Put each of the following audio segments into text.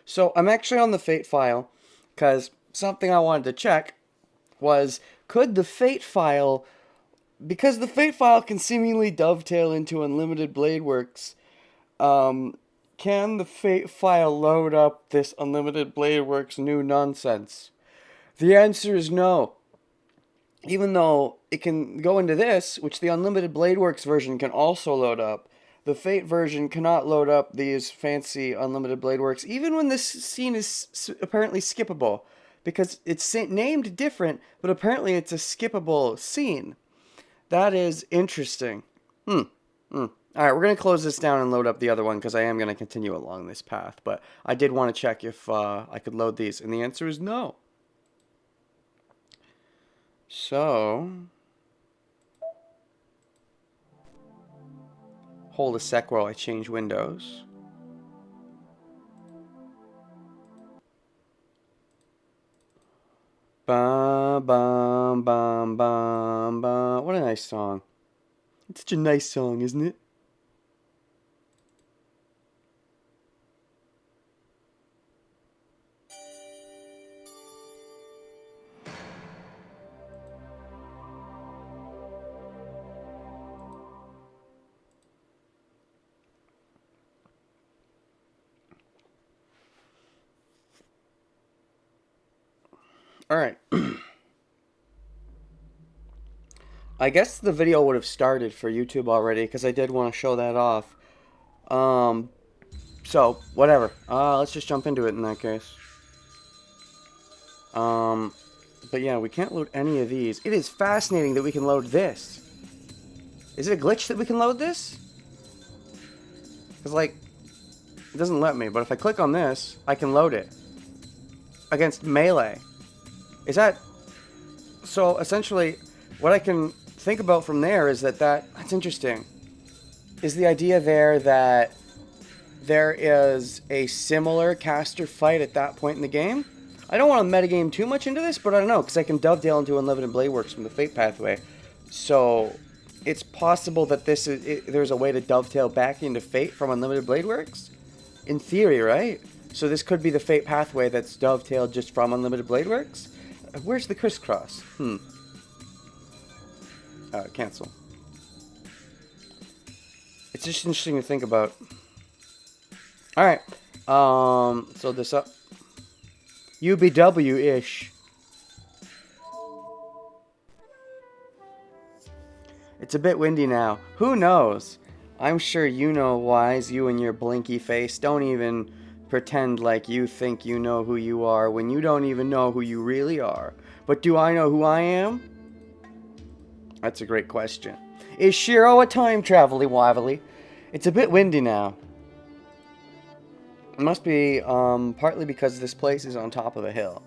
So I'm actually on the Fate file because something I wanted to check was could the Fate file, because the Fate file can seemingly dovetail into Unlimited Blade Works, can the Fate file load up this Unlimited Blade Works new nonsense? The answer is no. Even though it can go into this, which the Unlimited Blade Works version can also load up, the Fate version cannot load up these fancy Unlimited Blade Works, even when this scene is apparently skippable. Because it's named different, but apparently it's a skippable scene. That is interesting. Alright, we're going to close this down and load up the other one, because I am going to continue along this path. But I did want to check if I could load these, and the answer is no. So, hold a sec while I change windows. Bum, bum, bum, bum, bum. What a nice song. It's such a nice song, isn't it? Alright. I guess the video would have started for YouTube already, because I did want to show that off. So, whatever. Let's just jump into it in that case. But yeah, we can't load any of these. It is fascinating that we can load this. Is it a glitch that we can load this? Because, like, it doesn't let me, but if I click on this, I can load it. Against melee. Is that... So, essentially, what I can think about from there is that's interesting. Is the idea there that there is a similar caster fight at that point in the game? I don't want to metagame too much into this, but I don't know, because I can dovetail into Unlimited Blade Works from the Fate pathway. So, it's possible that there's a way to dovetail back into Fate from Unlimited Blade Works? In theory, right? So this could be the Fate pathway that's dovetailed just from Unlimited Blade Works? Where's the crisscross? Cancel. It's just interesting to think about. Alright. So this up. UBW-ish. It's a bit windy now. Who knows? I'm sure you know, Wise, you and your blinky face. Don't even pretend like you think you know who you are when you don't even know who you really are. But do I know who I am? That's a great question. Is Shiro a time travel-y wively? It's a bit windy now. It must be partly because this place is on top of a hill.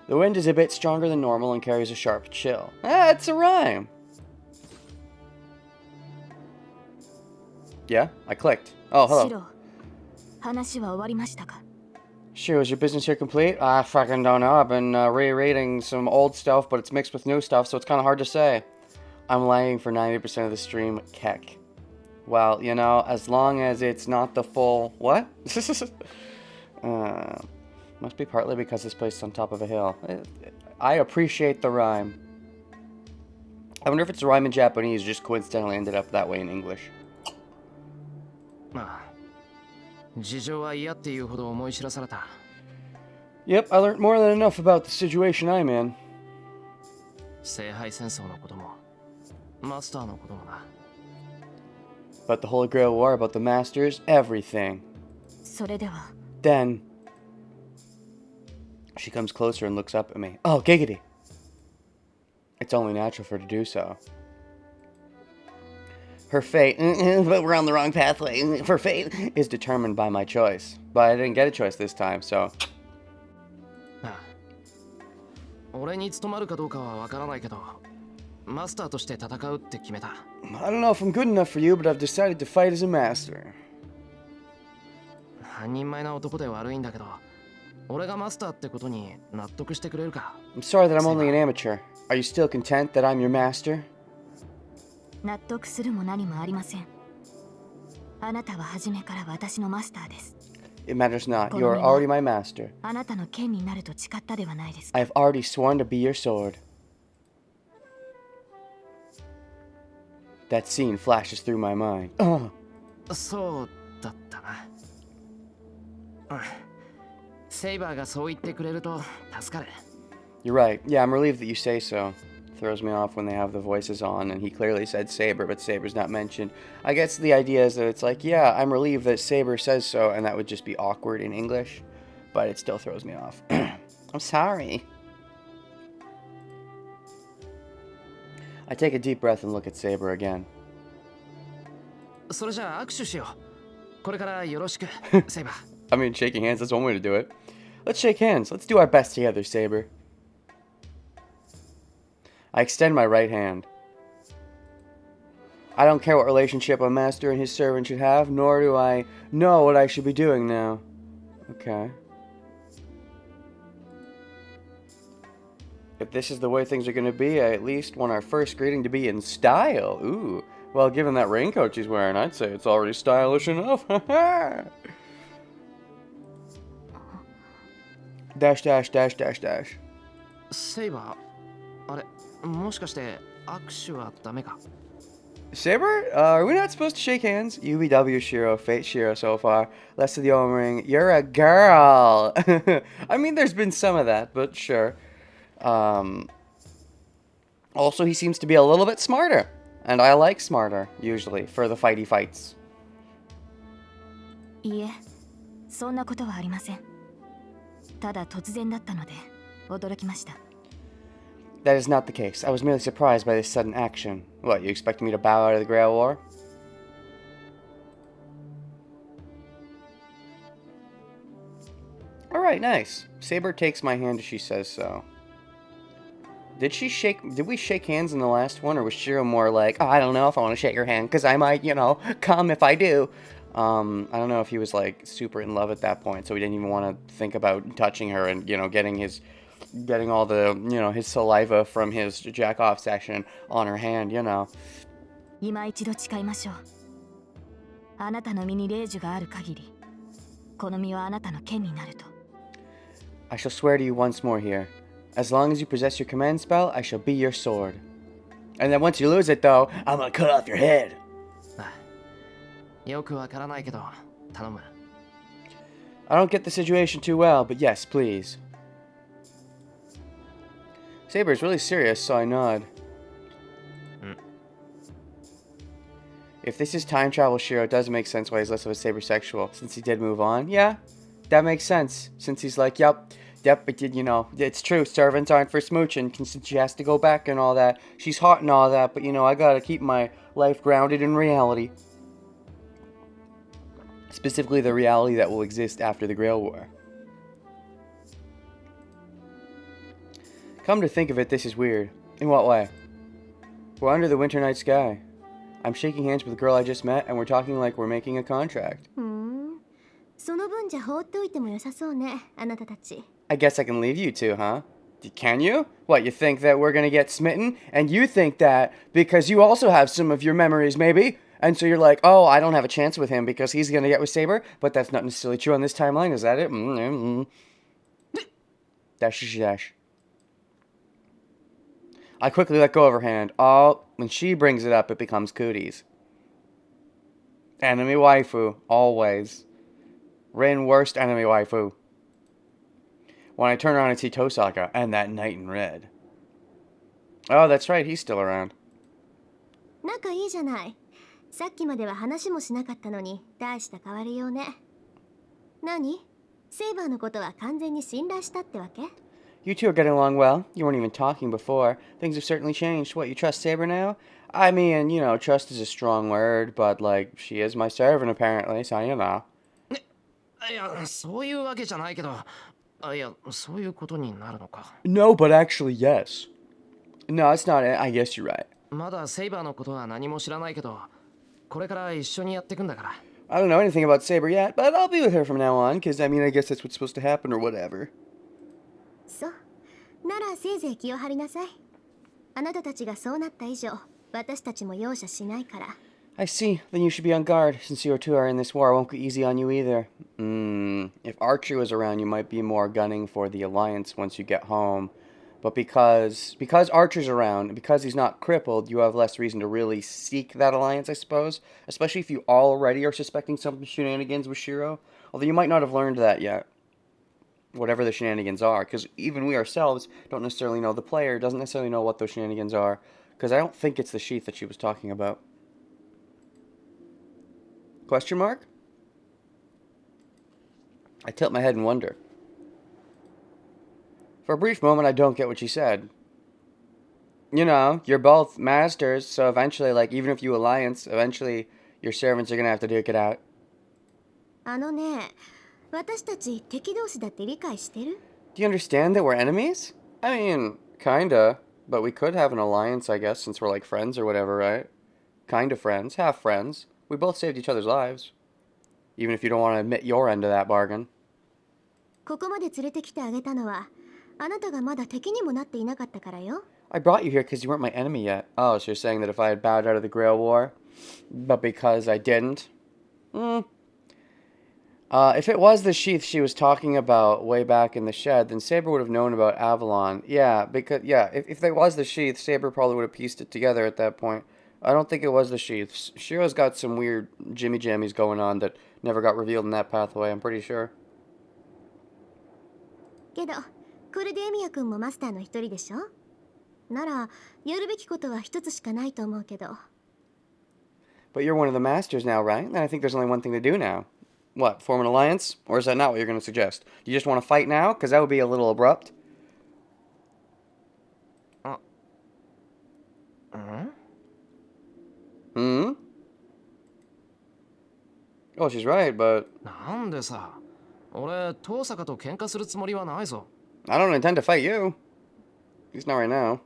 The wind is a bit stronger than normal and carries a sharp chill. Ah, it's a rhyme. Yeah, I clicked. Oh, hello. Shiro, is your business here complete? I fucking don't know. I've been rereading some old stuff, but it's mixed with new stuff, so it's kind of hard to say. I'm lagging for 90% of the stream. Keck. Well, you know, as long as it's not the full... What? Must be partly because this place is on top of a hill. I appreciate the rhyme. I wonder if it's a rhyme in Japanese, just coincidentally ended up that way in English. Yep, I learned more than enough about the situation I'm in. About the Holy Grail War, about the Masters, everything. Then, she comes closer and looks up at me. Oh, giggity! It's only natural for her to do so. Her fate, but we're on the wrong pathway. Her fate is determined by my choice. But I didn't get a choice this time, so... I don't know if I'm good enough for you, but I've decided to fight as a master. I'm sorry that I'm only an amateur. Are you still content that I'm your master? It matters not. You are already my master. I have already sworn to be your sword. That scene flashes through my mind. Soだったな。セイバーがそう言ってくれると助かる。 You're right. Yeah, I'm relieved that you say so. Throws me off when they have the voices on, and he clearly said Saber, but Saber's not mentioned. I guess the idea is that it's like, yeah, I'm relieved that Saber says so, and that would just be awkward in English, but it still throws me off. I'm sorry. I take a deep breath and look at Saber again. それじゃあ握手しよう。これからよろしく、セイバー。I mean, shaking hands, that's one way to do it. Let's shake hands. Let's do our best together, Saber. I extend my right hand. I don't care what relationship a master and his servant should have, nor do I know what I should be doing now. Okay. If this is the way things are going to be, I at least want our first greeting to be in style. Ooh. Well, given that raincoat she's wearing, I'd say it's already stylish enough. Dash, dash, dash, dash, dash. セイバー、あれ、もしかして握手はダメか? Saber, are we not supposed to shake hands? UBW Shiro, Fate Shiro so far. Less of the O-ring. You're a girl. I mean, there's been some of that, but sure. Also, he seems to be a little bit smarter. And I like smarter, usually, for the fighty fights. いえ、そんなことはありません。ただ突然だったので驚きました。 That is not the case. I was merely surprised by this sudden action. What, you expect me to bow out of the Grail War? Alright, nice. Saber takes my hand as she says so. Did we shake hands in the last one, or was Shiro more like, oh, I don't know if I want to shake your hand, because I might, come if I do. I don't know if he was, like, super in love at that point, so he didn't even want to think about touching her and, getting all the, his saliva from his jack-off session on her hand, 今一度誓いましょう。あなたの身に霊樹がある限り、この身はあなたの剣になると。I shall swear to you once more here. As long as you possess your command spell, I shall be your sword. And then once you lose it, though, I'm gonna cut off your head. よくわからないけど、頼む。I don't get the situation too well, but yes, please. Saber is really serious, so I nod. If this is time travel, Shiro, it does make sense why he's less of a saber-sexual, since he did move on. Yeah, that makes sense, since he's like, yep, but it's true, servants aren't for smooching, since she has to go back and all that. She's hot and all that, but I gotta keep my life grounded in reality. Specifically the reality that will exist after the Grail War. Come to think of it, this is weird. In what way? We're under the winter night sky. I'm shaking hands with the girl I just met, and we're talking like we're making a contract. その分じゃ放っておいても良さそうね、あなたたち。I guess I can leave you two, huh? Can you? What, you think that we're gonna get smitten? And you think that because you also have some of your memories, maybe? And so you're like, oh, I don't have a chance with him because he's gonna get with Saber? But that's not necessarily true on this timeline, is that it? Dash, dash. I quickly let go of her hand. Oh, when she brings it up, it becomes cooties. Enemy waifu, always. Rin worst enemy waifu. When I turn around and see Tosaka and that knight in red. Oh, that's right, he's still around. 仲いいじゃない。さっきまでは話もしなかったのに大した変わりようね。何？セイバーのことは完全に信頼したってわけ？ You two are getting along well. You weren't even talking before. Things have certainly changed. What, you trust Saber now? I mean, trust is a strong word, but, she is my servant, apparently, so, いや、そういうわけじゃないけど、いや、そういうことになるのか。No, but actually, yes. No, it's not it. I guess you're right. まだセイバーのことは何も知らないけど、これから一緒にやっていくんだから。I don't know anything about Saber yet, but I'll be with her from now on, because, I guess that's what's supposed to happen or whatever. そう。ならせいぜい気を張りなさい。あなたたちがそうなった以上、私たちも容赦しないから。I see. Then you should be on guard, since you two are in this war. It won't go easy on you either. If Archer was around, you might be more gunning for the Alliance once you get home. But because Archer's around, and because he's not crippled, you have less reason to really seek that Alliance, I suppose. Especially if you already are suspecting some shenanigans with Shiro. Although you might not have learned that yet. Whatever the shenanigans are. Because even we ourselves don't necessarily know. The player doesn't necessarily know what those shenanigans are. Because I don't think it's the sheath that she was talking about. Question mark? I tilt my head and wonder. For a brief moment, I don't get what she said. You know, you're both masters, so eventually, like, even if you alliance, eventually your servants are gonna have to duke it out. あのね、私たち敵同士だって理解してる？ Do you understand that we're enemies? I mean, kinda. But we could have an alliance, I guess, since we're like friends or whatever, right? Kinda friends, half friends. We both saved each other's lives. Even if you don't want to admit your end of that bargain. ここまで連れてきてあげたのは、あなたがまだ敵にもなっていなかったからよ。I brought you here because you weren't my enemy yet. Oh, so you're saying that if I had bowed out of the Grail War, but because I didn't? If it was the sheath she was talking about way back in the shed, then Saber would have known about Avalon. Yeah, because, if it was the sheath, Saber probably would have pieced it together at that point. I don't think it was the sheath. Shiro's got some weird jimmy jammies going on that never got revealed in that pathway, I'm pretty sure. けど、コルデーミア君もマスターの一人でしょ？なら、やるべきことは一つしかないと思うけど。But you're one of the masters now, right? Then I think there's only one thing to do now. What, form an alliance? Or is that not what you're going to suggest? Do you just want to fight now? Because that would be a little abrupt. Oh, she's right, but... なんでさ、俺、遠坂と喧嘩するつもりはないぞ。I don't intend to fight you. At least not right now.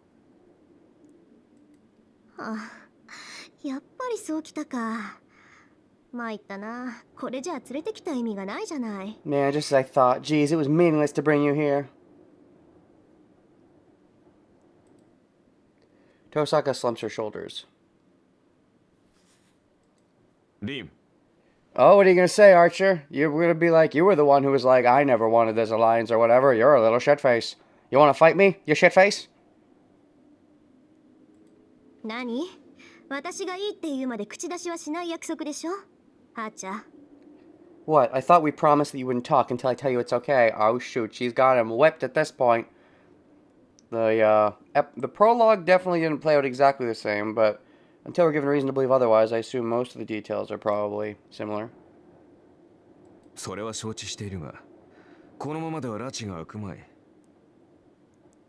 はあ、やっぱりそうきたか。参ったな。これじゃあ連れてきた意味がないじゃない。Man, just as I thought. Geez, it was meaningless to bring you here. Tosaka slumps her shoulders. Rim. Oh, what are you going to say, Archer? You're going to be like, you were the one who was like, I never wanted this alliance or whatever. You're a little shitface. You want to fight me, you shitface? 何？私がいいって言うまで口出しはしない約束でしょ？はーちゃん。 What? I thought we promised that you wouldn't talk until I tell you it's okay. Oh, shoot. She's got him whipped at this point. The prologue definitely didn't play out exactly the same, but until we're given reason to believe otherwise, I assume most of the details are probably similar. それは承知しているが、このままでは拉致が開くまい。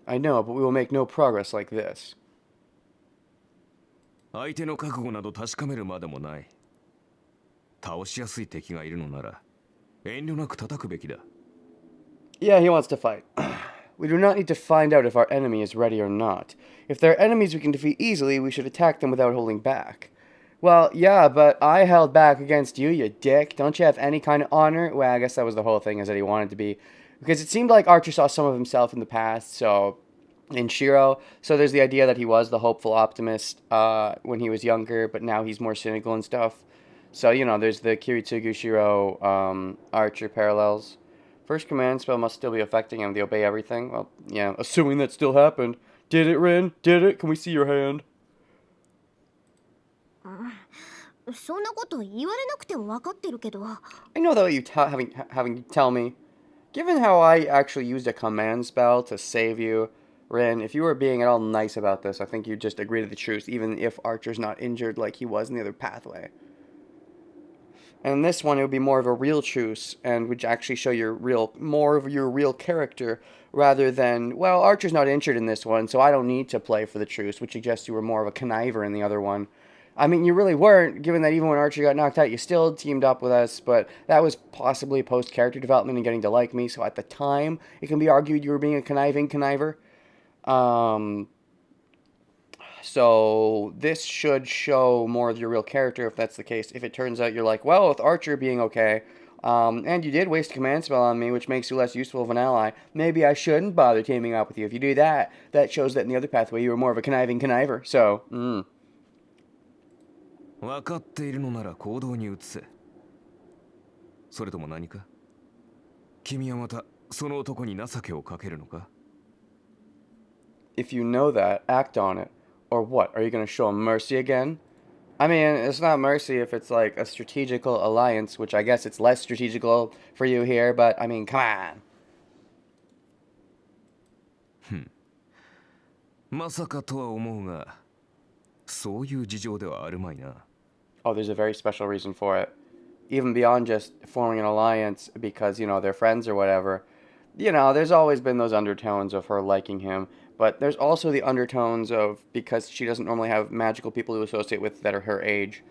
I know, but we will make no progress like this. 相手の覚悟など確かめるまでもない。倒しやすい敵がいるのなら、遠慮なく叩くべきだ。Yeah, he wants to fight. We do not need to find out if our enemy is ready or not. If there are enemies we can defeat easily, we should attack them without holding back. Well, yeah, but I held back against you, you dick. Don't you have any kind of honor? Well, I guess that was the whole thing, is that he wanted to be. Because it seemed like Archer saw some of himself in the past, so... in Shiro. So there's the idea that he was the hopeful optimist when he was younger, but now he's more cynical and stuff. So, you know, there's the Kiritsugu Shiro Archer parallels. First command spell must still be affecting him. They obey everything. Well, yeah, assuming that still happened. Did it, Rin? Did it? Can we see your hand? そんなこと言われなくても分かってるけど。 I know that you having to tell me. Given how I actually used a command spell to save you, Rin, if you were being at all nice about this, I think you'd just agree to the truce, even if Archer's not injured like he was in the other pathway. And in this one, it would be more of a real truce, and would actually show more of your real character, rather than, well, Archer's not injured in this one, so I don't need to play for the truce, which suggests you were more of a conniver in the other one. I mean, you really weren't, given that even when Archer got knocked out, you still teamed up with us, but that was possibly post-character development and getting to like me, so at the time, it can be argued you were being a conniving conniver. So this should show more of your real character if that's the case. If it turns out you're like, well, with Archer being okay, and you did waste a command spell on me, which makes you less useful of an ally, maybe I shouldn't bother teaming up with you. If you do that, that shows that in the other pathway you were more of a conniving conniver. So, 分かっているのなら行動に移せ。それとも何か？君はまたその男に情けをかけるのか？ If you know that, act on it. Or what? Are you going to show him mercy again? I mean, it's not mercy if it's like a strategical alliance, which I guess it's less strategical for you here, but I mean, come on. まさかとは思うが、そういう事情ではあるまいな。 Oh, there's a very special reason for it. Even beyond just forming an alliance because, you know, they're friends or whatever. You know, there's always been those undertones of her liking him, but there's also the undertones of because she doesn't normally have magical people to associate with that are her age.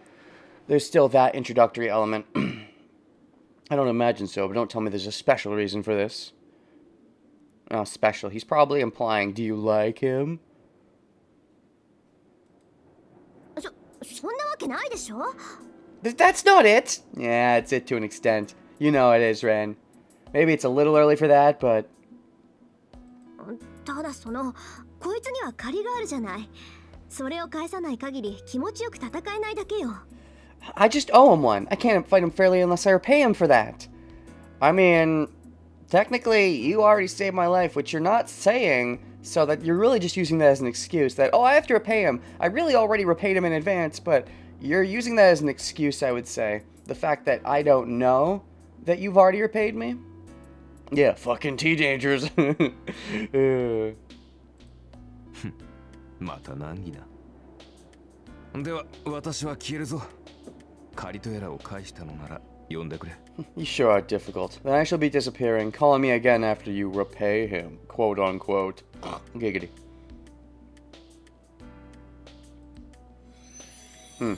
There's still that introductory element. I don't imagine so, but don't tell me there's a special reason for this. Oh, special. He's probably implying, do you like him? そんなわけないでしょ。 That's not it! Yeah, it's it to an extent. You know it is, Ren. Maybe it's a little early for that, but... ただこいつには借りがあるじゃない。それを返さない限り気持ちよく戦えないだけよ。 I just owe him one. I can't fight him fairly unless I repay him for that. I mean, technically, you already saved my life, which you're not saying, so that you're really just using that as an excuse that, oh, I have to repay him. I really already repaid him in advance, but you're using that as an excuse, I would say. The fact that I don't know that you've already repaid me? Yeah, fucking teenagers. また難儀な。では私は消えるぞ。借りとやらを返したのなら呼んでくれ。 You sure are difficult. Then I shall be disappearing. Call on me again after you repay him. Quote unquote. Giggity. The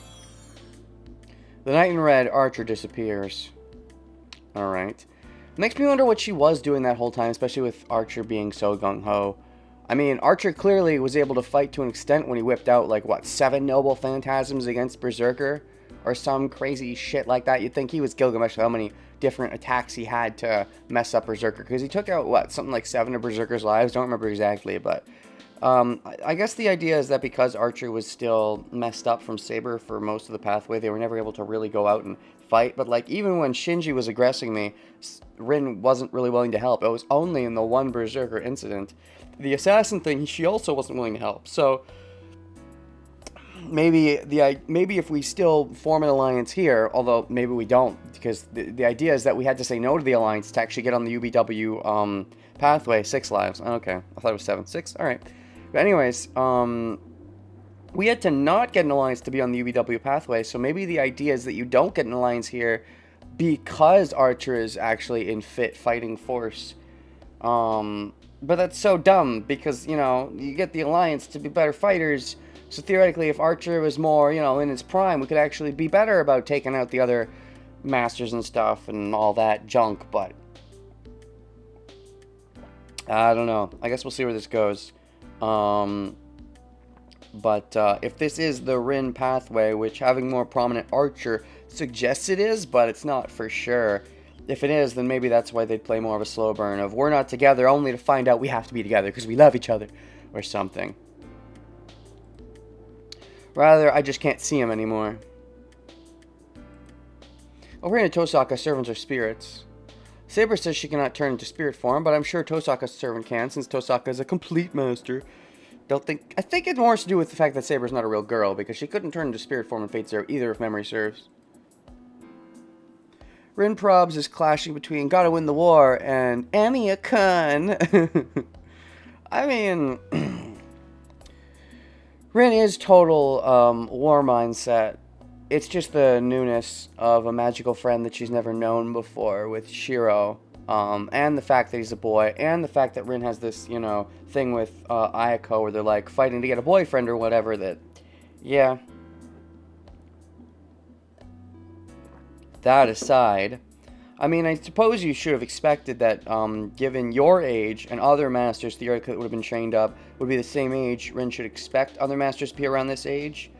Knight in Red Archer disappears. Alright. Makes me wonder what she was doing that whole time, especially with Archer being so gung-ho. I mean, Archer clearly was able to fight to an extent when he whipped out, like, what, 7 Noble Phantasms against Berserker? Or some crazy shit like that. You'd think he was Gilgamesh for how many different attacks he had to mess up Berserker. Because he took out, what, something like 7 of Berserker's lives? Don't remember exactly, but... I guess the idea is that because Archer was still messed up from Saber for most of the pathway, they were never able to really go out and fight. But, like, even when Shinji was aggressing me, Rin wasn't really willing to help. It was only in the one Berserker incident. The assassin thing, she also wasn't willing to help. So... Maybe if we still form an alliance here, although maybe we don't, because the idea is that we had to say no to the alliance to actually get on the UBW pathway. 6 lives. Okay, I thought it was 7. 6. All right. But anyways, we had to not get an alliance to be on the UBW pathway. So maybe the idea is that you don't get an alliance here because Archer is actually in fit fighting force. But that's so dumb because you know you get the alliance to be better fighters. So theoretically, if Archer was more, you know, in his prime, we could actually be better about taking out the other masters and stuff and all that junk, but... I don't know. I guess we'll see where this goes. But if this is the Rin pathway, which having more prominent Archer suggests it is, but it's not for sure. If it is, then maybe that's why they'd play more of a slow burn of we're not together only to find out we have to be together because we love each other, or something. Rather, I just can't see him anymore. Over here in Tosaka, servants are spirits. Saber says she cannot turn into spirit form, but I'm sure Tosaka's servant can, since Tosaka is a complete master. I think it more has to do with the fact that Saber's not a real girl, because she couldn't turn into spirit form in Fate Zero either, if memory serves. Rin Probs is clashing between Gotta Win the War and Amiya-kun. I mean... Rin is total war mindset. It's just the newness of a magical friend that she's never known before with Shiro. And the fact that he's a boy. And the fact that Rin has this, you know, thing with Ayako where they're like fighting to get a boyfriend or whatever that... Yeah. That aside... I mean, I suppose you should have expected that, given your age and other masters theoretically that would have been trained up would be the same age, Rin should expect other masters to be around this age.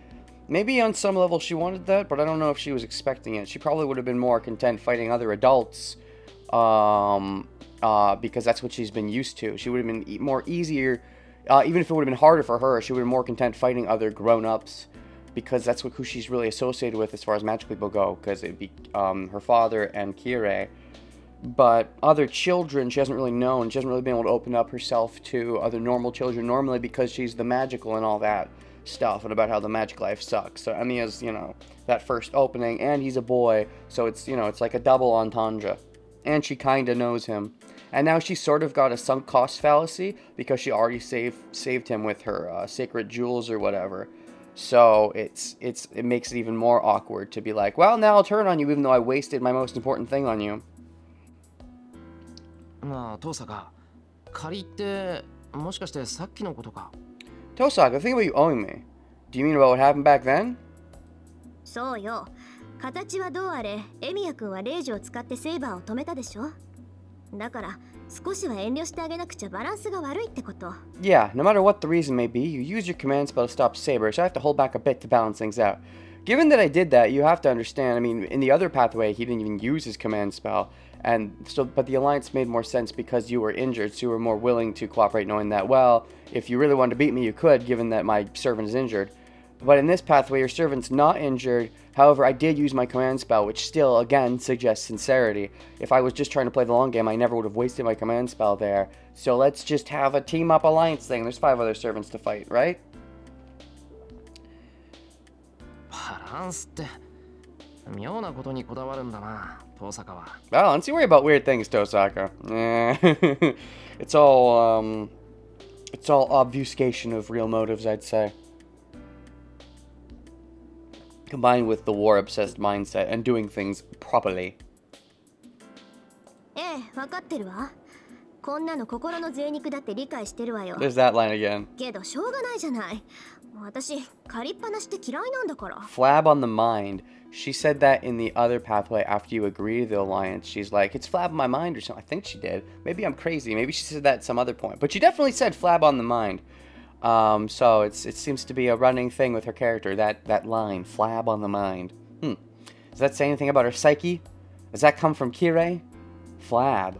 Maybe on some level she wanted that, but I don't know if she was expecting it. She probably would have been more content fighting other adults, because that's what she's been used to. She would have been more easier, even if it would have been harder for her, she would have been more content fighting other grown-ups. because that's who she's really associated with as far as magical people go, because it'd be her father and Kirei. But other children she hasn't really known. She hasn't really been able to open up herself to other normal children normally because she's the magical and all that stuff, and about how the magic life sucks. So Emiya's, that first opening, and he's a boy, so it's, it's like a double entendre. And she kind of knows him. And now she's sort of got a sunk cost fallacy because she already saved him with her sacred jewels or whatever. So it makes it even more awkward to be like, well, now I'll turn on you even though I wasted my most important thing on you. なあ、トーサカ、借りってもしかしてさっきのことか。 Tosaka, think about you owing me. Do you mean about what happened back then? そうよ。形はどうあれ、エミヤ君はレイジを使ってセイバーを止めたでしょ。だから少しは遠慮してあげなくちゃバランスが悪いってこと。Yeah, no matter what the reason may be, you use your command spell to stop Saber, so I have to hold back a bit to balance things out. Given that I did that, you have to understand, I mean, in the other pathway, he didn't even use his command spell, and so, but the alliance made more sense because you were injured, so you were more willing to cooperate, knowing that, well, if you really wanted to beat me, you could, given that my servant is injured. But in this pathway, your servant's not injured. However, I did use my command spell, which still, again, suggests sincerity. If I was just trying to play the long game, I never would have wasted my command spell there. So let's just have a team-up alliance thing. There's 5 other servants to fight, right? バランスって妙なことにこだわるんだな、トーサカは。 Well, don't you worry about weird things, Tosaka. It's all obfuscation of real motives, I'd say. Combined with the war-obsessed mindset and doing things properly. ええ、わかってるわ。こんなの心の贅肉だって理解してるわよ。 There's that line again. けどしょうがないじゃない。私、借りっぱなしって嫌いなんだから。 Flab on the mind. She said that in the other pathway after you agree to the alliance. She's like, it's flab on my mind or something. I think she did. Maybe I'm crazy. Maybe she said that at some other point. But she definitely said flab on the mind. So it seems to be a running thing with her character, that line, flab on the mind. Does that say anything about her psyche? Does that come from Kirei? Flab.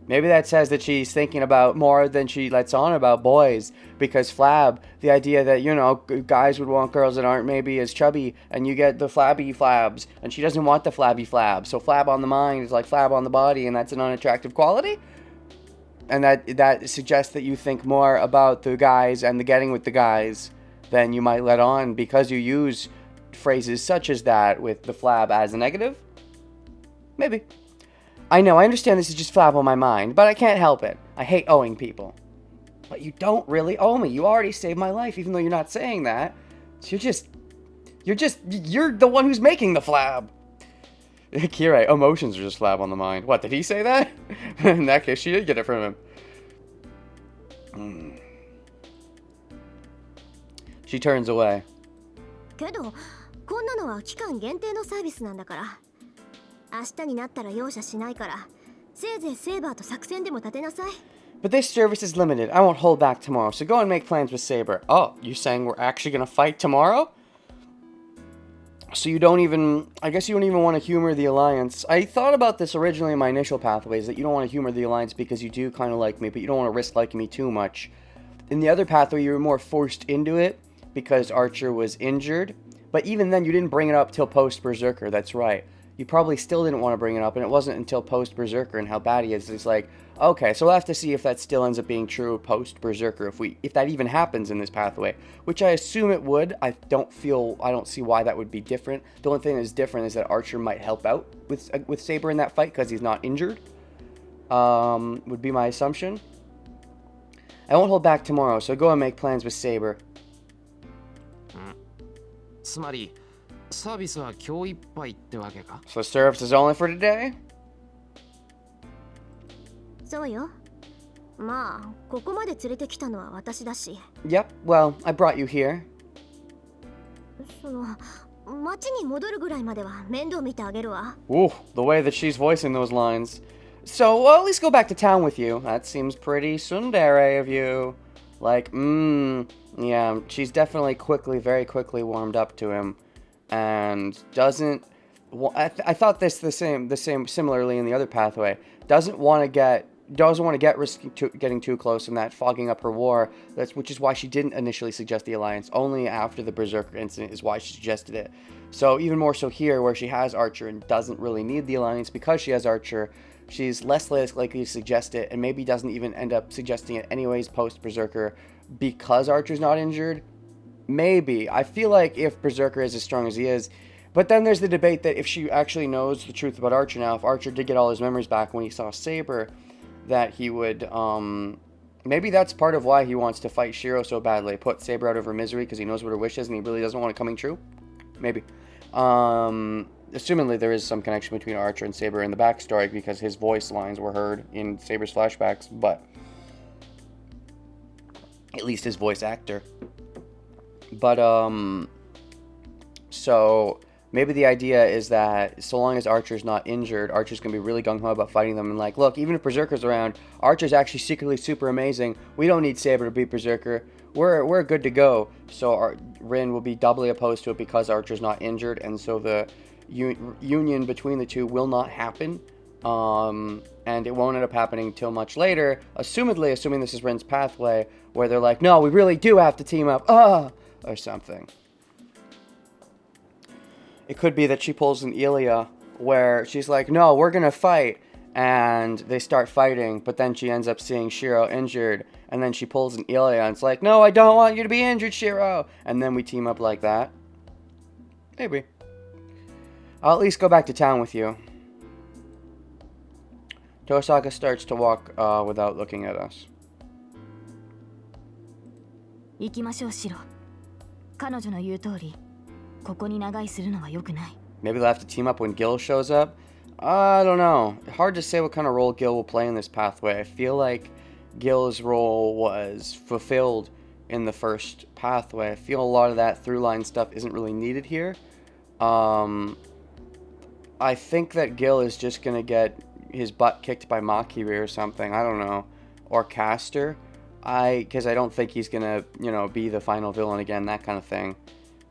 Maybe that says that she's thinking about more than she lets on about boys, because flab, the idea that, guys would want girls that aren't maybe as chubby, and you get the flabby flabs, and she doesn't want the flabby flabs, so flab on the mind is like flab on the body, and that's an unattractive quality? And that suggests that you think more about the guys and the getting with the guys than you might let on because you use phrases such as that with the flab as a negative? Maybe. I know, I understand this is just flab on my mind, but I can't help it. I hate owing people. But you don't really owe me. You already saved my life, even though you're not saying that. So you're the one who's making the flab. Kirei, emotions are just flab on the mind. What, did he say that? In that case, she did get it from him. She turns away. けど、こんなのは期間限定のサービスなんだから。明日になったら容赦しないから、せいぜいセーバーと作戦でも立てなさい。But this service is limited. I won't hold back tomorrow, so go and make plans with Saber. Oh, you saying we're actually gonna fight tomorrow? So I guess you don't even want to humor the alliance. I thought about this originally in my initial pathways, that you don't want to humor the alliance because you do kind of like me, but you don't want to risk liking me too much. In the other pathway, you were more forced into it because Archer was injured, but even then you didn't bring it up till post-Berserker, that's right. You probably still didn't want to bring it up, and it wasn't until post-Berserker and how bad he is. It's like, okay, so we'll have to see if that still ends up being true post-Berserker, if that even happens in this pathway, which I assume it would. I don't see why that would be different. The only thing that's different is that Archer might help out with Saber in that fight because he's not injured, would be my assumption. I won't hold back tomorrow, so go and make plans with Saber. つまりサービスは今日いっぱいってわけか。 So service is only for today? そうよ。まあ、ここまで連れてきたのは私だし。 Yep, well, I brought you here. その、町に戻るぐらいまでは面倒見てあげるわ。 Ooh, the way that she's voicing those lines. So, well, at least go back to town with you. That seems pretty tsundere of you. Like, yeah, she's definitely very quickly warmed up to him. And doesn't... I thought this the same similarly in the other pathway. Doesn't want to get doesn't want to get getting too close and that fogging up her war. Which is why she didn't initially suggest the alliance. Only after the Berserker incident is why she suggested it. So even more so here, where she has Archer and doesn't really need the alliance because she has Archer, she's less likely to suggest it, and maybe doesn't even end up suggesting it anyways post Berserker because Archer's not injured. Maybe. I feel like if Berserker is as strong as he is. But then there's the debate that if she actually knows the truth about Archer now, if Archer did get all his memories back when he saw Saber, that he would, maybe that's part of why he wants to fight Shiro so badly. Put Saber out of her misery because he knows what her wish is and he really doesn't want it coming true. Maybe. Assumingly there is some connection between Archer and Saber in the backstory because his voice lines were heard in Saber's flashbacks, but at least his voice actor. But, so maybe the idea is that so long as Archer's not injured, Archer's going to be really gung-ho about fighting them and like, look, even if Berserker's around, Archer's actually secretly super amazing. We don't need Saber to beat Berserker. We're good to go. So Rin will be doubly opposed to it because Archer's not injured, and so the union between the two will not happen. And it won't end up happening till much later, assuming this is Rin's pathway, where they're like, no, we really do have to team up, or something. It could be that she pulls an Ilya, where she's like, no, we're gonna fight, and they start fighting, but then she ends up seeing Shiro injured, and then she pulls an Ilya, and it's like, no, I don't want you to be injured, Shiro, and then we team up like that. Maybe. I'll at least go back to town with you. Tosaka starts to walk without looking at us. 行きましょう、シロ。彼女の言う通り、ここに長居するのは良くない。 Maybe they'll have to team up when Gil shows up. I don't know. Hard to say what kind of role Gil will play in this pathway. I feel like Gil's role was fulfilled in the first pathway. I feel a lot of that through-line stuff isn't really needed here. I think that Gil is just going to get his butt kicked by Makiri or something. I don't know. Or Caster. Because I don't think he's going to, be the final villain again, that kind of thing.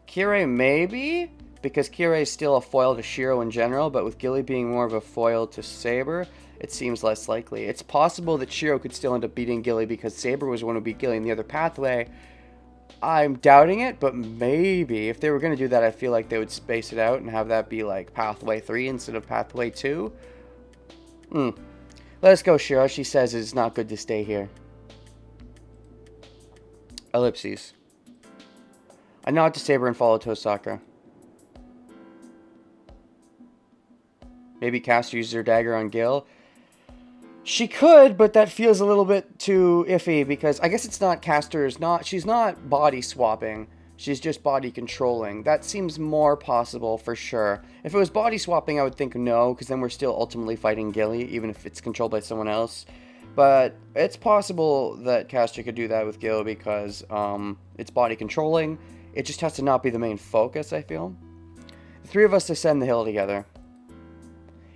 Kirei, maybe? Because Kirei is still a foil to Shiro in general, but with Gilly being more of a foil to Saber, it seems less likely. It's possible that Shiro could still end up beating Gilly because Saber was the one who beat Gilly in the other pathway. I'm doubting it, but maybe. If they were going to do that, I feel like they would space it out and have that be like Pathway 3 instead of Pathway 2. Let us go, Shiro. She says it's not good to stay here. Ellipses. I nod to Saber and follow Tosaka. Maybe Caster uses her dagger on Gil. She could, but that feels a little bit too iffy because I guess it's not she's not body swapping. She's just body controlling. That seems more possible for sure. If it was body swapping, I would think no, because then we're still ultimately fighting Gilly, even if it's controlled by someone else. But it's possible that Caster could do that with Gil because it's body controlling. It just has to not be the main focus, I feel. The three of us ascend the hill together.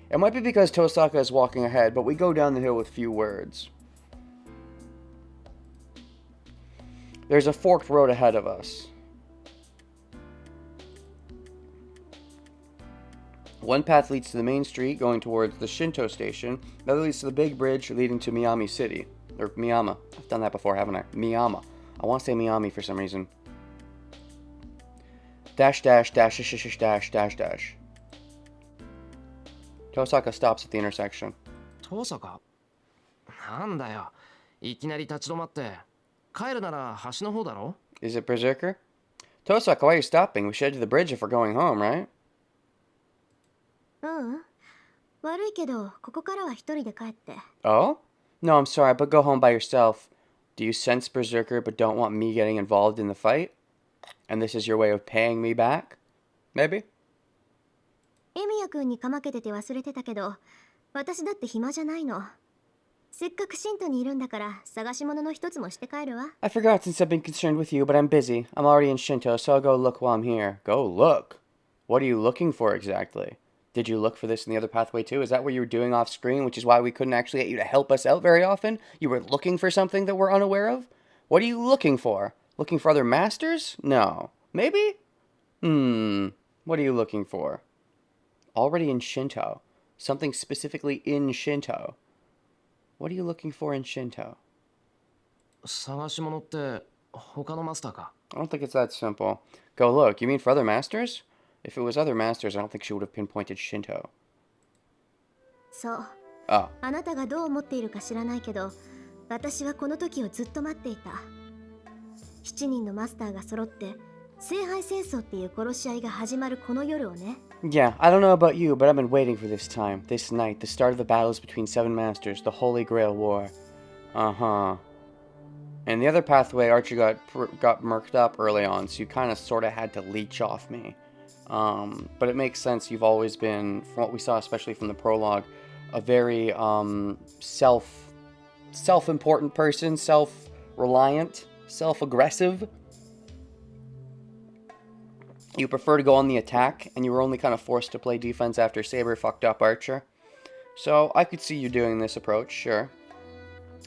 It might be because Tosaka is walking ahead, but we go down the hill with few words. There's a forked road ahead of us. One path leads to the main street, going towards the Shinto station. The other leads to the big bridge leading to Miami City. Or Miyama. I've done that before, haven't I? Miyama. I want to say Miami for some reason. Dash, dash, dash, dash, dash, dash, dash, dash. Tosaka stops at the intersection. 遠坂なんだよ。いきなり立ち止まって。帰るなら橋の方だろ Is it Berserker? Tosaka, why are you stopping? We should head to the bridge if we're going home, right? 悪いけど、ここからは一人で帰って。Oh? No, I'm sorry, but go home by yourself. Do you sense Berserker but don't want me getting involved in the fight? And this is your way of paying me back? Maybe? エミヤ君にかまけてて忘れてたけど、私だって暇じゃないの。せっかくシントにいるんだから探し物の一つもして帰るわ。I forgot since I've been concerned with you, but I'm busy. I'm already in Shinto, so I'll go look while I'm here. Go look? What are you looking for exactly? Did you look for this in the other pathway too? Is that what you were doing off screen, which is why we couldn't actually get you to help us out very often? You were looking for something that we're unaware of? What are you looking for? Looking for other masters? No. Maybe? What are you looking for? Already in Shinto. Something specifically in Shinto. What are you looking for in Shinto? 探し物って他のマスターか？ I don't think it's that simple. Go look. You mean for other masters? If it was other masters, I don't think she would have pinpointed Shinto. そう。 Oh. あなたがどう思っているか知らないけど、私はこの時をずっと待っていた。7人のマスターが揃って聖杯戦争っていう殺し合いが始まるこの夜をね。Yeah, I don't know about you, but I've been waiting for this time, this night, the start of the battles between seven masters, the Holy Grail War. Uh-huh. And the other pathway, Archer got murked up early on, so you kind of sort of had to leech off me. But it makes sense. You've always been, from what we saw, especially from the prologue, a very self-important person, self-reliant, self-aggressive. You prefer to go on the attack, and you were only kind of forced to play defense after Saber fucked up Archer. So I could see you doing this approach, sure.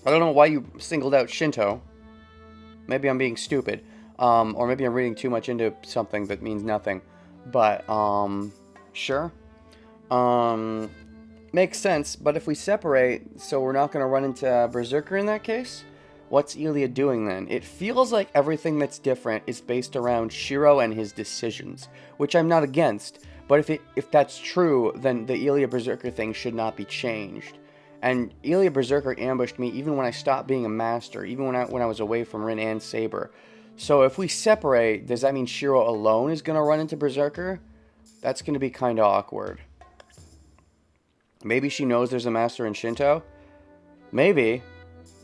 I don't know why you singled out Shinto. Maybe I'm being stupid. Or maybe I'm reading too much into something that means nothing. But, sure. Makes sense, but if we separate, so we're not going to run into Berserker in that case? What's Ilya doing then? It feels like everything that's different is based around Shiro and his decisions, which I'm not against, but if that's true, then the Ilya Berserker thing should not be changed. And Ilya Berserker ambushed me even when I stopped being a master, even when I was away from Rin and Saber. So if we separate, does that mean Shiro alone is going to run into Berserker? That's going to be kind of awkward. Maybe she knows there's a master in Shinto? Maybe.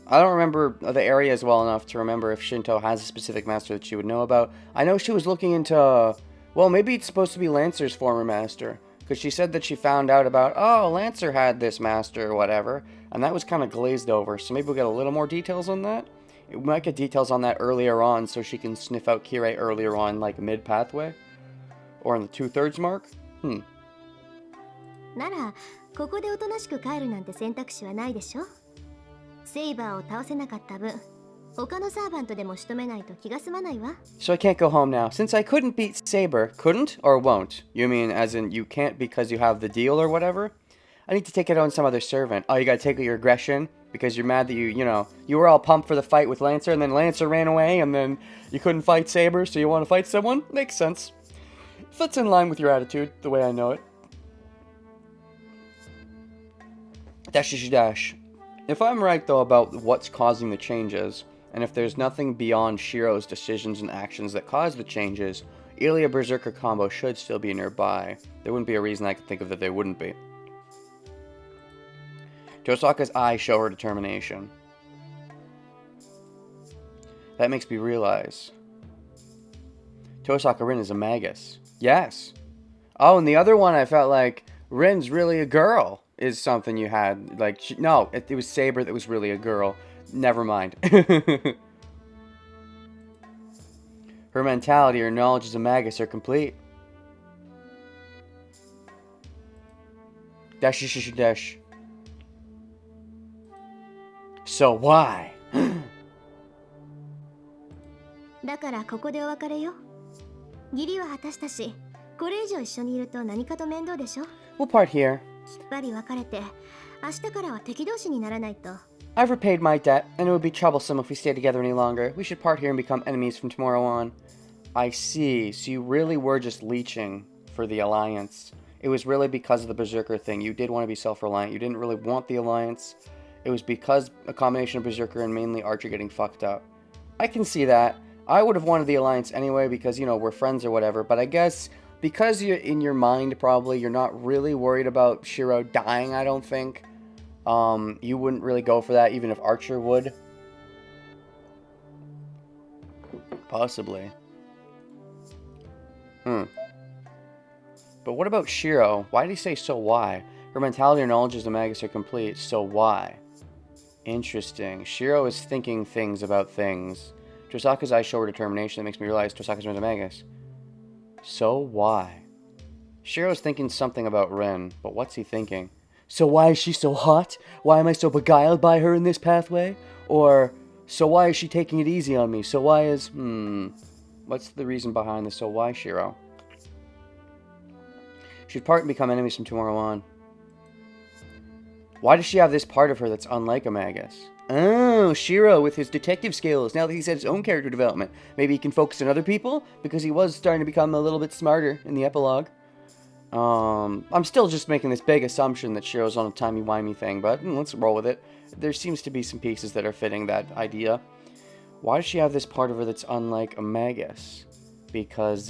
I don't remember the areas well enough to remember if Shinto has a specific master that she would know about. I know she was looking into... Well, maybe it's supposed to be Lancer's former master. Because she said that she found out about, oh, Lancer had this master or whatever. And that was kind of glazed over. So maybe we'll get a little more details on that. We might get details on that earlier on so she can sniff out Kirei earlier on, like mid-pathway. Or in the 2/3 mark. なら、ここでおとなしく帰るなんて選択肢はないでしょ。セイバーを倒せなかった分、他のサーバントでも仕留めないと気が済まないわ。So I can't go home now. Since I couldn't beat Saber, couldn't or won't? You mean as in you can't because you have the deal or whatever? I need to take it on some other servant. Oh, you gotta take out your aggression because you're mad that you were all pumped for the fight with Lancer and then Lancer ran away and then you couldn't fight Saber, so you want to fight someone? Makes sense. That's in line with your attitude, the way I know it. Dash. If I'm right, though, about what's causing the changes, and if there's nothing beyond Shiro's decisions and actions that cause the changes, Ilya Berserker combo should still be nearby. There wouldn't be a reason I could think of that they wouldn't be. Tosaka's eyes show her determination. That makes me realize. Tosaka Rin is a magus. Yes. Oh, and the other one I felt like Rin's really a girl. Is something you had, like, no, it was Saber that was really a girl. Never mind. Her mentality, her knowledge as a magus are complete. Dash. So why? だからここでお別れよ。義理は果たしたし、これ以上一緒にいると何かと面倒でしょ。We'll part here. きっぱり別れて、明日からは敵同士にならないと。I've repaid my debt, and it would be troublesome if we stay together any longer. We should part here and become enemies from tomorrow on. I see. So you really were just leeching for the alliance. It was really because of the Berserker thing. You did want to be self-reliant. You didn't really want the alliance. It was because a combination of Berserker and mainly Archer getting fucked up. I can see that. I would have wanted the alliance anyway because, we're friends or whatever, but I guess... Because you're in your mind, probably, you're not really worried about Shiro dying, I don't think. You wouldn't really go for that, even if Archer would. Possibly. But what about Shiro? Why did he say so why? Her mentality or knowledge as a magus are complete, so why? Interesting. Shiro is thinking things about things. Tosaka's eyes show her determination that makes me realize Tosaka's a magus. So why? Shiro's thinking something about Rin, but what's he thinking? So why is she so hot? Why am I so beguiled by her in this pathway? Or, so why is she taking it easy on me? So why is, what's the reason behind the so why, Shiro? Should part and become enemies from tomorrow on. Why does she have this part of her that's unlike a Magus? Oh, Shiro with his detective skills. Now that he's had his own character development. Maybe he can focus on other people? Because he was starting to become a little bit smarter in the epilogue. I'm still just making this big assumption that Shiro's on a timey-wimey thing, but let's roll with it. There seems to be some pieces that are fitting that idea. Why does she have this part of her that's unlike a Magus? Because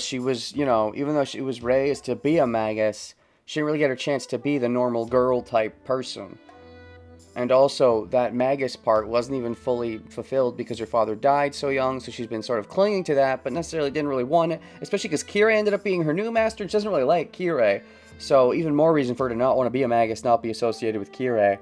she was, you know, even though she was raised to be a Magus, she didn't really get her chance to be the normal girl type person. And also, that Magus part wasn't even fully fulfilled because her father died so young, so she's been sort of clinging to that, but necessarily didn't really want it, especially because Kirei ended up being her new master, and she doesn't really like Kirei. So, even more reason for her to not want to be a Magus, not be associated with Kirei.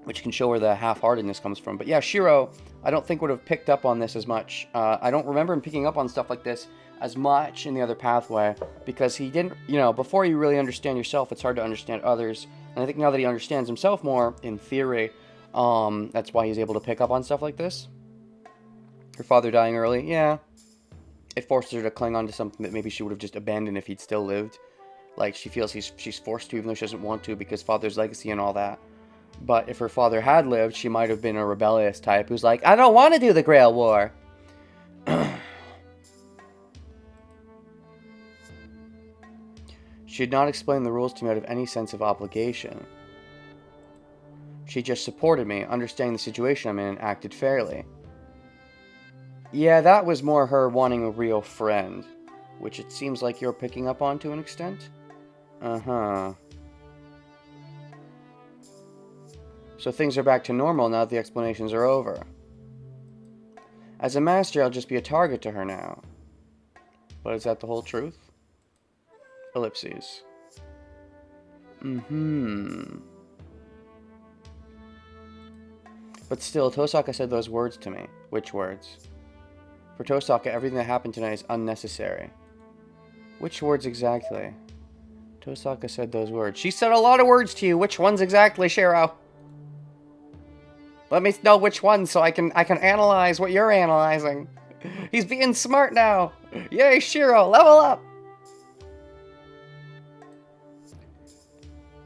Which can show where the half-heartedness comes from. But yeah, Shiro, I don't think would have picked up on this as much. I don't remember him picking up on stuff like this as much in the other pathway, because he didn't, you know, before you really understand yourself, it's hard to understand others. And I think now that he understands himself more, in theory, that's why he's able to pick up on stuff like this. Her father dying early, yeah. It forces her to cling on to something that maybe she would have just abandoned if he'd still lived. Like, she feels she's forced to, even though she doesn't want to, because father's legacy and all that. But if her father had lived, she might have been a rebellious type who's like, I don't want to do the Grail War. She did not explain the rules to me out of any sense of obligation. She just supported me, understanding the situation I'm in, and acted fairly. Yeah, that was more her wanting a real friend, which it seems like you're picking up on to an extent. Uh-huh. So things are back to normal now that the explanations are over. As a master, I'll just be a target to her now. But is that the whole truth? Ellipses. But still, Tosaka said those words to me. Which words? For Tosaka, everything that happened tonight is unnecessary. Which words exactly? Tosaka said those words. She said a lot of words to you. Which ones exactly, Shiro? Let me know which ones so I can analyze what you're analyzing. He's being smart now. Yay, Shiro, level up.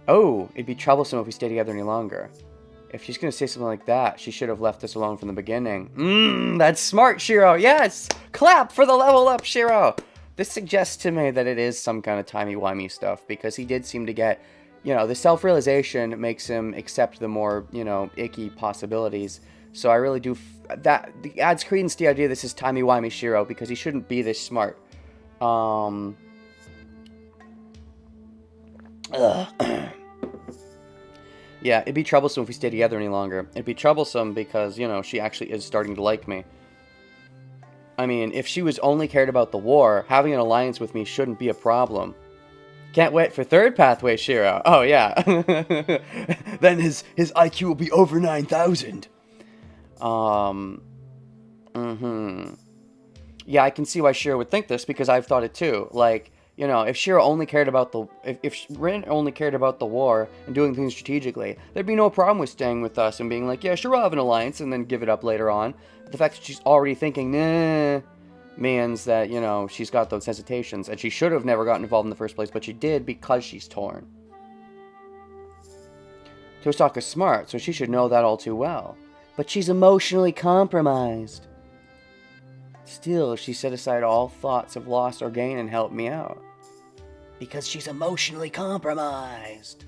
Oh, it'd be troublesome if we stay together any longer. If she's going to say something like that, she should have left us alone from the beginning. That's smart, Shiro. Yes! Clap for the level up, Shiro! This suggests to me that it is some kind of timey-wimey stuff, because he did seem to get, you know, the self-realization makes him accept the more, you know, icky possibilities. So I really do... that adds credence to the idea this is timey-wimey Shiro, because he shouldn't be this smart. Yeah, it'd be troublesome if we stay together any longer. It'd be troublesome because, you know, she actually is starting to like me. I mean, if she was only cared about the war, having an alliance with me shouldn't be a problem. Can't wait for third pathway, Shiro. Oh, yeah. Then his IQ will be over 9,000. Yeah, I can see why Shiro would think this, because I've thought it too. Like, you know, if Shiro only cared about the... If Rin only cared about the war and doing things strategically, there'd be no problem with staying with us and being like, yeah, sure, we'll have an alliance, and then give it up later on. But the fact that she's already thinking, nah, means that, you know, she's got those hesitations. And she should have never gotten involved in the first place, but she did because she's torn. Tosaka's smart, so she should know that all too well. But she's emotionally compromised. Still, she set aside all thoughts of loss or gain and helped me out. Because she's emotionally compromised.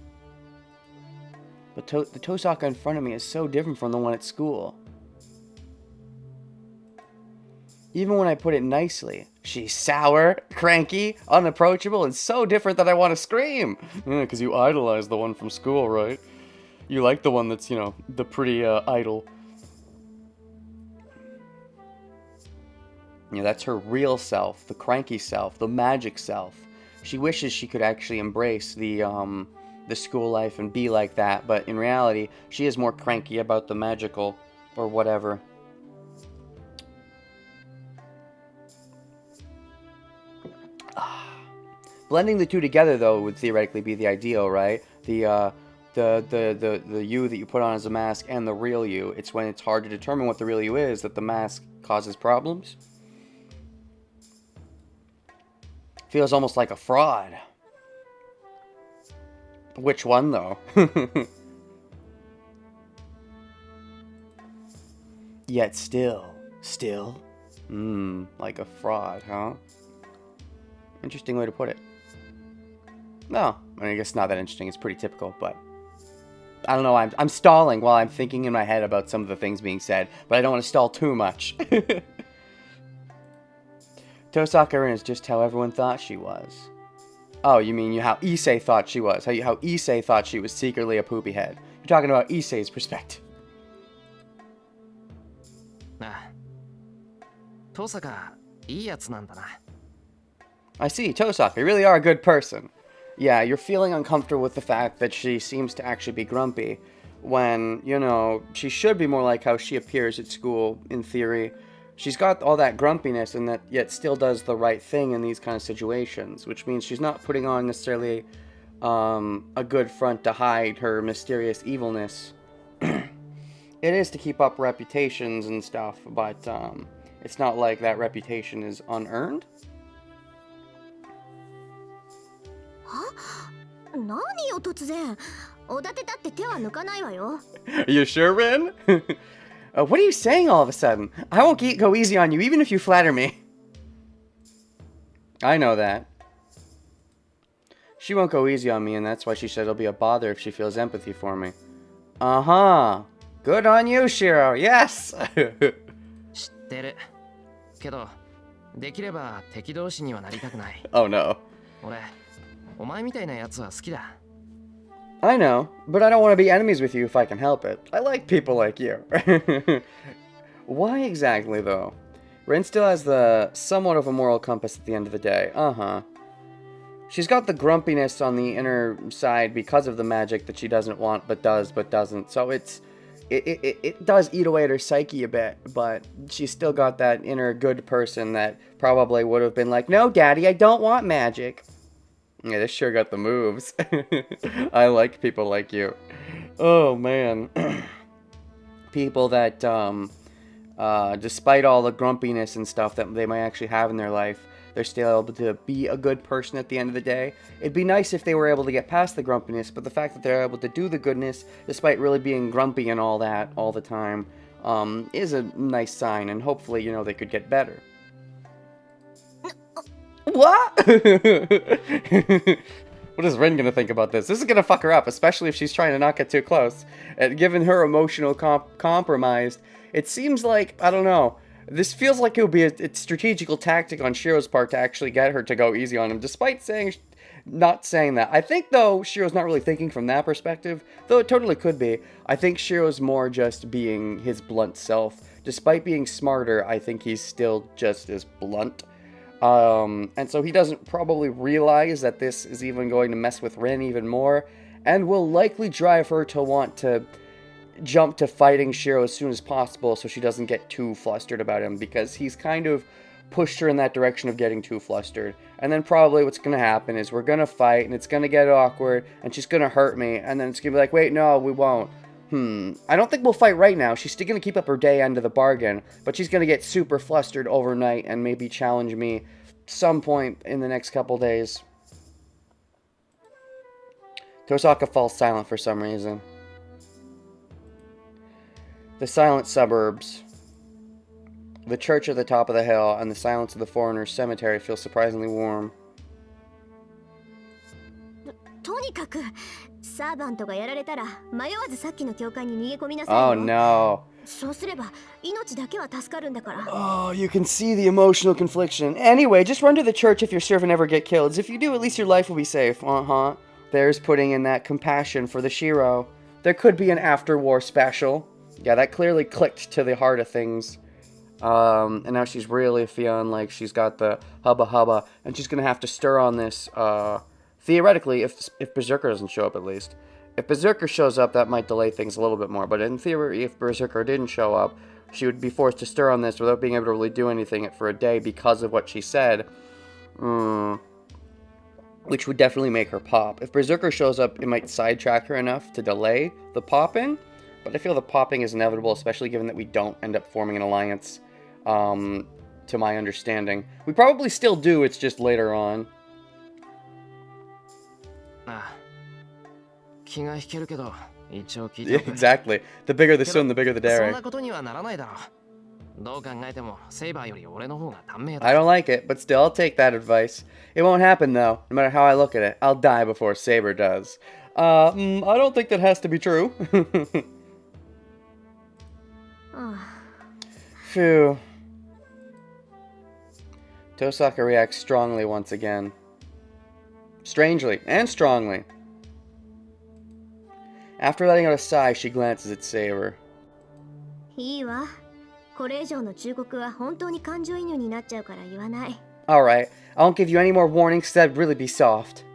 But the Tosaka in front of me is so different from the one at school. Even when I put it nicely, she's sour, cranky, unapproachable, and so different that I want to scream. Yeah, because you idolize the one from school, right? You like the one that's, you know, the pretty idol. You know, that's her real self, the cranky self, the magic self. She wishes she could actually embrace the school life and be like that, but in reality, she is more cranky about the magical or whatever. Blending the two together, though, would theoretically be the ideal, right? The you that you put on as a mask and the real you. It's when it's hard to determine what the real you is that the mask causes problems. Feels almost like a fraud. Which one, though? Yet still. Like a fraud, huh? Interesting way to put it. No, I mean, I guess not that interesting. It's pretty typical, but I don't know. I'm stalling while I'm thinking in my head about some of the things being said, but I don't want to stall too much. Tosaka is just how everyone thought she was. Oh, you mean how Issei thought she was? How Issei thought she was secretly a poopy head? You're talking about Issei's perspective. ああ、登坂いいやつなんだな。 I see, Tosaka, you really are a good person. Yeah, you're feeling uncomfortable with the fact that she seems to actually be grumpy when, you know, she should be more like how she appears at school, in theory. She's got all that grumpiness and that yet still does the right thing in these kind of situations, which means she's not putting on necessarily a good front to hide her mysterious evilness. It is to keep up reputations and stuff, but it's not like that reputation is unearned. 何よ突然。おだてたって手は抜かないわよ。 Are you sure, Rin? What are you saying all of a sudden? I won't go easy on you, even if you flatter me. I know that. She won't go easy on me, and that's why she said it'll be a bother if she feels empathy for me. Uh-huh. Good on you, Shiro. Yes! 知ってる。けど、できれば敵同士にはなりたくない。 Oh, no. 俺、お前みたいなやつは好きだ。 I know, but I don't want to be enemies with you if I can help it. I like people like you. Why exactly, though? Rin still has the somewhat of a moral compass at the end of the day. Uh-huh. She's got the grumpiness on the inner side because of the magic that she doesn't want but does but doesn't. So it does eat away at her psyche a bit, but she's still got that inner good person that probably would have been like, no, Daddy, I don't want magic. Yeah, this sure got the moves. I like people like you. Oh, man. People that, despite all the grumpiness and stuff that they might actually have in their life, they're still able to be a good person at the end of the day. It'd be nice if they were able to get past the grumpiness, but the fact that they're able to do the goodness, despite really being grumpy and all that all the time, is a nice sign, and hopefully, you know, they could get better. What? What is Rin gonna think about this? This is gonna fuck her up, especially if she's trying to not get too close. And given her emotional compromised, it seems like, I don't know, this feels like it would be a strategical tactic on Shiro's part to actually get her to go easy on him, despite not saying that. I think, though, Shiro's not really thinking from that perspective, though it totally could be. I think Shiro's more just being his blunt self. Despite being smarter, I think he's still just as blunt. And so he doesn't probably realize that this is even going to mess with Rin even more, and will likely drive her to want to jump to fighting Shiro as soon as possible so she doesn't get too flustered about him, because he's kind of pushed her in that direction of getting too flustered. And then probably what's going to happen is we're going to fight, and it's going to get awkward, and she's going to hurt me, and then it's going to be like, wait, no, we won't. I don't think we'll fight right now. She's still going to keep up her day end of the bargain, but she's going to get super flustered overnight and maybe challenge me some point in the next couple days. Tosaka falls silent for some reason. The silent suburbs, the church at the top of the hill, and the silence of the foreigner's cemetery feel surprisingly warm. とにかくサーバントがやられたら迷わずさっきの教会に逃げ込みなさいよ。 Oh no. そうすれば命だけは助かるんだから。 Oh, you can see the emotional confliction. Anyway, just run to the church if your servant ever get killed. If you do, at least your life will be safe. Uh-huh. There's putting in that compassion for the Shiro. There could be an after-war special. Yeah, that clearly clicked to the heart of things. And now she's really feeling like she's got the hubba hubba, and she's gonna have to stir on this, theoretically, if Berserker doesn't show up at least. If Berserker shows up, that might delay things a little bit more, but in theory, if Berserker didn't show up, she would be forced to stir on this without being able to really do anything for a day because of what she said. Which would definitely make her pop. If Berserker shows up, it might sidetrack her enough to delay the popping, but I feel the popping is inevitable, especially given that we don't end up forming an alliance, to my understanding. We probably still do, it's just later on. ああ、気が引けるけど、一応聞い Yeah, ておく。 exactly. The bigger the けど sun, the bigger the そん dairy. なことにはならないだろう。どう考えてもセイバーより俺の方が短命だ。 I don't like it, but still, I'll take that advice. It won't happen, though. No matter how I look at it, I'll die before Saber does. I don't think that has to be true. あ Phew. Tosaka reacts strongly once again. Strangely and strongly. After letting out a sigh, she glances at Saber. いいわ。これ以上の忠告は本当に感情移入になっちゃうから言わない。 Alright, I won't give you any more warnings because that'd really be soft.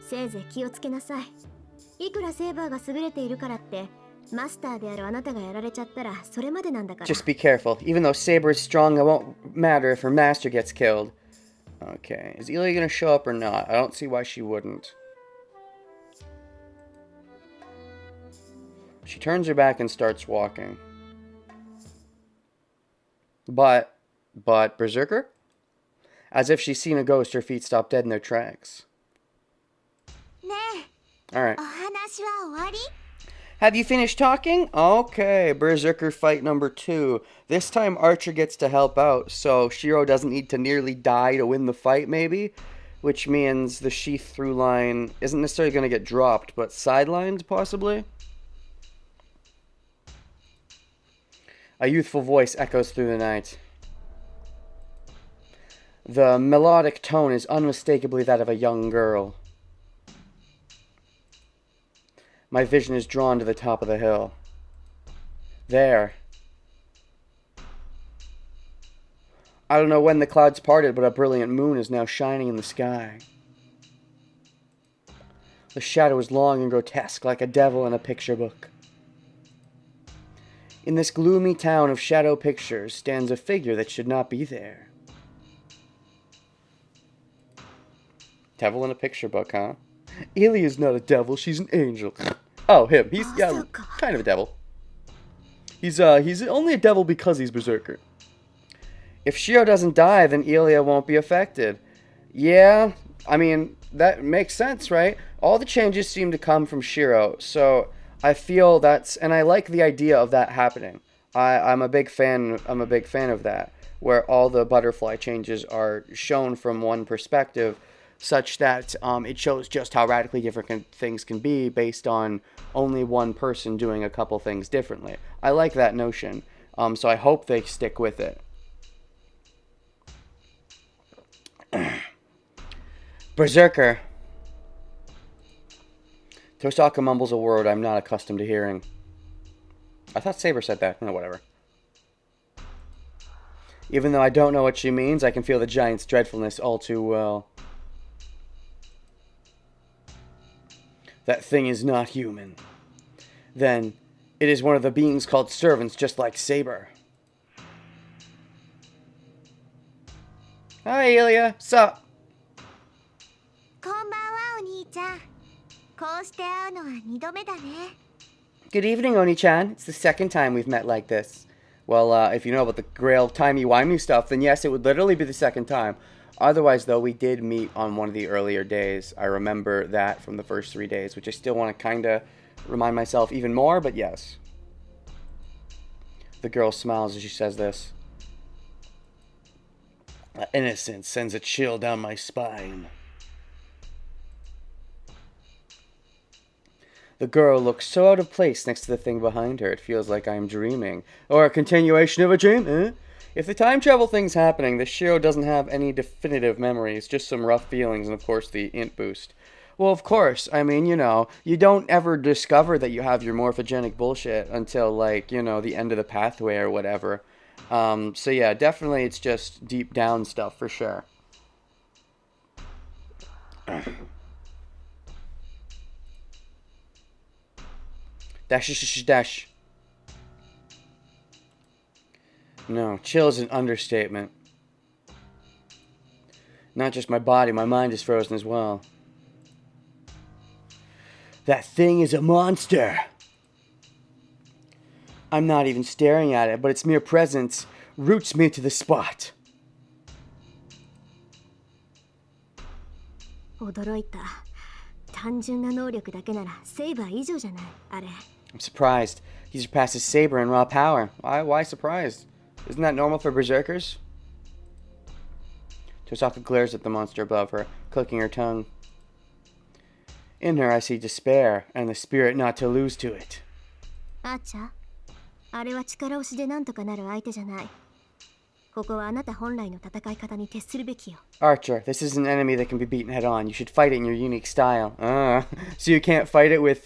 せいぜい気をつけなさい。いくらセーバーが優れているからってマスターであるあなたがやられちゃったらそれまでなんだから。 Just be careful. Even though Saber is strong, it won't matter if her master gets killed. Okay, is Ilya gonna show up or not? I don't see why she wouldn't. She turns her back and starts walking. But Berserker? As if she's seen a ghost, her feet stop dead in their tracks. ねえ、 Alright. お話は終わり？ Have you finished talking? Okay, Berserker fight number 2. This time Archer gets to help out, so Shiro doesn't need to nearly die to win the fight, maybe? Which means the sheath through line isn't necessarily going to get dropped, but sidelined, possibly? A youthful voice echoes through the night. The melodic tone is unmistakably that of a young girl. My vision is drawn to the top of the hill. There. I don't know when the clouds parted, but a brilliant moon is now shining in the sky. The shadow is long and grotesque, like a devil in a picture book. In this gloomy town of shadow pictures stands a figure that should not be there. Devil in a picture book, huh? Ilya's not a devil, she's an angel. Oh, him. He's kind of a devil. He's only a devil because he's Berserker. If Shiro doesn't die, then Ilya won't be affected. Yeah, I mean, that makes sense, right? All the changes seem to come from Shiro, so I feel that's, and I like the idea of that happening. I'm a big fan of that, where all the butterfly changes are shown from one perspective, such that it shows just how radically different things can be based on only one person doing a couple things differently. I like that notion, so I hope they stick with it. Berserker. Tosaka mumbles a word I'm not accustomed to hearing. I thought Saber said that. No, whatever. Even though I don't know what she means, I can feel the giant's dreadfulness all too well. That thing is not human. Then, it is one of the beings called servants, just like Saber. Hi, Ilya. Sup? こんばんは、お兄ちゃん。こうして会うのは2度目だね。 Good evening, Oni-chan. It's the second time we've met like this. Well, if you know about the Grail timey-wimey stuff, then yes, it would literally be the second time. Otherwise, though, we did meet on one of the earlier days. I remember that from the first 3 days, which I still want to kind of remind myself even more, but yes. The girl smiles as she says this. Innocence sends a chill down my spine. The girl looks so out of place next to the thing behind her, it feels like I'm dreaming. Or a continuation of a dream, eh? If the time travel thing's happening, the Shiro doesn't have any definitive memories, just some rough feelings and, of course, the int boost. Well, of course, I mean, you know, you don't ever discover that you have your morphogenic bullshit until, like, you know, the end of the pathway or whatever. So yeah, definitely it's just deep down stuff for sure. Dash. No, chill is an understatement. Not just my body, my mind is frozen as well. That thing is a monster! I'm not even staring at it, but its mere presence roots me to the spot. 驚いた。単純な能力だけならセイバー以上じゃないあれ。 I'm surprised. He surpasses Saber in raw power. Why surprised? Isn't that normal for berserkers? Tosaka glares at the monster above her, clicking her tongue. In her I see despair, and the spirit not to lose to it. アーチャー、あれは力押しでなんとかなる相手じゃない。ここはあなた本来の戦い方に徹するべきよ。 Archer, this is an enemy that can be beaten head on. You should fight it in your unique style. So you can't fight it with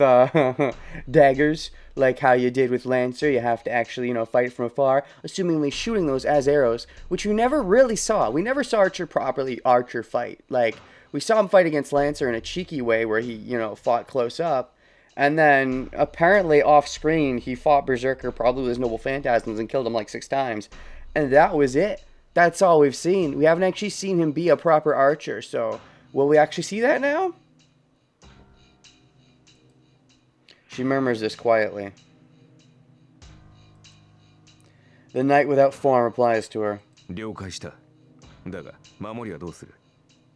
daggers, like how you did with Lancer. You have to actually, fight from afar, assumingly shooting those as arrows, which we never really saw. We never saw Archer fight. Like, we saw him fight against Lancer in a cheeky way where he, fought close up. And then, apparently off-screen, he fought Berserker probably with his Noble Phantasms and killed him like 6 times. And that was it. That's all we've seen. We haven't actually seen him be a proper archer, so will we actually see that now? She murmurs this quietly. The knight without form replies to her. 了解した。だが守りはどうする？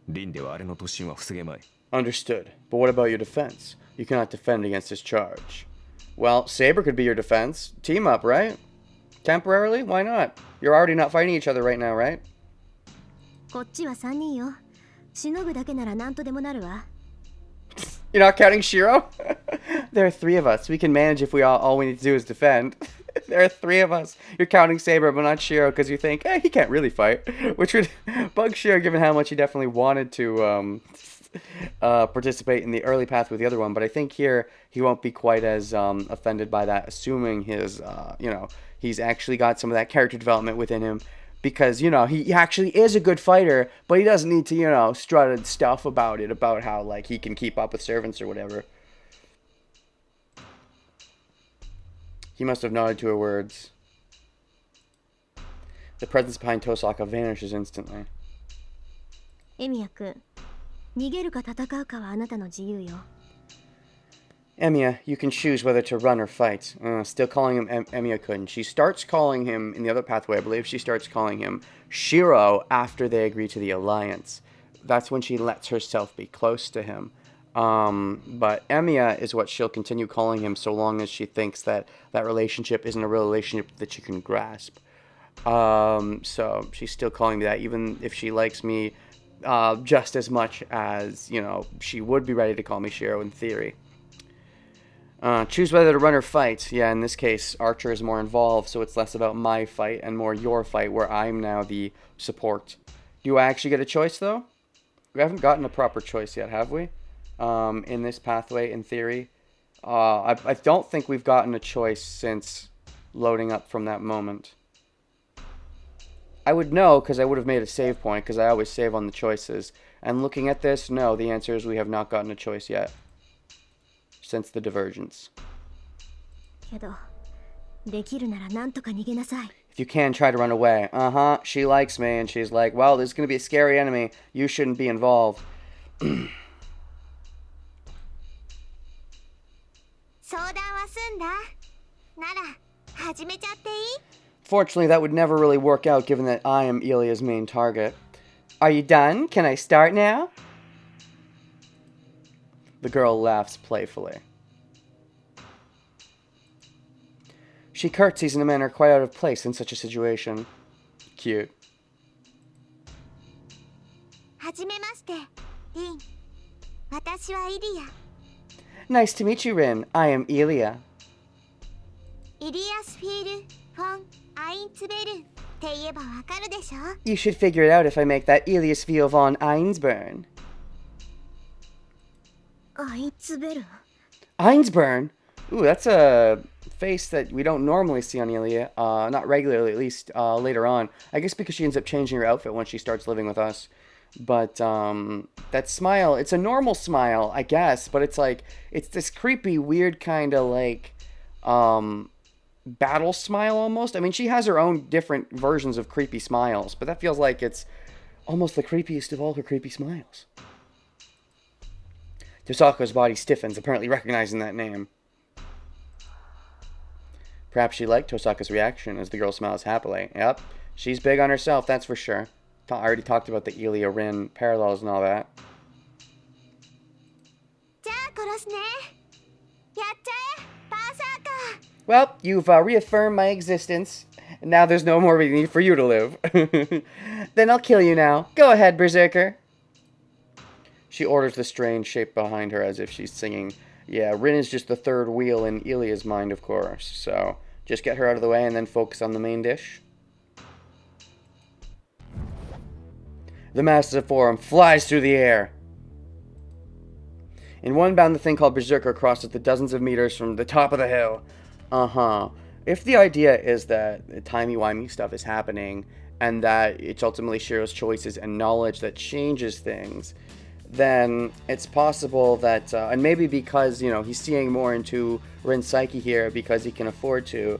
リンではあれの突進は防げまい。 Understood. But what about your defense? You cannot defend against his charge. Well, Saber could be your defense. Team up, right? Temporarily? Why not? You're already not fighting each other right now, right? こっちは3人よ。しのぐだけなら何とでもなるわ。 You're not counting Shiro? There are 3 of us. We can manage if all we need to do is defend. There are 3 of us. You're counting Saber, but not Shiro, because you think, he can't really fight. Which would bug Shiro, given how much he definitely wanted to participate in the early path with the other one. But I think here he won't be quite as offended by that, assuming his, he's actually got some of that character development within him. Because, he actually is a good fighter, but he doesn't need to, strut and stuff about it, about how, like, he can keep up with servants or whatever. He must have nodded to her words. The presence behind Tosaka vanishes instantly. エミヤ君、逃げるか戦うかはあなたの自由よ。 Emiya, you can choose whether to run or fight. Still calling him Emiya-kun. She starts calling him, in the other pathway, I believe she starts calling him Shiro after they agree to the alliance. That's when she lets herself be close to him. But Emiya is what she'll continue calling him so long as she thinks that that relationship isn't a real relationship that she can grasp. So she's still calling me that, even if she likes me just as much as, she would be ready to call me Shiro in theory. Choose whether to run or fight. Yeah, in this case, Archer is more involved, so it's less about my fight and more your fight, where I'm now the support. Do I actually get a choice, though? We haven't gotten a proper choice yet, have we? In this pathway, in theory. I don't think we've gotten a choice since loading up from that moment. I would know, because I would have made a save point, because I always save on the choices. And looking at this, no, the answer is we have not gotten a choice yet. Since the divergence. けど、できるならなんとか逃げなさい。 If you can, try to run away. She likes me, and she's like, well, this is going to be a scary enemy. You shouldn't be involved. 相談は済んだ。なら、始めちゃっていい？ Fortunately, that would never really work out, given that I am Ilia's main target. Are you done? Can I start now? The girl laughs playfully. She curtsies in a manner quite out of place in such a situation. Cute. はじめまして、リン。私はイリア。 Nice to meet you, Rin. I am Ilia. イリアスフィール・フォン・アインツベルって言えばわかるでしょ？ You should figure it out if I make that Ilias Viel von Einsburn. アインツベル？ Einsburn? Ooh, that's a face that we don't normally see on Ilia. Not regularly, at least later on. I guess because she ends up changing her outfit when she starts living with us. But that smile, it's a normal smile, I guess. But it's like, it's this creepy, weird kind of like battle smile almost. I mean, she has her own different versions of creepy smiles. But that feels like it's almost the creepiest of all her creepy smiles. Tosaka's body stiffens, apparently recognizing that name. Perhaps she liked Tosaka's reaction as the girl smiles happily. Yep, she's big on herself, that's for sure. I already talked about the Ilia Rin parallels and all that. じゃますね。やっちゃえバーサーカー。 Well, you've reaffirmed my existence. And now there's no more need for you to live. Then I'll kill you now. Go ahead, Berserker. She orders the strange shape behind her as if she's singing. Yeah, Rin is just the third wheel in Ilya's mind, of course. So just get her out of the way and then focus on the main dish. The massive form flies through the air. In one bound, the thing called Berserker crosses the dozens of meters from the top of the hill. If the idea is that the timey-wimey stuff is happening, and that it's ultimately Shiro's choices and knowledge that changes things, then it's possible that, and maybe because, you know, he's seeing more into Rin's psyche here because he can afford to,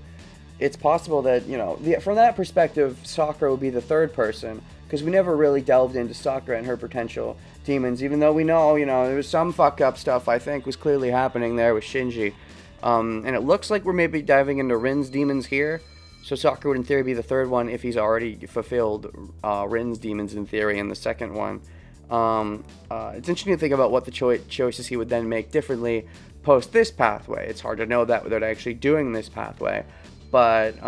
it's possible that, you know, from that perspective, Sakura would be the third person, because we never really delved into Sakura and her potential demons, even though we know, you know, there was some fuck up stuff I think was clearly happening there with Shinji. And it looks like we're maybe diving into Rin's demons here, so Sakura would in theory be the third one if he's already fulfilled Rin's demons in theory in the second one. It's interesting to think about what the choices he would then make differently post this pathway. It's hard to know that without actually doing this pathway. But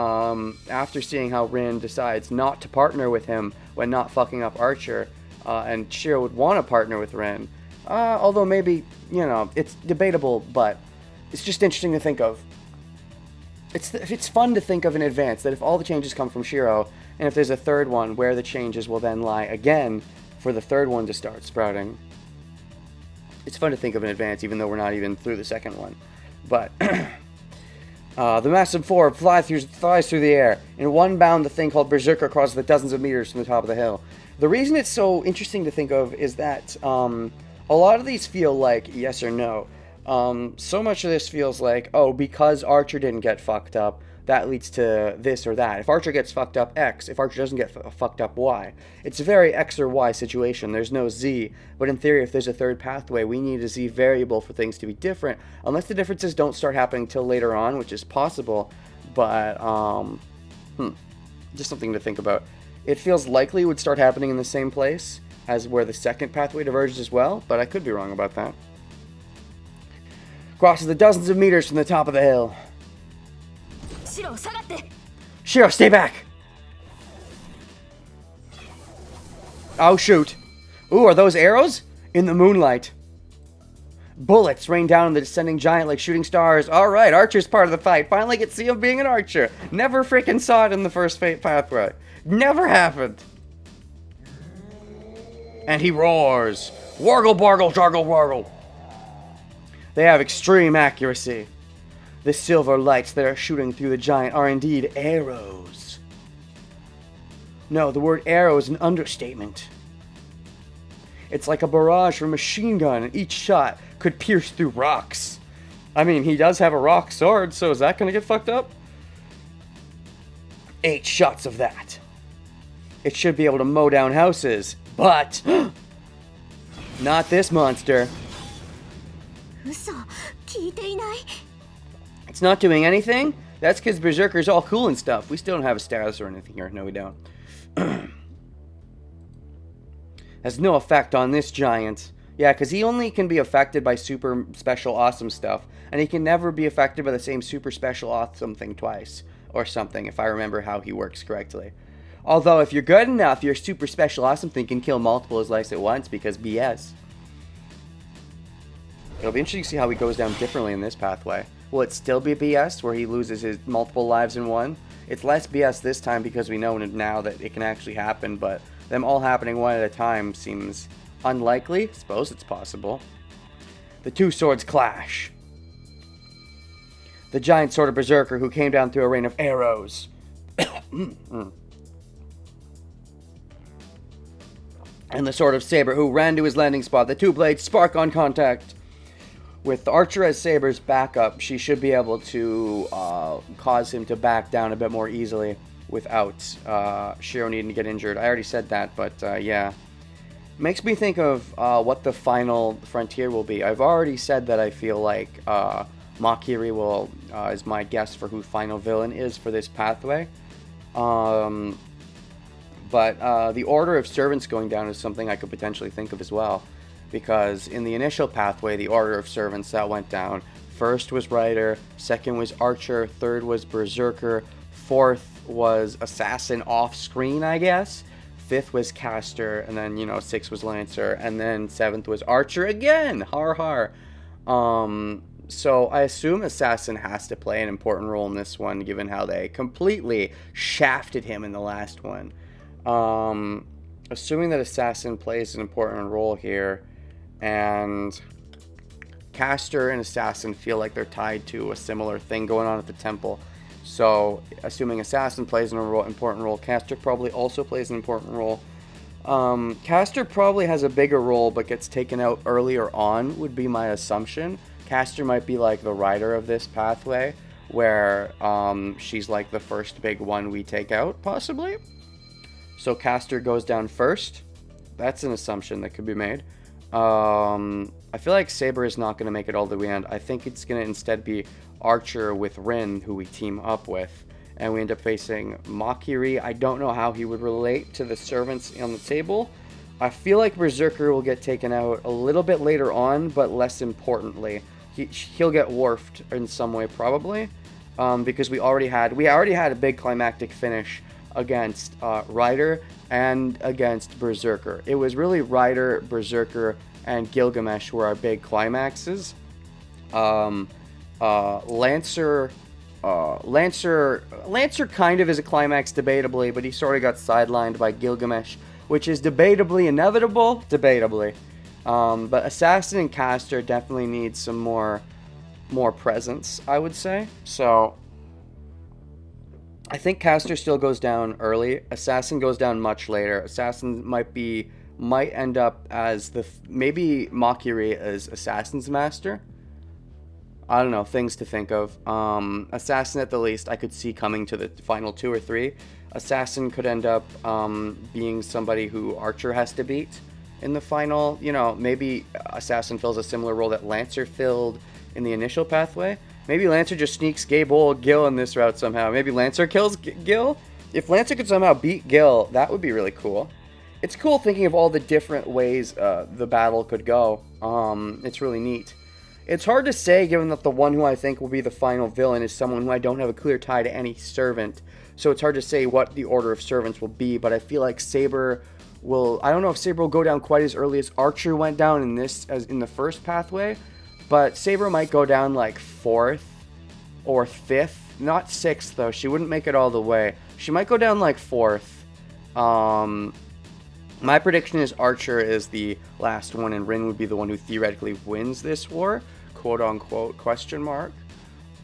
after seeing how Rin decides not to partner with him when not fucking up Archer, and Shiro would want to partner with Rin, although maybe, you know, it's debatable, but it's just interesting to think of. It's fun to think of in advance that if all the changes come from Shiro, and if there's a third one, where the changes will then lie again for the third one to start sprouting. It's fun to think of in advance, even though we're not even through the second one. But the massive form flies through the air. In one bound, the thing called Berserker crosses the dozens of meters from the top of the hill. The reason it's so interesting to think of is that a lot of these feel like yes or no. So much of this feels like, oh, because Archer didn't get fucked up, that leads to this or that. If Archer gets fucked up, X. If Archer doesn't get fucked up, Y. It's a very X or Y situation. There's no Z. But in theory, if there's a third pathway, we need a Z variable for things to be different. Unless the differences don't start happening till later on, which is possible. But, just something to think about. It feels likely it would start happening in the same place as where the second pathway diverges as well, but I could be wrong about that. Crosses the dozens of meters from the top of the hill. Shiro, stay back! Oh, shoot. Ooh, are those arrows? In the moonlight. Bullets rain down on the descending giant like shooting stars. Alright, Archer's part of the fight. Finally get to see him being an archer. Never freaking saw it in the first Fate pathway. Never happened. And he roars. Wargle, bargle, jargle, wargle. They have extreme accuracy. The silver lights that are shooting through the giant are indeed arrows. No, the word arrow is an understatement. It's like a barrage from a machine gun, and each shot could pierce through rocks. I mean, he does have a rock sword, so is that going to get fucked up? 8 shots of that. It should be able to mow down houses, but not this monster. It's not doing anything? That's because Berserker's all cool and stuff. We still don't have a status or anything here. No, we don't. Has no effect on this giant. Yeah, because he only can be affected by super special awesome stuff. And he can never be affected by the same super special awesome thing twice. Or something, if I remember how he works correctly. Although, if you're good enough, your super special awesome thing can kill multiple his lives at once, because BS. It'll be interesting to see how he goes down differently in this pathway. Will it still be BS, where he loses his multiple lives in one? It's less BS this time because we know now that it can actually happen, but them all happening one at a time seems unlikely. Suppose it's possible. The two swords clash. The giant sword of Berserker who came down through a rain of arrows. And the sword of Saber who ran to his landing spot. The two blades spark on contact. With Archer as Saber's backup, she should be able to cause him to back down a bit more easily without Shiro needing to get injured. I already said that, but yeah. Makes me think of what the final frontier will be. I've already said that I feel like Makiri is my guess for who final villain is for this pathway. But the order of servants going down is something I could potentially think of as well. because in the initial pathway, the order of servants that went down, first was Rider, second was Archer, third was Berserker, fourth was Assassin off screen, I guess, fifth was Caster, and then, you know, sixth was Lancer, and then seventh was Archer again. Har har. So I assume Assassin has to play an important role in this one, given how they completely shafted him in the last one. Assuming that Assassin plays an important role here, and Caster and Assassin feel like they're tied to a similar thing going on at the temple. So, assuming Assassin plays an important role, Caster probably also plays an important role. Caster probably has a bigger role but gets taken out earlier on, would be my assumption. Caster might be like the rider of this pathway, where she's like the first big one we take out, possibly. So Caster goes down first. That's an assumption that could be made. I feel like Saber is not going to make it all the way end. I think it's going to instead be Archer with Rin, who we team up with. And we end up facing Makiri. I don't know how he would relate to the servants on the table. I feel like Berserker will get taken out a little bit later on, but less importantly. He'll get Warfed in some way, probably. Because we already had a big climactic finish against Rider and against Berserker. It was really Rider, Berserker, and Gilgamesh were our big climaxes. Lancer kind of is a climax debatably, but he sort of got sidelined by Gilgamesh, which is debatably inevitable, but Assassin and Caster definitely need some more presence, I would say. So I think Caster still goes down early. Assassin goes down much later. Assassin might end up as maybe Makiri as Assassin's master. I don't know, things to think of. Assassin at the least I could see coming to the final 2 or 3. Assassin could end up being somebody who Archer has to beat in the final. You know, maybe Assassin fills a similar role that Lancer filled in the initial pathway. Maybe Lancer just sneaks Gil in this route somehow. Maybe Lancer kills Gil. If Lancer could somehow beat Gil, that would be really cool. It's cool thinking of all the different ways the battle could go. It's really neat. It's hard to say, given that the one who I think will be the final villain is someone who I don't have a clear tie to any servant. So it's hard to say what the order of servants will be, but I feel like Saber will... I don't know if Saber will go down quite as early as Archer went down in the first pathway, but Saber might go down like 4th or 5th. Not 6th, though. She wouldn't make it all the way. She might go down like 4th. My prediction is Archer is the last one, and Rin would be the one who theoretically wins this war, quote-unquote, question mark.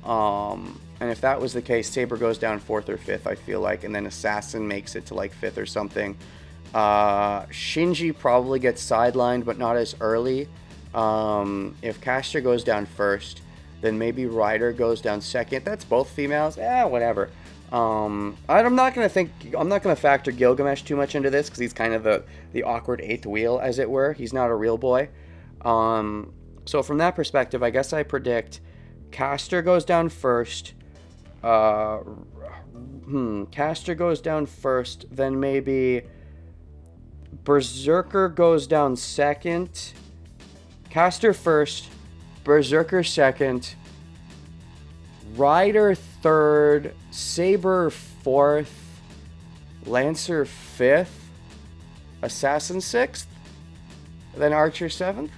And if that was the case, Saber goes down 4th or 5th, I feel like, and then Assassin makes it to like 5th or something. Shinji probably gets sidelined, but not as early. If Caster goes down 1st, then maybe Rider goes down 2nd. That's both females. Whatever. I'm not gonna factor Gilgamesh too much into this because he's kind of the awkward 8th wheel, as it were. He's not a real boy. So from that perspective, I guess I predict Caster goes down 1st. Caster goes down 1st, then maybe Berserker goes down 2nd. Caster 1st, Berserker 2nd, Rider 3rd, Saber 4th, Lancer 5th, Assassin 6th, then Archer 7th.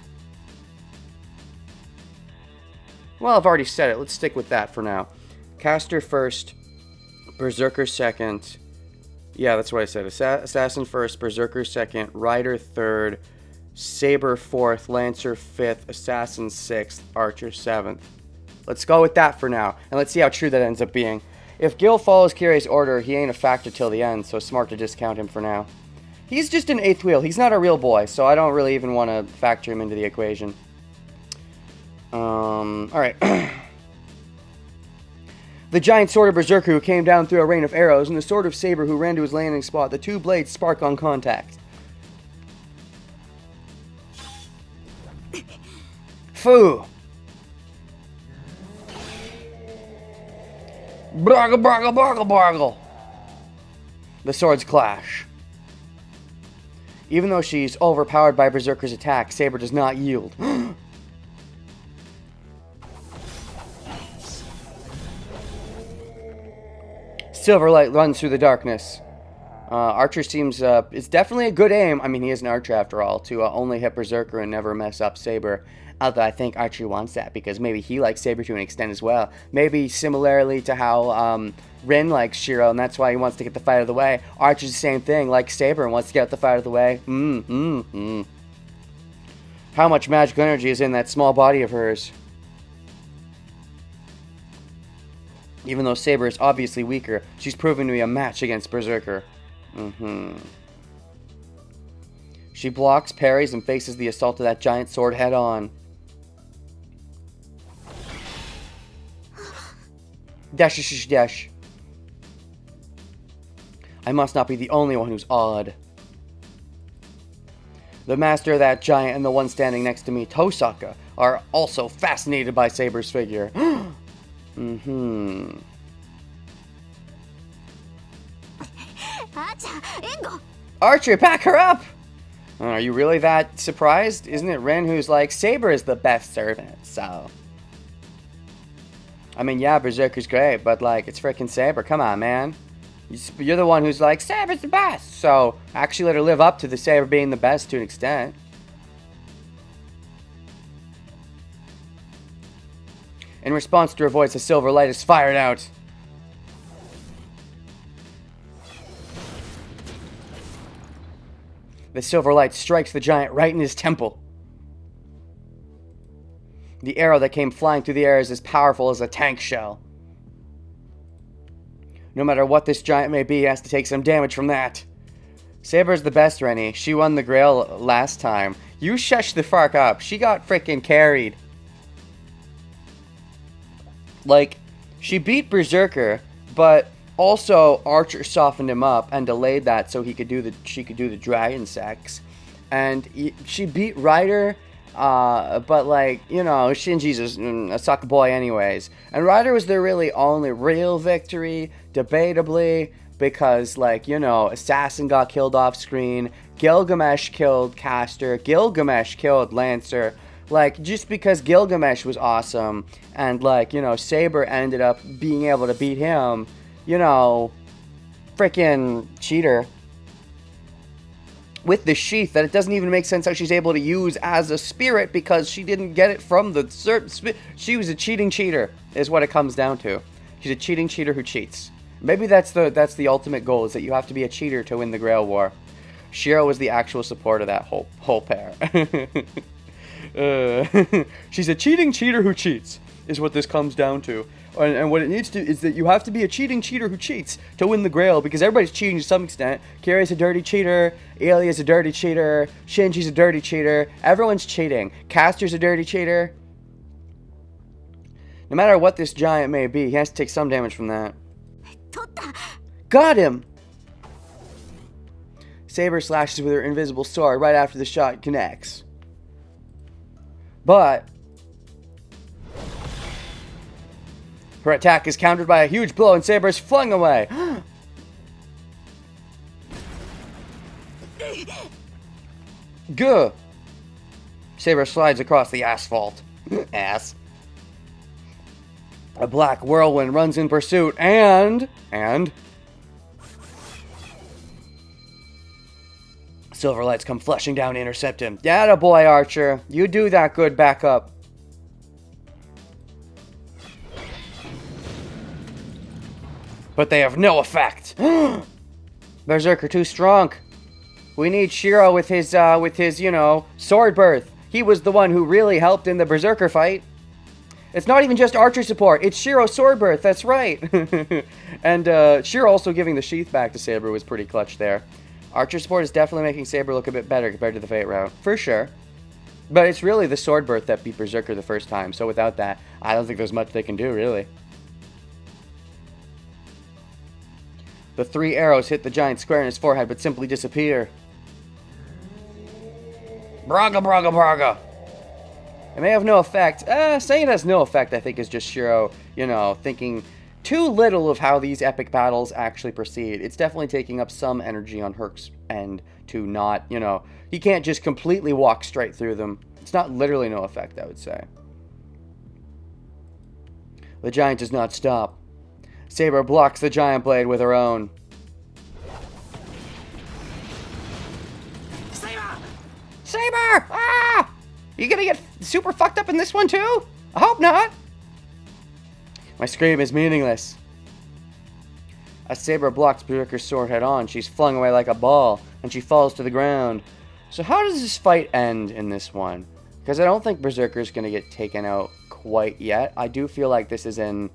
Well, I've already said it. Let's stick with that for now. Caster 1st, Berserker 2nd. Yeah, that's what I said. Assassin 1st, Berserker 2nd, Rider 3rd, Saber 4th, Lancer 5th, Assassin 6th, Archer 7th. Let's go with that for now, and let's see how true that ends up being. If Gil follows Kirei's order, he ain't a factor till the end, so smart to discount him for now. He's just an 8th wheel. He's not a real boy, so I don't really even want to factor him into the equation. Alright. The giant sword of Berserker who came down through a rain of arrows, and the sword of Saber who ran to his landing spot. The two blades spark on contact. Foo! Broggle, broggle, broggle, broggle. The swords clash. Even though she's overpowered by Berserker's attack, Saber does not yield. Silverlight runs through the darkness. Archer seems, it's definitely a good aim. I mean, he is an archer after all, to only hit Berserker and never mess up Saber. Although I think Archer wants that because maybe he likes Saber to an extent as well. Maybe similarly to how Rin likes Shiro, and that's why he wants to get the fight out of the way. Archer's the same thing, like Saber, and wants to get the fight out of the way. How much magical energy is in that small body of hers? Even though Saber is obviously weaker, she's proven to be a match against Berserker. She blocks, parries, and faces the assault of that giant sword head on. Dash, dash. I must not be the only one who's awed. The master of that giant and the one standing next to me, Tosaka, are also fascinated by Saber's figure. Archer, back her up! Are you really that surprised? Isn't it Rin who's like, Saber is the best servant, so... I mean, yeah, Berserker's great, but like, it's freaking Saber. Come on, man. You're the one who's like, Saber's the best! So, actually let her live up to the Saber being the best to an extent. In response to her voice, a silver light is fired out. The silver light strikes the giant right in his temple. The arrow that came flying through the air is as powerful as a tank shell. No matter what this giant may be, he has to take some damage from that. Saber's the best, Rennie. She won the Grail last time. You shush the fuck up. She got freaking carried. Like, she beat Berserker, but also Archer softened him up and delayed that so she could do the dragon sex. And she beat Ryder, but like, you know, Shinji's a suck boy anyways. And Ryder was the really only real victory, debatably, because like, you know, Assassin got killed off screen, Gilgamesh killed Caster, Gilgamesh killed Lancer. Like, just because Gilgamesh was awesome, and, like, you know, Saber ended up being able to beat him, you know, freaking cheater. With the sheath that it doesn't even make sense how she's able to use as a spirit because she didn't get it from the certain she was a cheating cheater, is what it comes down to. She's a cheating cheater who cheats. Maybe that's the ultimate goal, is that you have to be a cheater to win the Grail War. Shiro was the actual support of that whole pair. She's a cheating cheater who cheats, is what this comes down to. And what it needs to is that you have to be a cheating cheater who cheats to win the Grail, because everybody's cheating to some extent. Kiri's a dirty cheater, Elia's a dirty cheater, Shinji's a dirty cheater, everyone's cheating. Caster's a dirty cheater. No matter what this giant may be, he has to take some damage from that. Got him! Saber slashes with her invisible sword right after the shot connects. But her attack is countered by a huge blow and Saber is flung away. Gah! Saber slides across the asphalt. Ass. A black whirlwind runs in pursuit and silver lights come flushing down to intercept him. Atta boy, Archer. You do that good backup. But they have no effect. Berserker too strong. We need Shiro with his, you know, sword birth. He was the one who really helped in the Berserker fight. It's not even just Archer support. It's Shiro's sword birth. That's right. And Shiro also giving the sheath back to Saber was pretty clutch there. Archer support is definitely making Saber look a bit better compared to the Fate route. For sure. But it's really the sword birth that beat Berserker the first time. So without that, I don't think there's much they can do, really. The 3 arrows hit the giant square in his forehead, but simply disappear. Braga, braga, braga. It may have no effect. Saying it has no effect, I think, is just Shiro, you know, thinking too little of how these epic battles actually proceed. It's definitely taking up some energy on end to not, you know, he can't just completely walk straight through them. It's not literally no effect, I would say. The giant does not stop. Saber blocks the giant blade with her own. Saber! Ah! You gonna get super fucked up in this one too? I hope not. My scream is meaningless. As Saber blocks Berserker's sword head on, she's flung away like a ball, and she falls to the ground. So how does this fight end in this one? Because I don't think Berserker's gonna get taken out quite yet. I do feel like this is an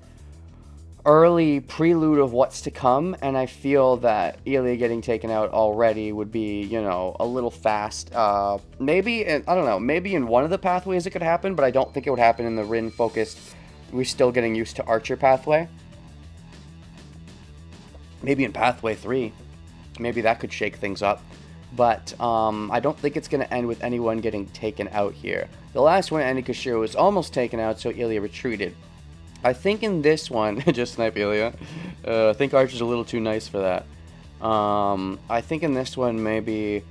early prelude of what's to come, and I feel that Ilya getting taken out already would be, you know, a little fast. Maybe, I don't know, maybe in one of the pathways it could happen, but I don't think it would happen in the Rin-focused, we're still getting used to Archer pathway. Maybe in pathway 3. Maybe that could shake things up. But I don't think it's going to end with anyone getting taken out here. The last one, Anikashiro, was almost taken out, so Ilya retreated. I think in this one, just snipe Ilya. I think Archer's a little too nice for that. I think in this one, maybe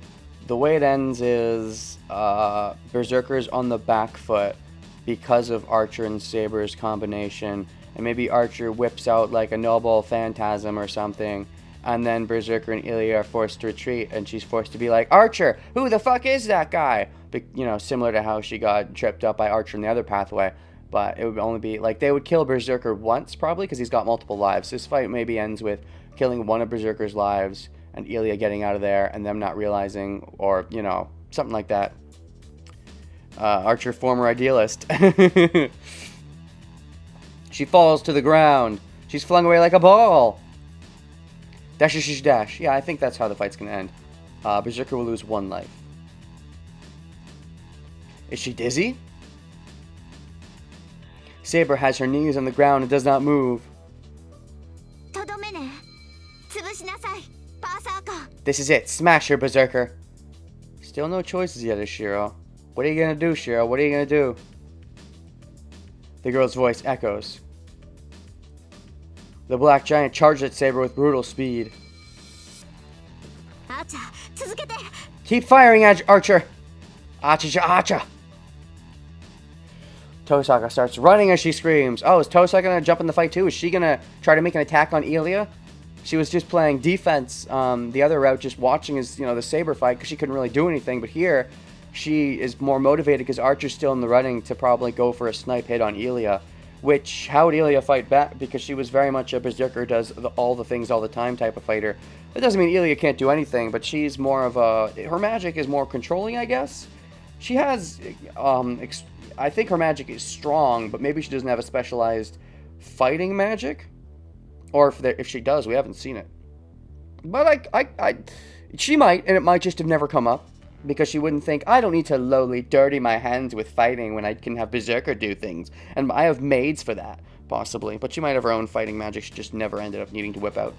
the way it ends is Berserker's on the back foot because of Archer and Saber's combination. And maybe Archer whips out like a Noble Phantasm or something. And then Berserker and Ilya are forced to retreat. And she's forced to be like, Archer, who the fuck is that guy? You know, similar to how she got tripped up by Archer in the other pathway. But it would only be, like, they would kill Berserker once, probably, because he's got multiple lives. This fight maybe ends with killing one of Berserker's lives, and Ilya getting out of there, and them not realizing, or, you know, something like that. Archer, former idealist. She falls to the ground. She's flung away like a ball. Dash, dash, dash. Yeah, I think that's how the fight's gonna end. Berserker will lose 1 life. Is she dizzy? Saber has her knees on the ground and does not move. This is it. Smash her, Berserker. Still no choices yet, Ishiro. What are you gonna do, Shiro? What are you gonna do? The girl's voice echoes. The black giant charged at Saber with brutal speed. Keep firing, Archer! Acha, acha! Tosaka starts running as she screams. Oh, is Tosaka gonna jump in the fight too? Is she gonna try to make an attack on Ilya? She was just playing defense the other route, just watching as, you know, the Saber fight, because she couldn't really do anything. But here, she is more motivated because Archer's still in the running to probably go for a snipe hit on Ilya. Which, how would Ilya fight back? Because she was very much a Berserker does all the things all the time type of fighter. That doesn't mean Ilya can't do anything, but she's more of a... Her magic is more controlling, I guess. She has... I think her magic is strong, but maybe she doesn't have a specialized fighting magic. Or if she does, we haven't seen it. But she might, and it might just have never come up. Because she wouldn't think, I don't need to lowly dirty my hands with fighting when I can have Berserker do things. And I have maids for that, possibly. But she might have her own fighting magic she just never ended up needing to whip out.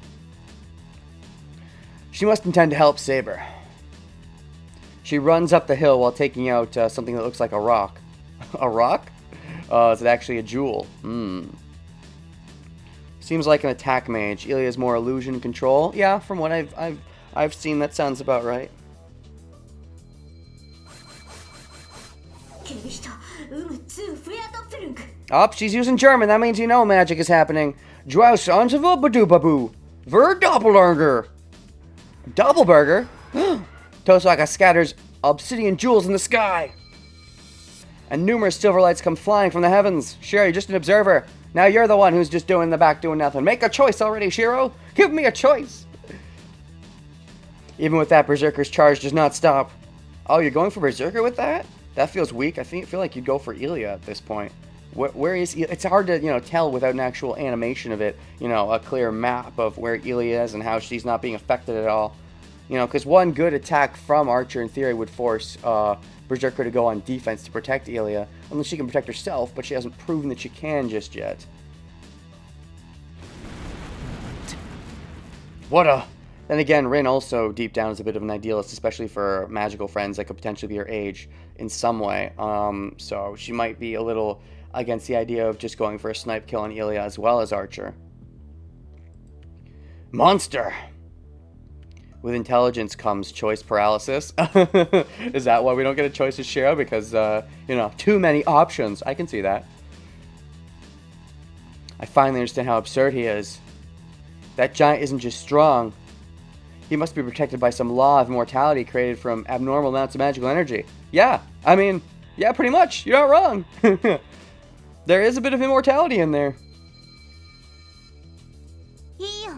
She must intend to help Saber. She runs up the hill while taking out something that looks like a rock. A rock? Is it actually a jewel? Seems like an attack mage. Ilya's more illusion control. Yeah, from what I've seen, that sounds about right. Oh, she's using German. That means you know magic is happening. Draus anzava babu. Ver Doppelberger. Doppelberger? Tosaka scatters obsidian jewels in the sky. And numerous silver lights come flying from the heavens. Shiro, you're just an observer. Now you're the one who's just doing the back, doing nothing. Make a choice already, Shiro. Give me a choice. Even with that, Berserker's charge does not stop. Oh, you're going for Berserker with that? That feels weak. I feel like you'd go for Ilya at this point. Where is Ilya? It's hard to, you know, tell without an actual animation of it. You know, a clear map of where Ilya is and how she's not being affected at all. You know, because one good attack from Archer in theory would force Berserker to go on defense to protect Ilya. Unless she can protect herself, but she hasn't proven that she can just yet. Then again, Rin also, deep down, is a bit of an idealist, especially for magical friends that could potentially be her age in some way. So she might be a little against the idea of just going for a snipe kill on Ilya as well as Archer. Monster! With intelligence comes choice paralysis. Is that why we don't get a choice as Shiro? Because, you know, too many options. I can see that. I finally understand how absurd he is. That giant isn't just strong. He must be protected by some law of immortality created from abnormal amounts of magical energy. Yeah, I mean, yeah, pretty much. You're not wrong. There is a bit of immortality in there. いいよ。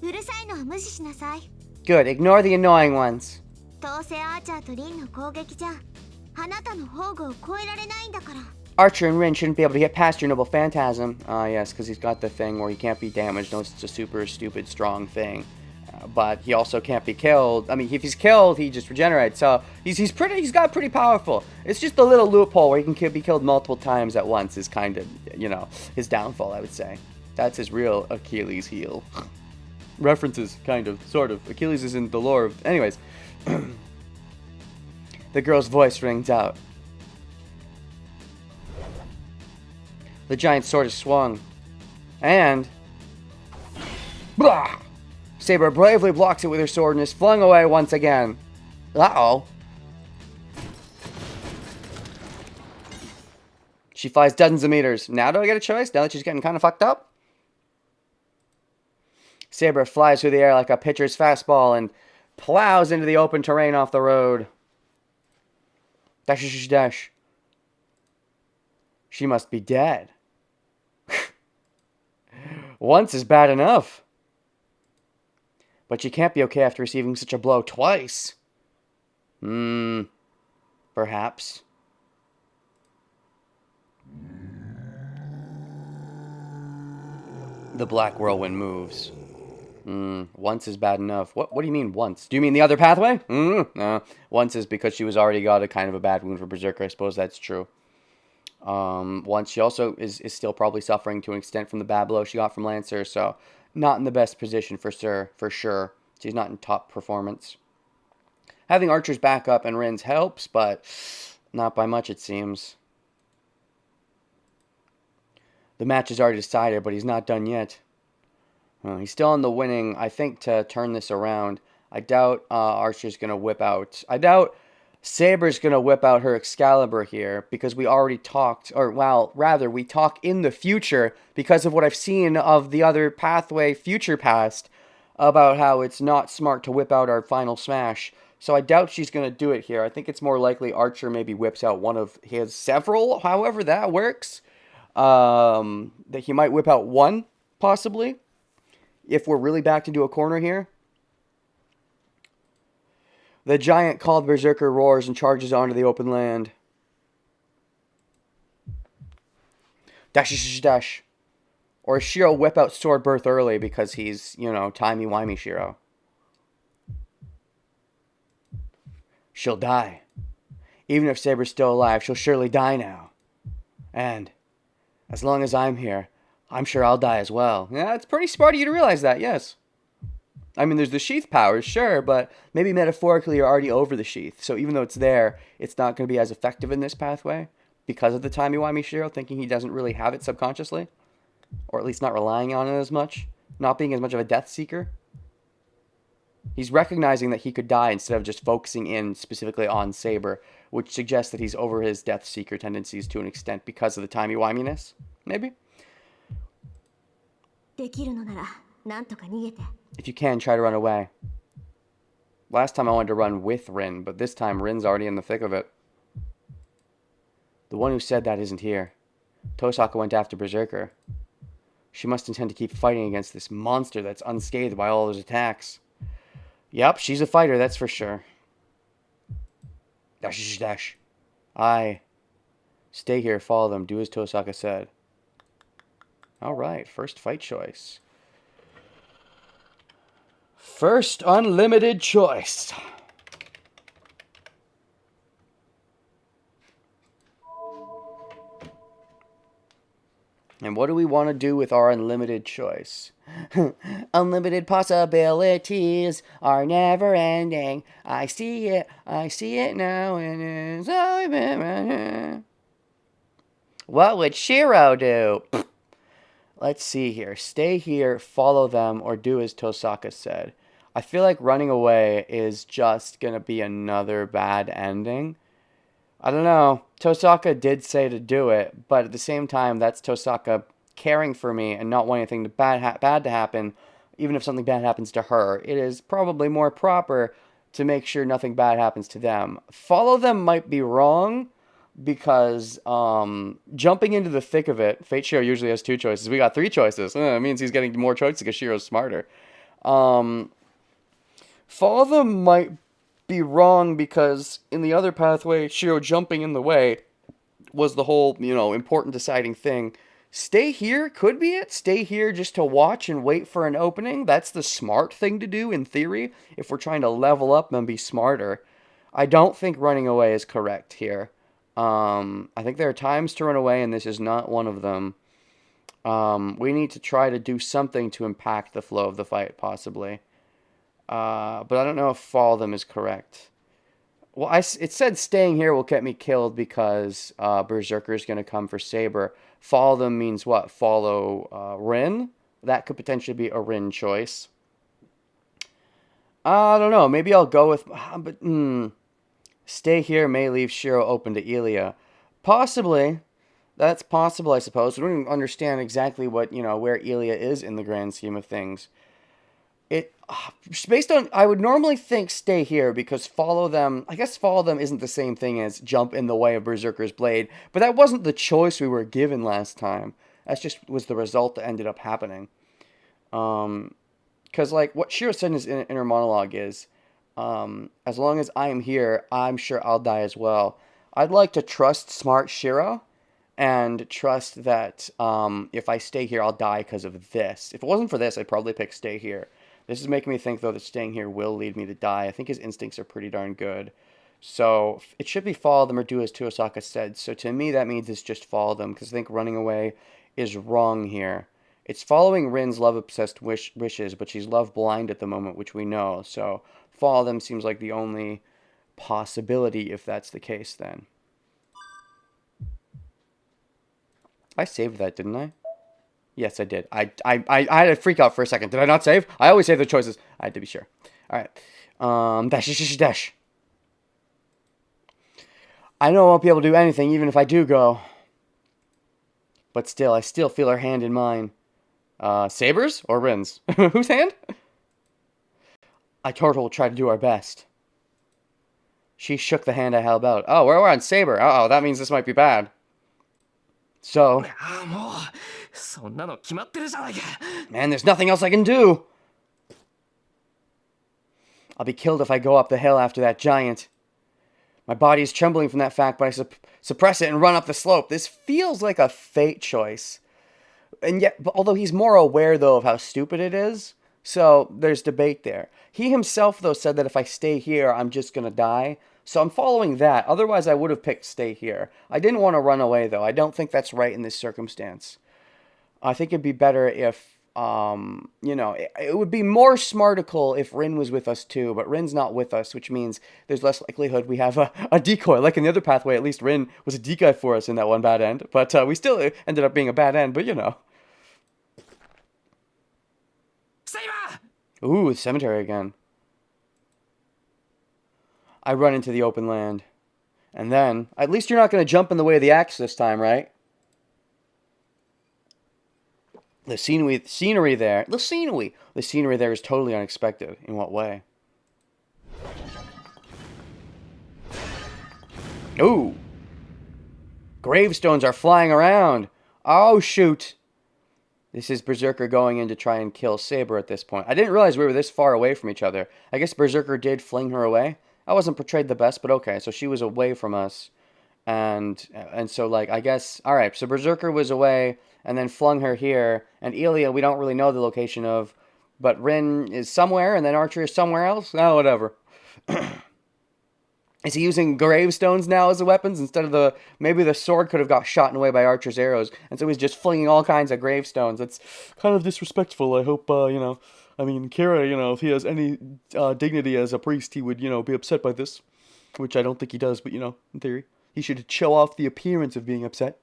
うるさいのは無視しなさい。 Good, ignore the annoying ones. どうせアーチャーとリンの攻撃じゃ、あなたの宝具を超えられないんだから。 Archer and Rin shouldn't be able to get past your noble phantasm. Ah, yes, because he's got the thing where he can't be damaged. No, it's a super stupid strong thing. But he also can't be killed. I mean, if he's killed, he just regenerates. So he's got pretty powerful. It's just a little loophole where he can be killed multiple times at once is kind of, you know, his downfall, I would say. That's his real Achilles heel. References, kind of, sort of. Achilles is in the lore of... Anyways. The girl's voice rings out. The giant sword is swung. And... Blah! Saber bravely blocks it with her sword and is flung away once again. Uh-oh. She flies dozens of meters. Now do I get a choice? Now that she's getting kind of fucked up? Saber flies through the air like a pitcher's fastball and plows into the open terrain off the road. Dash, dash, dash. She must be dead. Once is bad enough. But she can't be okay after receiving such a blow twice. Perhaps. The black whirlwind moves. Once is bad enough. What do you mean once? Do you mean the other pathway? No. Once is because she was already got a kind of a bad wound for Berserker. I suppose that's true. Once she also is still probably suffering to an extent from the bad blow she got from Lancer, so not in the best position for sure. She's not in top performance. Having Archer's backup and Rin's helps, but not by much it seems. The match is already decided, but he's not done yet. He's still on the winning, I think, to turn this around. I doubt Archer's going to whip out. I doubt Saber's going to whip out her Excalibur here, because we already talked, or well, rather, we talk in the future, because of what I've seen of the other pathway future past, about how it's not smart to whip out our final smash. So I doubt she's going to do it here. I think it's more likely Archer maybe whips out one of his several, however that works. That he might whip out one, possibly. If we're really backed into a corner here. The giant called Berserker roars and charges onto the open land. Dash, dash, dash. Or Shiro whip out Sword Birth early because he's, you know, timey-wimey Shiro. She'll die. Even if Saber's still alive, she'll surely die now. And as long as I'm here, I'm sure I'll die as well. Yeah, it's pretty smart of you to realize that, yes. I mean, there's the sheath powers, sure, but maybe metaphorically you're already over the sheath. So even though it's there, it's not going to be as effective in this pathway because of the timey-wimey Shiro thinking he doesn't really have it subconsciously. Or at least not relying on it as much. Not being as much of a death seeker. He's recognizing that he could die instead of just focusing in specifically on Saber, which suggests that he's over his death seeker tendencies to an extent because of the timey-wiminess. Maybe? できるのなら、なんとか逃げて。 If you can, try to run away. Last time I wanted to run with Rin, but this time Rin's already in the thick of it. The one who said that isn't here. Tosaka went after Berserker. She must intend to keep fighting against this monster that's unscathed by all those attacks. Yep, she's a fighter, that's for sure. Dash, dash. Aye. Stay here, follow them, do as Tosaka said. Alright, first fight choice. First unlimited choice. And what do we want to do with our unlimited choice? Unlimited possibilities are never ending. I see it now, and it's always been right here. What would Shiro do? Let's see here. Stay here, follow them, or do as Tosaka said. I feel like running away is just gonna be another bad ending. I don't know. Tosaka did say to do it, but at the same time, that's Tosaka caring for me and not wanting anything bad to happen, even if something bad happens to her. It is probably more proper to make sure nothing bad happens to them. Follow them might be wrong, because jumping into the thick of it, Fate Shiro usually has 2 choices. We got 3 choices. It means he's getting more choices because Shiro's smarter. Follow them might be wrong because in the other pathway, Shiro jumping in the way was the whole, important deciding thing. Stay here could be it. Stay here just to watch and wait for an opening. That's the smart thing to do in theory if we're trying to level up and be smarter. I don't think running away is correct here. I think there are times to run away, and this is not one of them. We need to try to do something to impact the flow of the fight, possibly. But I don't know if follow them is correct. Well, it said staying here will get me killed because Berserker is going to come for Saber. Follow them means what? Follow Rin? That could potentially be a Rin choice. I don't know. Maybe I'll go with... But, stay here may leave Shiro open to Ilya. Possibly. That's possible, I suppose. We don't even understand exactly what, where Ilya is in the grand scheme of things. Based on, I would normally think stay here because follow them, I guess follow them isn't the same thing as jump in the way of Berserker's blade, but that wasn't the choice we were given last time. That just was the result that ended up happening. Because, what Shiro said in his inner monologue is, as long as I am here, I'm sure I'll die as well. I'd like to trust smart Shiro and trust that if I stay here, I'll die because of this. If it wasn't for this, I'd probably pick stay here. This is making me think, though, that staying here will lead me to die. I think his instincts are pretty darn good. So it should be follow them or do as Tosaka said. So to me, that means it's just follow them, because I think running away is wrong here. It's following Rin's love-obsessed wishes, but she's love-blind at the moment, which we know. So follow them seems like the only possibility if that's the case, then. I saved that, didn't I? Yes, I did. I had a freak out for a second. Did I not save? I always save the choices. I had to be sure. All right. Dash. I know I won't be able to do anything, even if I do go. But still, I still feel her hand in mine. Saber's or Rin's? Whose hand? I told her we'll try to do our best. She shook the hand I held out. Oh, we're on Saber. Uh-oh, that means this might be bad. So... Man, there's nothing else I can do. I'll be killed if I go up the hill after that giant. My body is trembling from that fact, but I suppress it and run up the slope. This feels like a fate choice. And yet, although he's more aware, though, of how stupid it is, so there's debate there. He himself, though, said that if I stay here, I'm just going to die. So I'm following that. Otherwise, I would have picked stay here. I didn't want to run away, though. I don't think that's right in this circumstance. I think it'd be better if, it would be more smartical if Rin was with us, too. But Rin's not with us, which means there's less likelihood we have a decoy. Like in the other pathway, at least Rin was a decoy for us in that one bad end. But we still ended up being a bad end, but Ooh, the cemetery again. I run into the open land. And then, at least you're not going to jump in the way of the axe this time, right? The scenery there is totally unexpected. In what way? Ooh. Gravestones are flying around. Oh, shoot. This is Berserker going in to try and kill Saber at this point. I didn't realize we were this far away from each other. I guess Berserker did fling her away. I wasn't portrayed the best, but okay. So she was away from us. And so, I guess... Alright, so Berserker was away and then flung her here. And Ilya, we don't really know the location of. But Rin is somewhere, and then Archer is somewhere else? Oh, whatever. Is he using gravestones now as the weapons instead of maybe the sword could have got shot away by Archer's arrows, and so he's just flinging all kinds of gravestones. It's kind of disrespectful. I hope, Kira, if he has any dignity as a priest, he would, be upset by this, which I don't think he does, but, in theory. He should show off the appearance of being upset.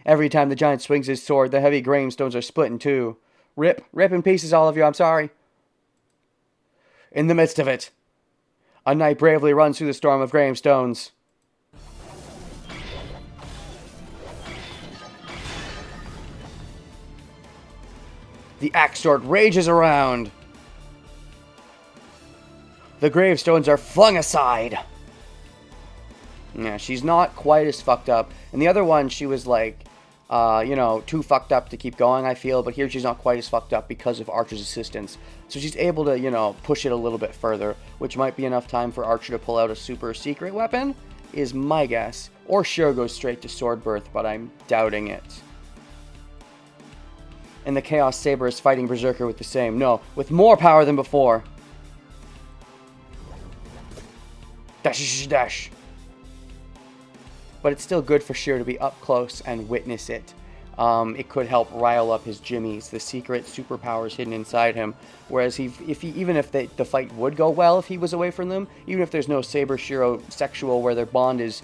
Every time the giant swings his sword, the heavy gravestones are split in two. Rip in pieces, all of you, I'm sorry. In the midst of it, a knight bravely runs through the storm of gravestones. The axe sword rages around. The gravestones are flung aside. Yeah, she's not quite as fucked up. And the other one, she was like, too fucked up to keep going, I feel. But here she's not quite as fucked up because of Archer's assistance. So she's able to, push it a little bit further, which might be enough time for Archer to pull out a super secret weapon, is my guess. Or Shiro goes straight to sword birth, but I'm doubting it. And the Chaos Saber is fighting Berserker with the same. No, with more power than before. Dash, dash. But it's still good for Shiro to be up close and witness it. It could help rile up his jimmies, the secret superpowers hidden inside him. Whereas even if the fight would go well if he was away from them, even if there's no Saber Shiro sexual where their bond is,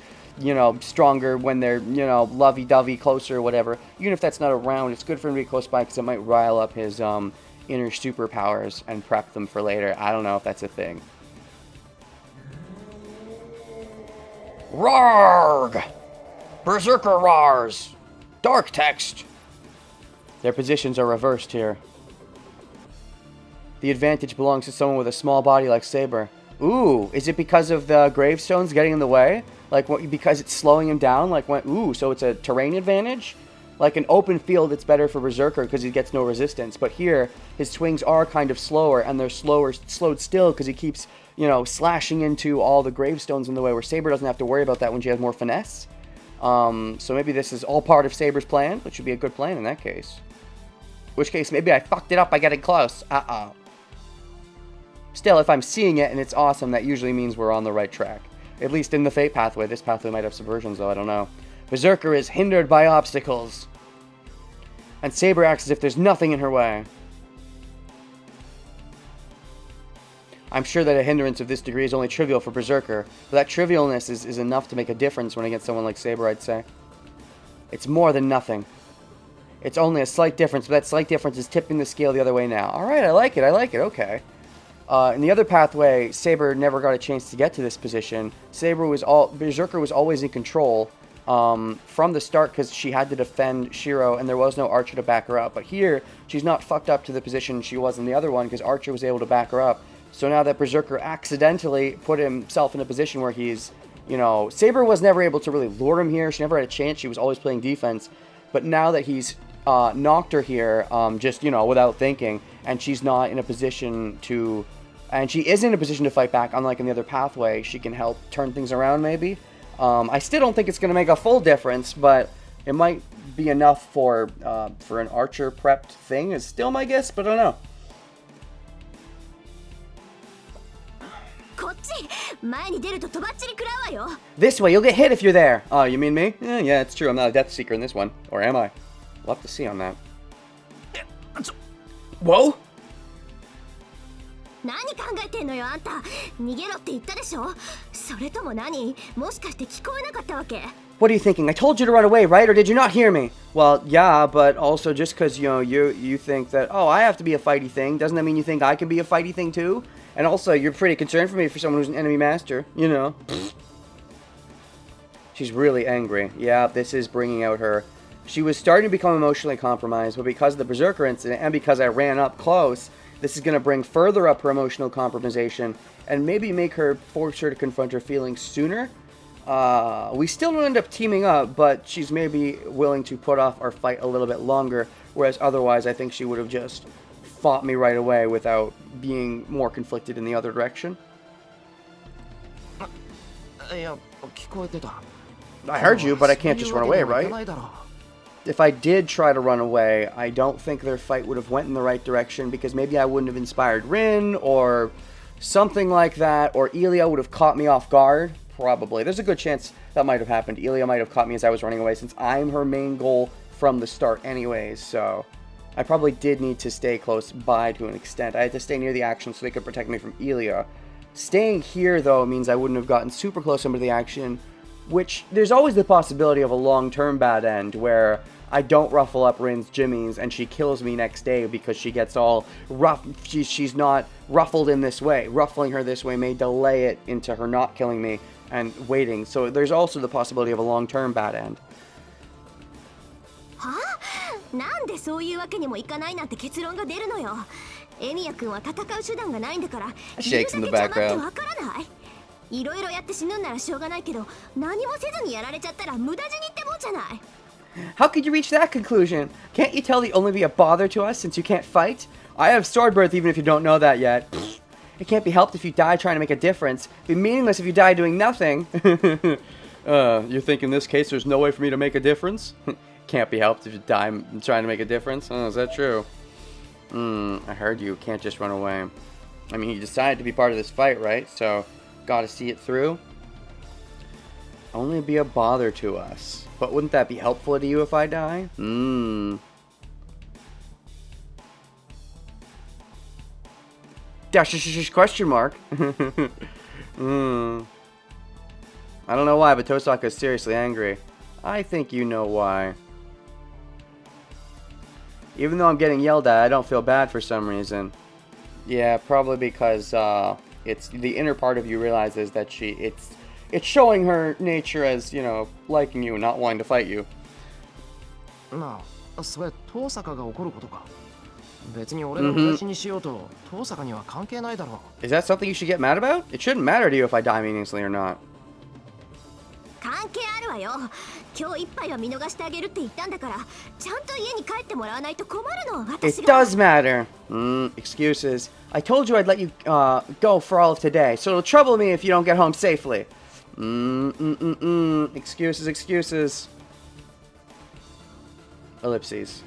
stronger when they're, lovey-dovey closer or whatever, even if that's not around, it's good for him to be close by because it might rile up his inner superpowers and prep them for later. I don't know if that's a thing. Rarg! Berserker Rars! Dark text! Their positions are reversed here. The advantage belongs to someone with a small body like Saber. Ooh, is it because of the gravestones getting in the way? Like, because it's slowing him down? So it's a terrain advantage? Like an open field, it's better for Berserker because he gets no resistance. But here, his swings are kind of slower, and they're slowed still because he keeps, slashing into all the gravestones in the way, where Saber doesn't have to worry about that when she has more finesse. So maybe this is all part of Saber's plan, which would be a good plan in that case. Which case, maybe I fucked it up by getting close. Still, if I'm seeing it and it's awesome, that usually means we're on the right track. At least in the Fate pathway. This pathway might have subversions, though, I don't know. Berserker is hindered by obstacles. And Saber acts as if there's nothing in her way. I'm sure that a hindrance of this degree is only trivial for Berserker, but that trivialness is enough to make a difference when against someone like Saber, I'd say. It's more than nothing. It's only a slight difference, but that slight difference is tipping the scale the other way now. Alright, I like it, okay. In the other pathway, Saber never got a chance to get to this position. Berserker was always in control from the start because she had to defend Shiro and there was no Archer to back her up. But here, she's not fucked up to the position she was in the other one because Archer was able to back her up. So now that Berserker accidentally put himself in a position where he's, Saber was never able to really lure him here. She never had a chance. She was always playing defense. But now that he's knocked her here, without thinking, and she's not in a position to... And she is in a position to fight back, unlike in the other pathway. She can help turn things around, maybe. I still don't think it's going to make a full difference, but it might be enough for an Archer prepped thing. Is still my guess, but I don't know. This way, you'll get hit if you're there. Oh, you mean me? Yeah, it's true. I'm not a Death Seeker in this one. Or am I? We'll have to see on that. Whoa! What are you thinking? I told you to run away, right? Or did you not hear me? Well, yeah, but also just because, you think that, oh, I have to be a fighty thing, doesn't that mean you think I can be a fighty thing too? And also, you're pretty concerned for me for someone who's an enemy master, She's really angry. Yeah, this is bringing out her... She was starting to become emotionally compromised, but because of the Berserker incident, and because I ran up close, this is going to bring further up her emotional compromisation, and maybe make her force her to confront her feelings sooner. We still don't end up teaming up, but she's maybe willing to put off our fight a little bit longer, whereas otherwise I think she would have just fought me right away without being more conflicted in the other direction. I heard you, but I can't just run away, right? If I did try to run away, I don't think their fight would have went in the right direction because maybe I wouldn't have inspired Rin or something like that, or Elia would have caught me off guard. Probably. There's a good chance that might have happened. Elia might have caught me as I was running away since I'm her main goal from the start anyways, so I probably did need to stay close by to an extent. I had to stay near the action so they could protect me from Elia. Staying here, though, means I wouldn't have gotten super close into the action, which there's always the possibility of a long-term bad end where I don't ruffle up Rin's jimmies, and she kills me next day because she gets all rough. She's not ruffled in this way. Ruffling her this way may delay it into her not killing me and waiting. So there's also the possibility of a long-term bad end. はあ、なんでそういうわけにもいかないなんて結論が出るのよ。エミヤ君は戦う手段がないんだから、 Shakes in the 言うだけ邪魔って background. わからない？いろいろやって死ぬんならしょうがないけど、何もせずにやられちゃったら無駄死にってもんじゃない。 How could you reach that conclusion? Can't you tell the only be a bother to us since you can't fight? I have sword birth even if you don't know that yet. It can't be helped if you die trying to make a difference. It'd be meaningless if you die doing nothing. You think in this case there's no way for me to make a difference? Can't be helped if you die trying to make a difference? Oh, is that true? I heard you. Can't just run away. I mean, you decided to be part of this fight, right? So, gotta see it through. Only be a bother to us. But wouldn't that be helpful to you if I die? Dash question mark. I don't know why, but Tosaka is seriously angry. I think you know why. Even though I'm getting yelled at, I don't feel bad for some reason. Yeah, probably because it's the inner part of you realizes that it's showing her nature as, you know, liking you, not wanting to fight you. なあ、それ遠坂が怒ることか。別に俺が無視にしようと遠坂には関係ないだろう。 Is that something you should get mad about? It shouldn't matter to you if I die meaninglessly or not. 関係あるわよ。今日一杯は見逃してあげるって言ったんだから、ちゃんと家に帰ってもらわないと困るの。私 It が。 does matter. Excuses. I told you I'd let you go for all of today, so it'll trouble me if you don't get home safely. Excuses, excuses. Ellipses.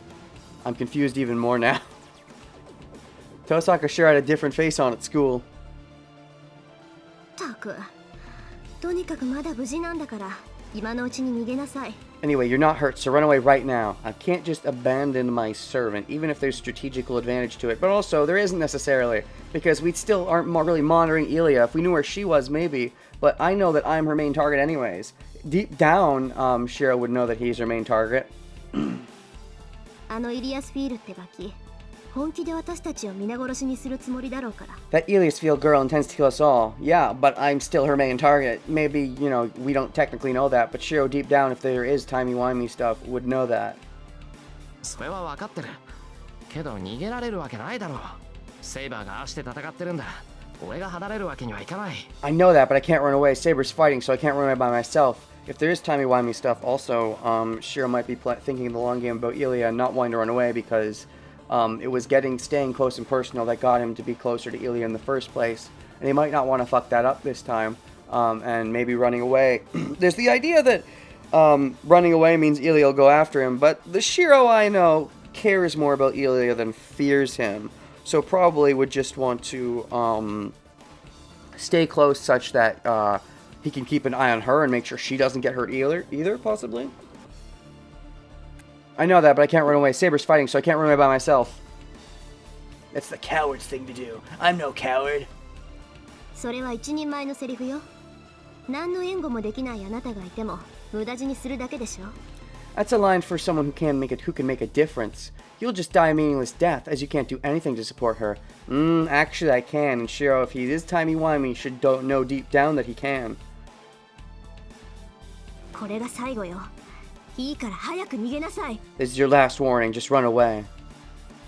I'm confused even more now. Tosaka sure had a different face on at school. たく、とにかくまだ無事なんだから、今のうちに逃げなさい。 Anyway, you're not hurt, so run away right now. I can't just abandon my servant, even if there's strategical advantage to it. But also, there isn't necessarily, because we still aren't really monitoring Ilya. If we knew where she was, maybe. But I know that I'm her main target anyways. Deep down, Shiro would know that he's her main target. あのイリアスフィールってガキ、本気で私たちを皆殺しにするつもりだろうから。 That Iliasfield girl intends to kill us all. Yeah, but I'm still her main target. Maybe, you know, we don't technically know that, but Shiro deep down, if there is timey-wimey stuff, would know that. それは分かってる。けど逃げられるわけないだろう。セイバーがああして戦ってるんだ。俺が離れるわけにはいかない。 I know that, but I can't run away. Saber's fighting, so I can't run away by myself. If there is timey-wimey stuff, also, Shiro might be thinking the long game about Ilya and not wanting to run away because it was staying close and personal that got him to be closer to Ilya in the first place. And he might not want to fuck that up this time, and maybe running away. There's the idea that running away means Ilya will go after him, but the Shiro I know cares more about Ilya than fears him. So probably would just want to stay close such that he can keep an eye on her and make sure she doesn't get hurt either, possibly. I know that, but I can't run away. Saber's fighting, so I can't run away by myself. That's the coward's thing to do. I'm no coward. それは一人前のセリフよ。何の援護もできないあなたがいても無駄死にするだけでしょ。 That's a line for someone who can make a difference. You'll just die a meaningless death, as you can't do anything to support her. Actually I can, and Shiro, if he is timey-wimey, should know deep down that he can. これが最後よ。いいから早く逃げなさい。 This is your last warning, just run away.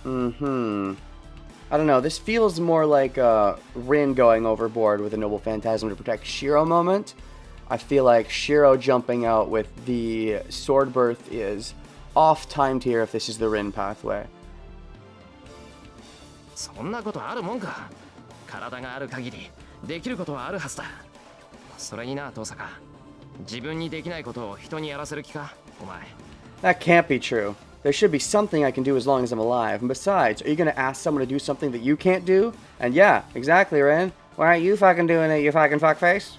I don't know, this feels more like Rin going overboard with a noble phantasm to protect Shiro moment. I feel like Shiro jumping out with the sword birth is off-timed here if this is the Rin pathway. そんなことあるもんか。体がある限りできることはあるはずだ。それにな、遠坂。自分にできないことを人にやらせる気か、お前。 That can't be true. There should be something I can do as long as I'm alive. And besides, are you gonna ask someone to do something that you can't do? And yeah, exactly, Ren. Why aren't you fucking doing it, you fucking fuckface?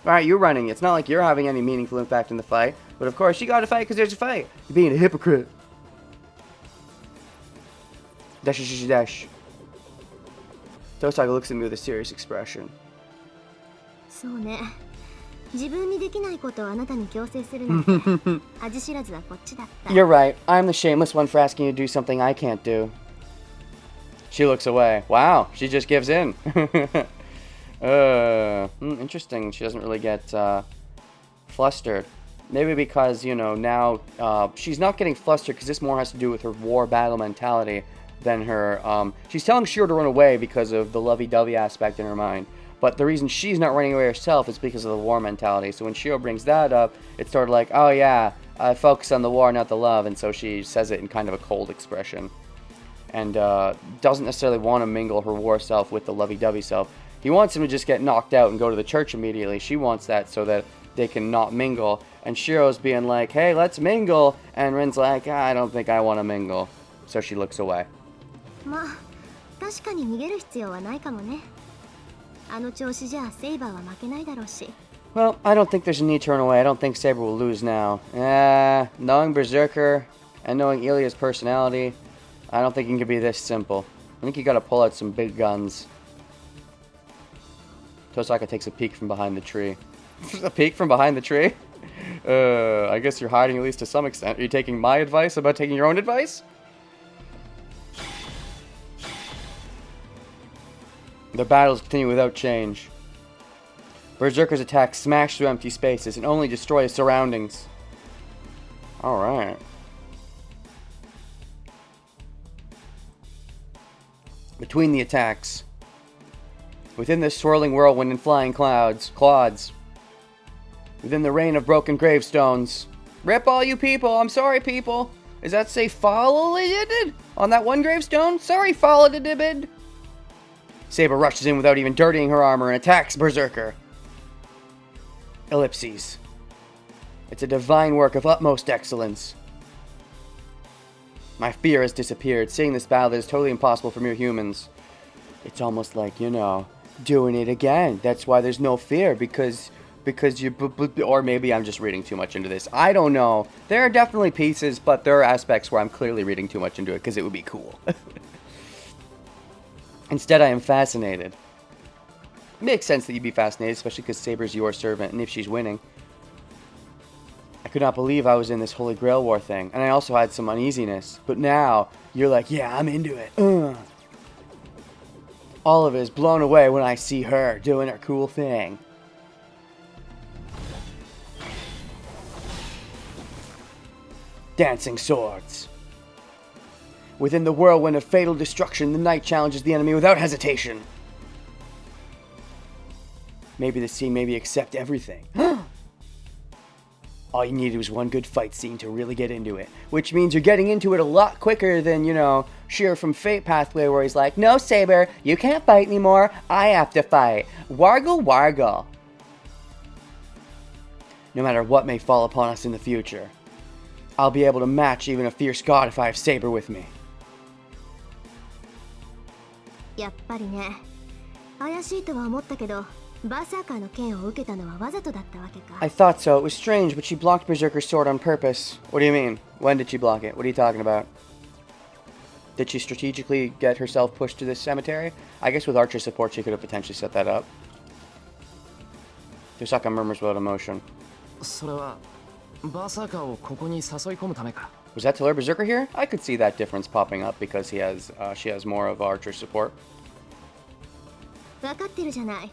Why aren't you running? It's not like you're having any meaningful impact in the fight. But of course, you gotta fight because there's a fight. You're being a hypocrite. Dash, dash, dash. Tosaka looks at me with a serious expression. そうね。自分にできないことをあなたに強制するなんて恥知らずはこっちだった。 You're right. I'm the shameless one for asking you to do something I can't do. She looks away. Wow, she just gives in. Interesting. She doesn't really get flustered. Maybe because, you know, now she's not getting flustered because this more has to do with her war battle mentality than her... she's telling Shiro to run away because of the lovey-dovey aspect in her mind. But the reason she's not running away herself is because of the war mentality. So when Shiro brings that up, it's sort of like, oh yeah, focus on the war, not the love. And so she says it in kind of a cold expression. And doesn't necessarily want to mingle her war self with the lovey-dovey self. He wants him to just get knocked out and go to the church immediately. She wants that so that they can not mingle. And Shiro's being like, hey, let's mingle. And Rin's like, I don't think I want to mingle. So she looks away. まあ確かに逃げる必要はないかもね。あの調子じゃセイバーは負けないだろうし。 Well, I don't think there's a need to run away. I don't think Saber will lose now. Knowing Berserker and knowing Ilya's personality, I don't think it can be this simple. I think you gotta pull out some big guns. Tosaka takes a peek from behind the tree. A peek from behind the tree? I guess you're hiding at least to some extent. Are you taking my advice about taking your own advice? The battles continue without change. Berserker's attacks smash through empty spaces and only destroy his surroundings. Alright. Between the attacks, within the swirling whirlwind and flying clouds, within the rain of broken gravestones. Rip all you people, I'm sorry people. Does that say follow it on that one gravestone? Sorry, follow it. Saber rushes in without even dirtying her armor and attacks Berserker. Ellipses. It's a divine work of utmost excellence. My fear has disappeared. Seeing this battle that is totally impossible for mere humans. It's almost like, you know, doing it again. That's why there's no fear, because you... Or maybe I'm just reading too much into this. I don't know. There are definitely pieces, but there are aspects where I'm clearly reading too much into it, because it would be cool. Instead, I am fascinated. Makes sense that you'd be fascinated, especially because Saber's your servant, and if she's winning. I could not believe I was in this Holy Grail War thing, and I also had some uneasiness. But now, you're like, yeah, I'm into it. All of it is blown away when I see her doing her cool thing. Dancing swords. Within the whirlwind of fatal destruction, the knight challenges the enemy without hesitation. Maybe the scene maybe accept everything. All you needed was one good fight scene to really get into it. Which means you're getting into it a lot quicker than, you know, Shiro from Fate Pathway, where he's like, no, Saber, you can't fight anymore. I have to fight. Wargle, wargle. No matter what may fall upon us in the future, I'll be able to match even a fierce god if I have Saber with me. やっぱりね。怪しいとは思ったけど、バーサーカーの剣を受けたのはわざとだったわけか。 I thought so. It was strange, but she blocked Berserker's sword on purpose. What do you mean? When did she block it? What are you talking about? Did she strategically get herself pushed to this cemetery? I guess with Archer support she could have potentially set that up. Tosaka murmurs without emotion. それはバーサーカーをここに誘い込むためか。 Was that to lure Berserker here? I could see that difference popping up because she has more of Archer's support. 分かってるじゃない。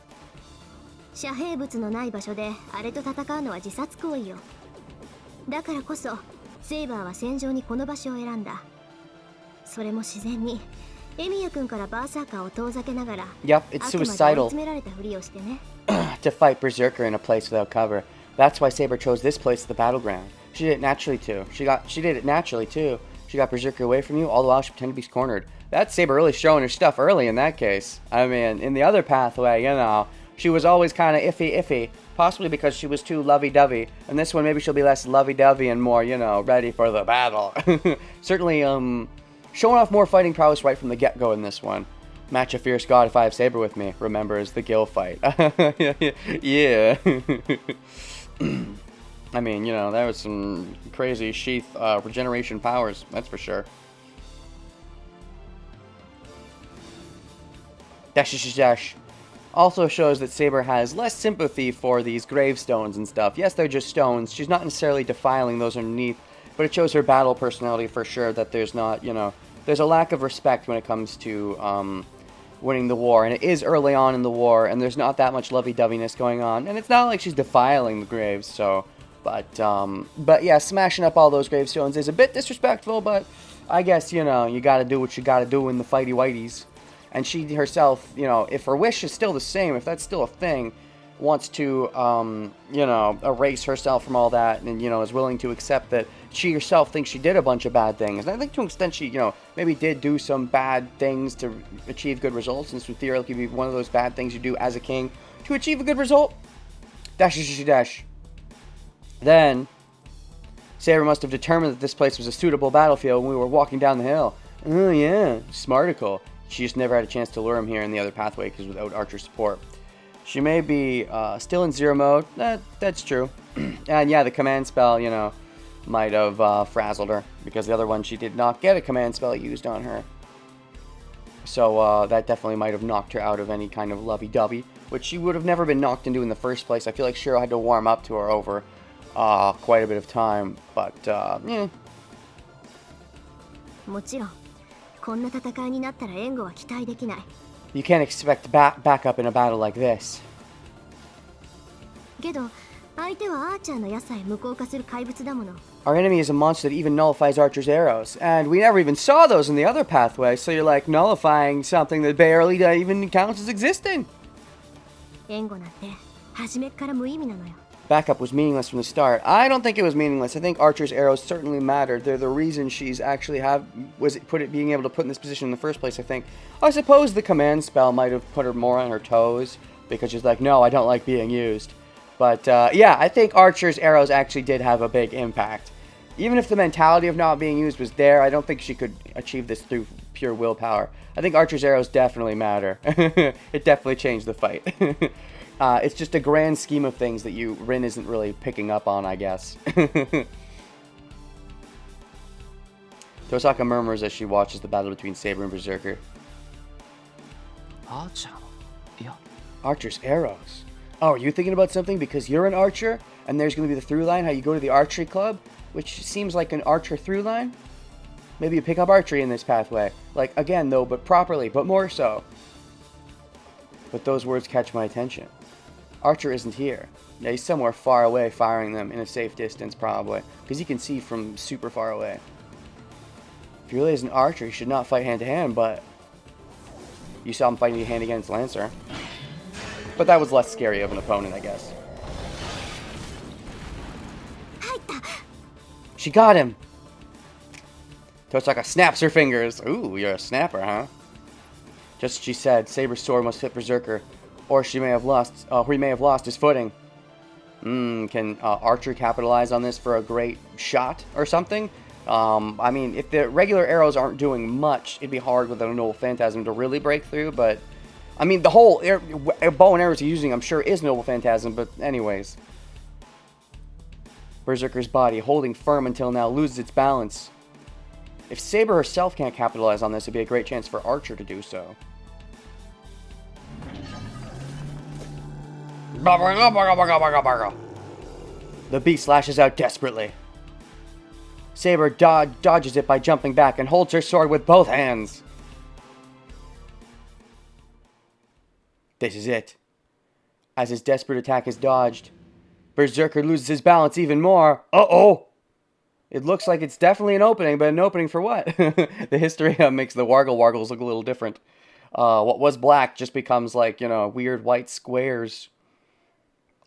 遮蔽物のない場所であれと戦うのは自殺行為よ。だからこそセイバーは戦場にこの場所を選んだ。それも自然にエミヤ君からバーサーカーを遠ざけながら Yep, it's あくまで追い suicidal 詰められたふりをしてね。to fight Berserker in a place without cover. That's why Saber chose this place as the battleground. She did it naturally too. She did it naturally too. She got Berserker away from you, all the while she pretended to be cornered. That's Saber really showing her stuff early in that case. I mean, in the other pathway, you know, she was always kind of iffy, possibly because she was too lovey-dovey. And this one, maybe she'll be less lovey-dovey and more, you know, ready for the battle. Certainly, showing off more fighting prowess right from the get-go in this one. Match a fierce god if I have Saber with me. Remembers the Gil fight. Yeah. I mean, you know, that was some crazy sheath regeneration powers, that's for sure. Dash, dash, dash. Also shows that Saber has less sympathy for these gravestones and stuff. Yes, they're just stones. She's not necessarily defiling those underneath, but it shows her battle personality for sure that there's not, there's a lack of respect when it comes to winning the war. And it is early on in the war, and there's not that much lovey-doveyness going on. And it's not like she's defiling the graves, so... But yeah, smashing up all those gravestones is a bit disrespectful, but I guess, you gotta do what you gotta do in the fighty whiteys. And she herself, if her wish is still the same, if that's still a thing, wants to, erase herself from all that and, is willing to accept that she herself thinks she did a bunch of bad things. And I think to an extent she, maybe did do some bad things to achieve good results. And this would theoretically be one of those bad things you do as a king to achieve a good result. Dash. Then, Saber must have determined that this place was a suitable battlefield when we were walking down the hill. Oh yeah, smarticle. She just never had a chance to lure him here in the other pathway because without Archer's support. She may be still in zero mode. That's true. And yeah, the command spell, might have frazzled her because the other one she did not get a command spell used on her. So that definitely might have knocked her out of any kind of lovey-dovey, which she would have never been knocked into in the first place. I feel like Shiro had to warm up to her over quite a bit of time, but yeah. もちろんこんな戦いになったら援護は期待できない。 You can't expect backup in a battle like this. けど相手はアーチャーの矢さえ無効化する怪物だもの。 Our enemy is a monster that even nullifies Archer's arrows, and we never even saw those in the other pathway, so you're like nullifying something that barely even counts as existing. 援護なんて初めっから無意味なのよ。 Backup was meaningless from the start. I don't think it was meaningless. I think Archer's arrows certainly mattered. They're the reason she's actually being able to put in this position in the first place, I think. I suppose the command spell might have put her more on her toes, because she's like, no, I don't like being used. But yeah, I think Archer's arrows actually did have a big impact. Even if the mentality of not being used was there, I don't think she could achieve this through pure willpower. I think Archer's arrows definitely matter. It definitely changed the fight. It's just a grand scheme of things that Rin isn't really picking up on, I guess. Tosaka murmurs as she watches the battle between Saber and Berserker. Archer? Yeah. Archer's arrows. Oh, are you thinking about something because you're an archer? And there's going to be the through line, how you go to the archery club? Which seems like an archer through line? Maybe you pick up archery in this pathway. Like, again, though, but properly, but more so. But those words catch my attention. Archer isn't here. Yeah, he's somewhere far away firing them in a safe distance, probably. Because he can see from super far away. If he really is an archer, he should not fight hand-to-hand, but... You saw him fighting hand against Lancer. But that was less scary of an opponent, I guess. She got him! Tosaka snaps her fingers. Ooh, you're a snapper, huh? Just as she said, Saber's sword must hit Berserker, or he may have lost his footing. Can Archer capitalize on this for a great shot or something? I mean, if the regular arrows aren't doing much, it'd be hard with a Noble Phantasm to really break through, but... I mean, the whole bow and arrows he's using, I'm sure, is Noble Phantasm, but anyways. Berserker's body, holding firm until now, loses its balance. If Saber herself can't capitalize on this, it'd be a great chance for Archer to do so. The beast lashes out desperately. Saber dodges it by jumping back and holds her sword with both hands. This is it. As his desperate attack is dodged, Berserker loses his balance even more. Uh-oh! It looks like it's definitely an opening, but an opening for what? The history makes the Wargles look a little different. What was black just becomes like, weird white squares.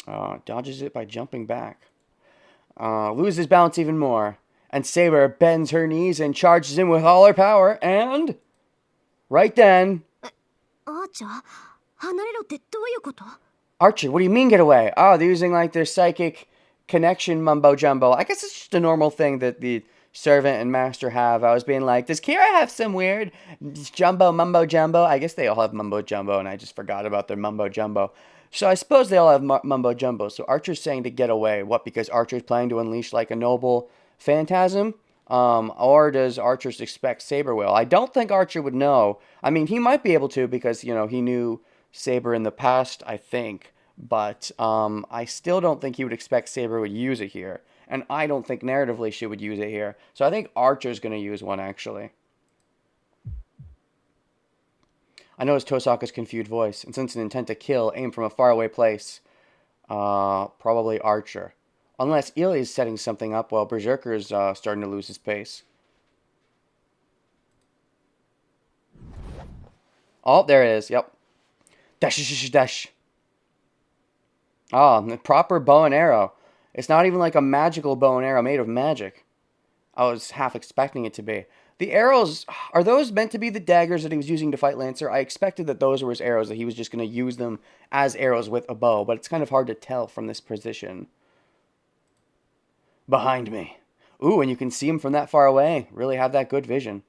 Dodges it by jumping back. Loses his balance even more. And Saber bends her knees and charges in with all her power, and... Right then... Archer, 離れろってどういうこと? Archer, what do you mean get away? Oh, they're using like their psychic connection mumbo jumbo. I guess it's just a normal thing that the servant and master have. I was being like, does Kira have some weird mumbo jumbo? I guess they all have mumbo jumbo, and I just forgot about their mumbo jumbo. So I suppose they all have mumbo jumbo. So Archer's saying to get away. What, because Archer's planning to unleash like a Noble Phantasm? Or does Archer expect Saber will? I don't think Archer would know. I mean, he might be able to because, he knew Saber in the past, I think. But I still don't think he would expect Saber would use it here. And I don't think narratively she would use it here. So I think Archer's going to use one, actually. I noticed Tosaka's confused voice, and since an intent to kill, aim from a faraway place. Probably Archer. Unless Ilya is setting something up while Berserker's starting to lose his pace. Oh, there it is. Yep. Dash, dash, dash. Oh, the proper bow and arrow. It's not even like a magical bow and arrow made of magic. I was half expecting it to be. The arrows, are those meant to be the daggers that he was using to fight Lancer? I expected that those were his arrows, that he was just going to use them as arrows with a bow, but it's kind of hard to tell from this position. Behind me. Ooh, and you can see him from that far away. Really have that good vision.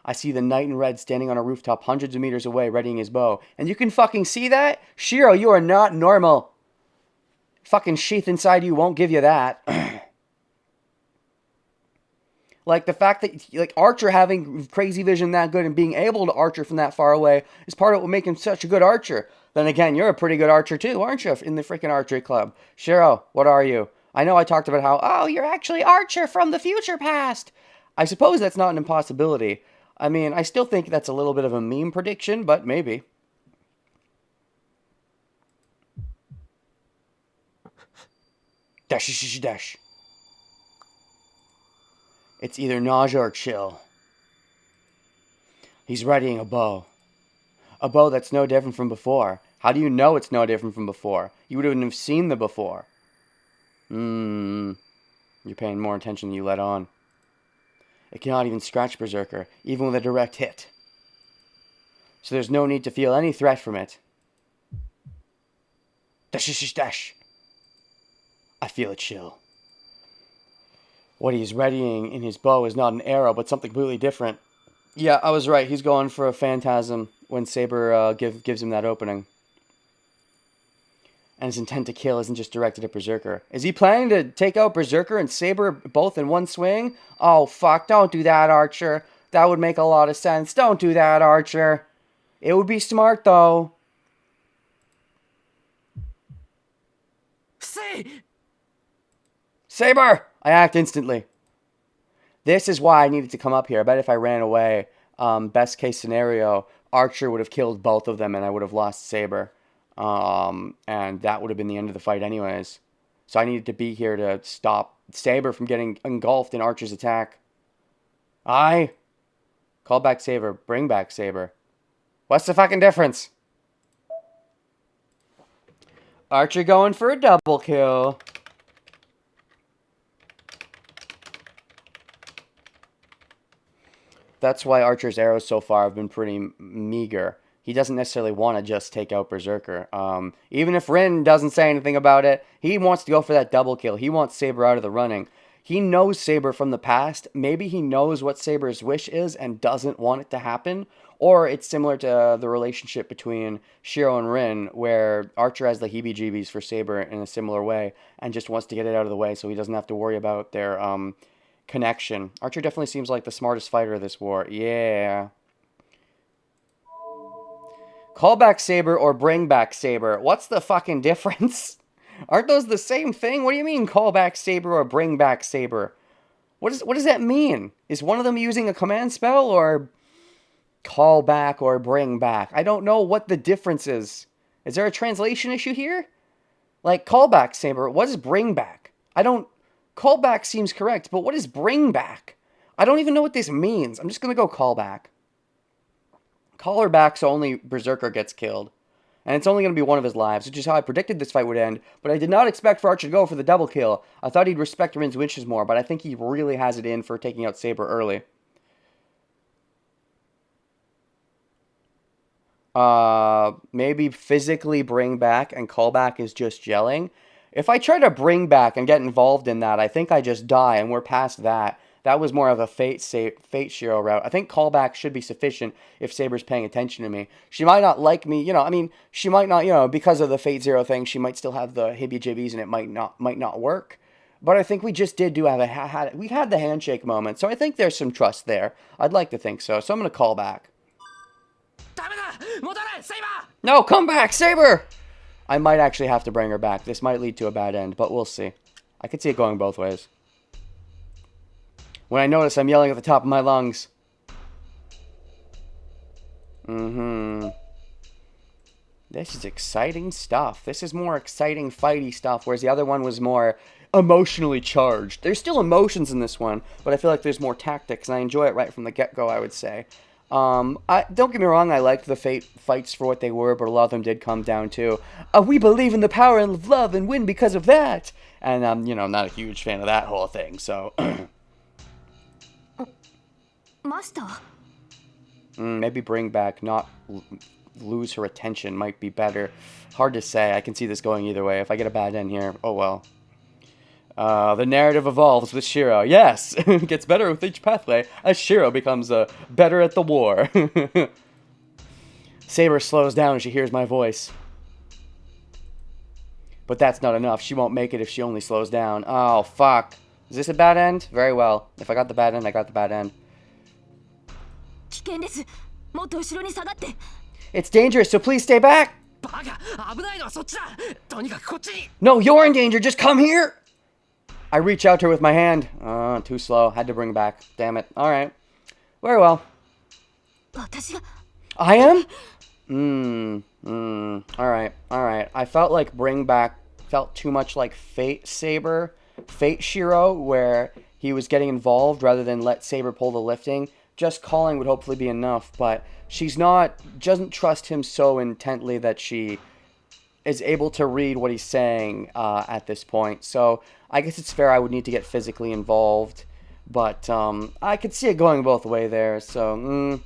I see the knight in red standing on a rooftop hundreds of meters away, readying his bow. And you can fucking see that? Shiro, you are not normal. Fucking sheath inside you won't give you that. Like, the fact that, like, Archer having crazy vision that good and being able to archer from that far away is part of what will make him such a good archer. Then again, you're a pretty good archer too, aren't you, in the freaking archery club? Shiro, what are you? I know I talked about how, oh, you're actually Archer from the future past. I suppose that's not an impossibility. I mean, I still think that's a little bit of a meme prediction, but maybe. Dash, dash, dash. It's either nausea or chill. He's readying a bow. A bow that's no different from before. How do you know it's no different from before? You wouldn't have seen the before. You're paying more attention than you let on. It cannot even scratch Berserker, even with a direct hit. So there's no need to feel any threat from it. Dash, dash, dash. I feel a chill. What he's readying in his bow is not an arrow, but something completely different. Yeah, I was right. He's going for a phantasm when Saber gives him that opening. And his intent to kill isn't just directed at Berserker. Is he planning to take out Berserker and Saber both in one swing? Oh, fuck. Don't do that, Archer. That would make a lot of sense. Don't do that, Archer. It would be smart, though. Say! Saber! I act instantly. This is why I needed to come up here. I bet if I ran away, best case scenario, Archer would have killed both of them and I would have lost Saber. And that would have been the end of the fight anyways. So I needed to be here to stop Saber from getting engulfed in Archer's attack. Call back Saber. Bring back Saber. What's the fucking difference? Archer going for a double kill. That's why Archer's arrows so far have been pretty meager. He doesn't necessarily want to just take out Berserker. Even if Rin doesn't say anything about it, he wants to go for that double kill. He wants Saber out of the running. He knows Saber from the past. Maybe he knows what Saber's wish is and doesn't want it to happen. Or it's similar to the relationship between Shiro and Rin, where Archer has the heebie-jeebies for Saber in a similar way and just wants to get it out of the way so he doesn't have to worry about their connection. Archer definitely seems like the smartest fighter of this war. Yeah. Call back Saber or bring back Saber. What's the fucking difference? Aren't those the same thing? What do you mean call back Saber or bring back Saber? What does that mean? Is one of them using a command spell or call back or bring back? I don't know what the difference is. Is there a translation issue here? Like call back Saber. What is bring back? Call back seems correct, but what is bring back? I don't even know what this means. I'm just going to go call back. Call her back so only Berserker gets killed. And it's only going to be one of his lives, which is how I predicted this fight would end. But I did not expect for Archer to go for the double kill. I thought he'd respect Rin's wishes more, but I think he really has it in for taking out Saber early. Maybe physically bring back and call back is just gelling. If I try to bring back and get involved in that, I think I just die, and we're past that. That was more of a Fate Shiro route. I think callback should be sufficient if Saber's paying attention to me. She might not like me, she might not, because of the Fate Zero thing, she might still have the hibby-jibbies and it might not work. But I think we just did we had the handshake moment, so I think there's some trust there. I'd like to think so, so I'm going to call back. ダメだ戻れセイバー No, come back, Saber! I might actually have to bring her back. This might lead to a bad end, but we'll see. I could see it going both ways. When I notice I'm yelling at the top of my lungs. This is exciting stuff. This is more exciting, fighty stuff, whereas the other one was more emotionally charged. There's still emotions in this one, but I feel like there's more tactics, and I enjoy it right from the get-go, I would say. Don't get me wrong, I liked the Fate fights for what they were, but a lot of them did come down to, we believe in the power of love and win because of that! And I'm, you know, not a huge fan of that whole thing, so... Master? Maybe bring back, not lose her attention might be better. Hard to say. I can see this going either way. If I get a bad end here, oh well. The narrative evolves with Shiro. Yes! It gets better with each pathway as Shiro becomes better at the war. Saber slows down as she hears my voice. But that's not enough. She won't make it if she only slows down. Oh, fuck. Is this a bad end? Very well. If I got the bad end, I got the bad end. 危険です。もっと後ろに下がって。 It's dangerous, so please stay back! バカ危ないのはそっちだとにかくこっちに No, you're in danger, just come here! I reach out to her with my hand. Too slow. Had to bring it back. Damn it. Alright. Very well. 私が I am? Alright, alright. I felt like bring back felt too much like Fate Saber, Fate Shiro, where he was getting involved rather than let Saber pull the lifting. Just calling would hopefully be enough, but she's not, doesn't trust him so intently that she is able to read what he's saying at this point. So I guess it's fair I would need to get physically involved, but I could see it going both ways there, so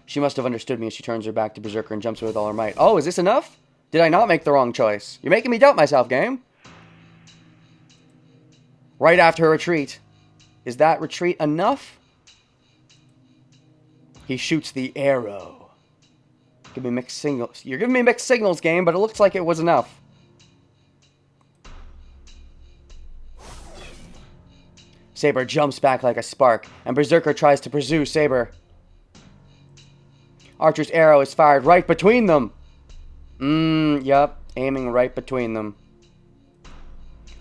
She must have understood me as she turns her back to Berserker and jumps her with all her might. Oh, is this enough? Did I not make the wrong choice? You're making me doubt myself, game. Right after her retreat. Is that retreat enough? He shoots the arrow. Give me mixed signals. You're giving me mixed signals, game, but it looks like it was enough. Saber jumps back like a spark, and Berserker tries to pursue Saber. Archer's arrow is fired right between them. Yep, aiming right between them.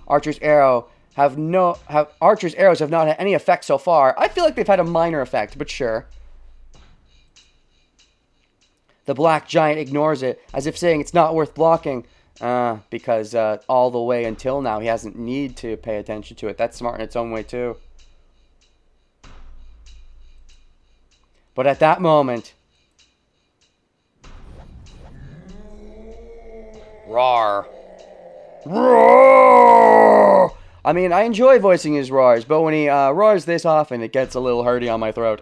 Archer's arrows have not had any effect so far. I feel like they've had a minor effect, but sure. The black giant ignores it, as if saying it's not worth blocking. Because all the way until now, he hasn't need to pay attention to it. That's smart in its own way, too. But at that moment... Roar. Roar! I mean, I enjoy voicing his roars, but when he roars this often, it gets a little hurty on my throat.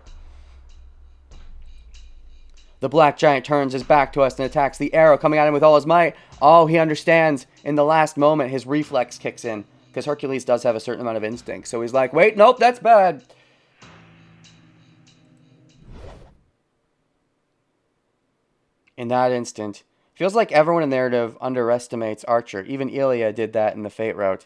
The black giant turns his back to us and attacks the arrow coming at him with all his might. Oh, he understands. In the last moment, his reflex kicks in. Because Hercules does have a certain amount of instinct. So he's like, wait, nope, that's bad. In that instant, feels like everyone in the narrative underestimates Archer. Even Ilya did that in the Fate route.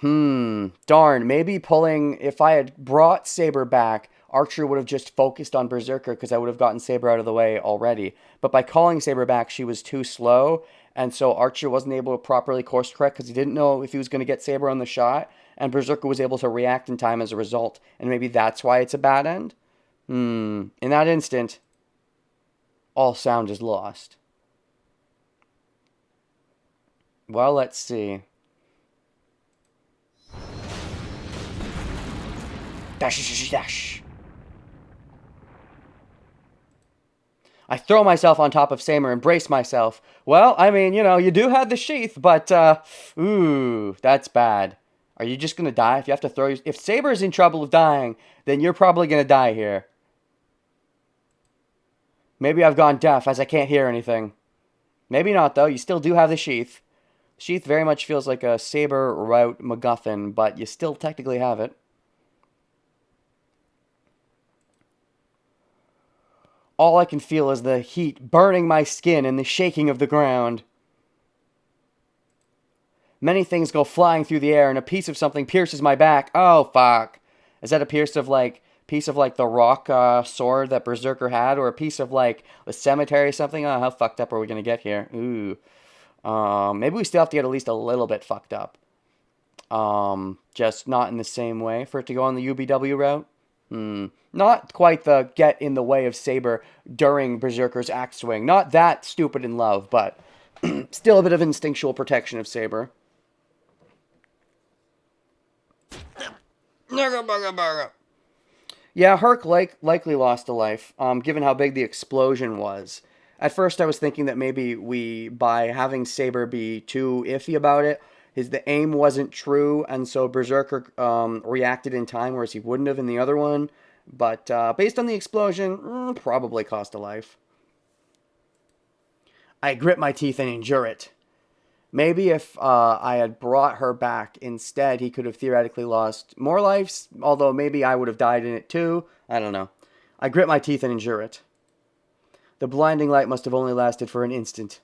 Darn, maybe pulling... If I had brought Saber back, Archer would have just focused on Berserker because I would have gotten Saber out of the way already. But by calling Saber back, she was too slow, and so Archer wasn't able to properly course correct because he didn't know if he was going to get Saber on the shot, and Berserker was able to react in time as a result, and maybe that's why it's a bad end? In that instant, all sound is lost. Well, let's see. Dash, dash. I throw myself on top of Saber and brace myself. Well, I mean, you know, you do have the sheath, but, ooh, that's bad. Are you just gonna die? If you have to throw... If Saber is in trouble of dying, then you're probably gonna die here. Maybe I've gone deaf, as I can't hear anything. Maybe not, though. You still do have the sheath. Sheath very much feels like a Saber route MacGuffin, but you still technically have it. All I can feel is the heat burning my skin and the shaking of the ground. Many things go flying through the air and a piece of something pierces my back. Oh, fuck. Is that a piece of, like, piece of like the rock sword that Berserker had, or a piece of like the cemetery or something. Oh, how fucked up are we gonna get here? Ooh. Maybe we still have to get at least a little bit fucked up. Just not in the same way for it to go on the UBW route. Not quite the get in the way of Saber during Berserker's axe swing. Not that stupid in love, but still a bit of instinctual protection of Saber. Yeah, Herc likely lost a life, given how big the explosion was. At first I was thinking that maybe by having Saber be too iffy about it, the aim wasn't true, and so Berserker reacted in time, whereas he wouldn't have in the other one. But based on the explosion, probably cost a life. I grit my teeth and endure it. Maybe if I had brought her back instead, he could have theoretically lost more lives, although maybe I would have died in it too. I don't know. I grit my teeth and endure it. The blinding light must have only lasted for an instant.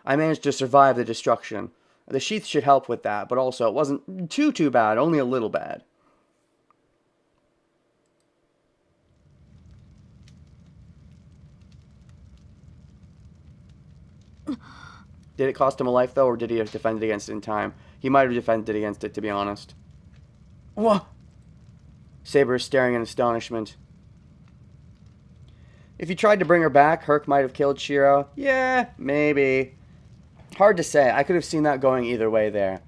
I managed to survive the destruction. The sheath should help with that, but also it wasn't too bad, only a little bad. Did it cost him a life, though, or did he have defended against it in time? He might have defended against it, to be honest. What? Saber is staring in astonishment. If he tried to bring her back, Herc might have killed Shiro. Yeah, maybe. Hard to say. I could have seen that going either way there.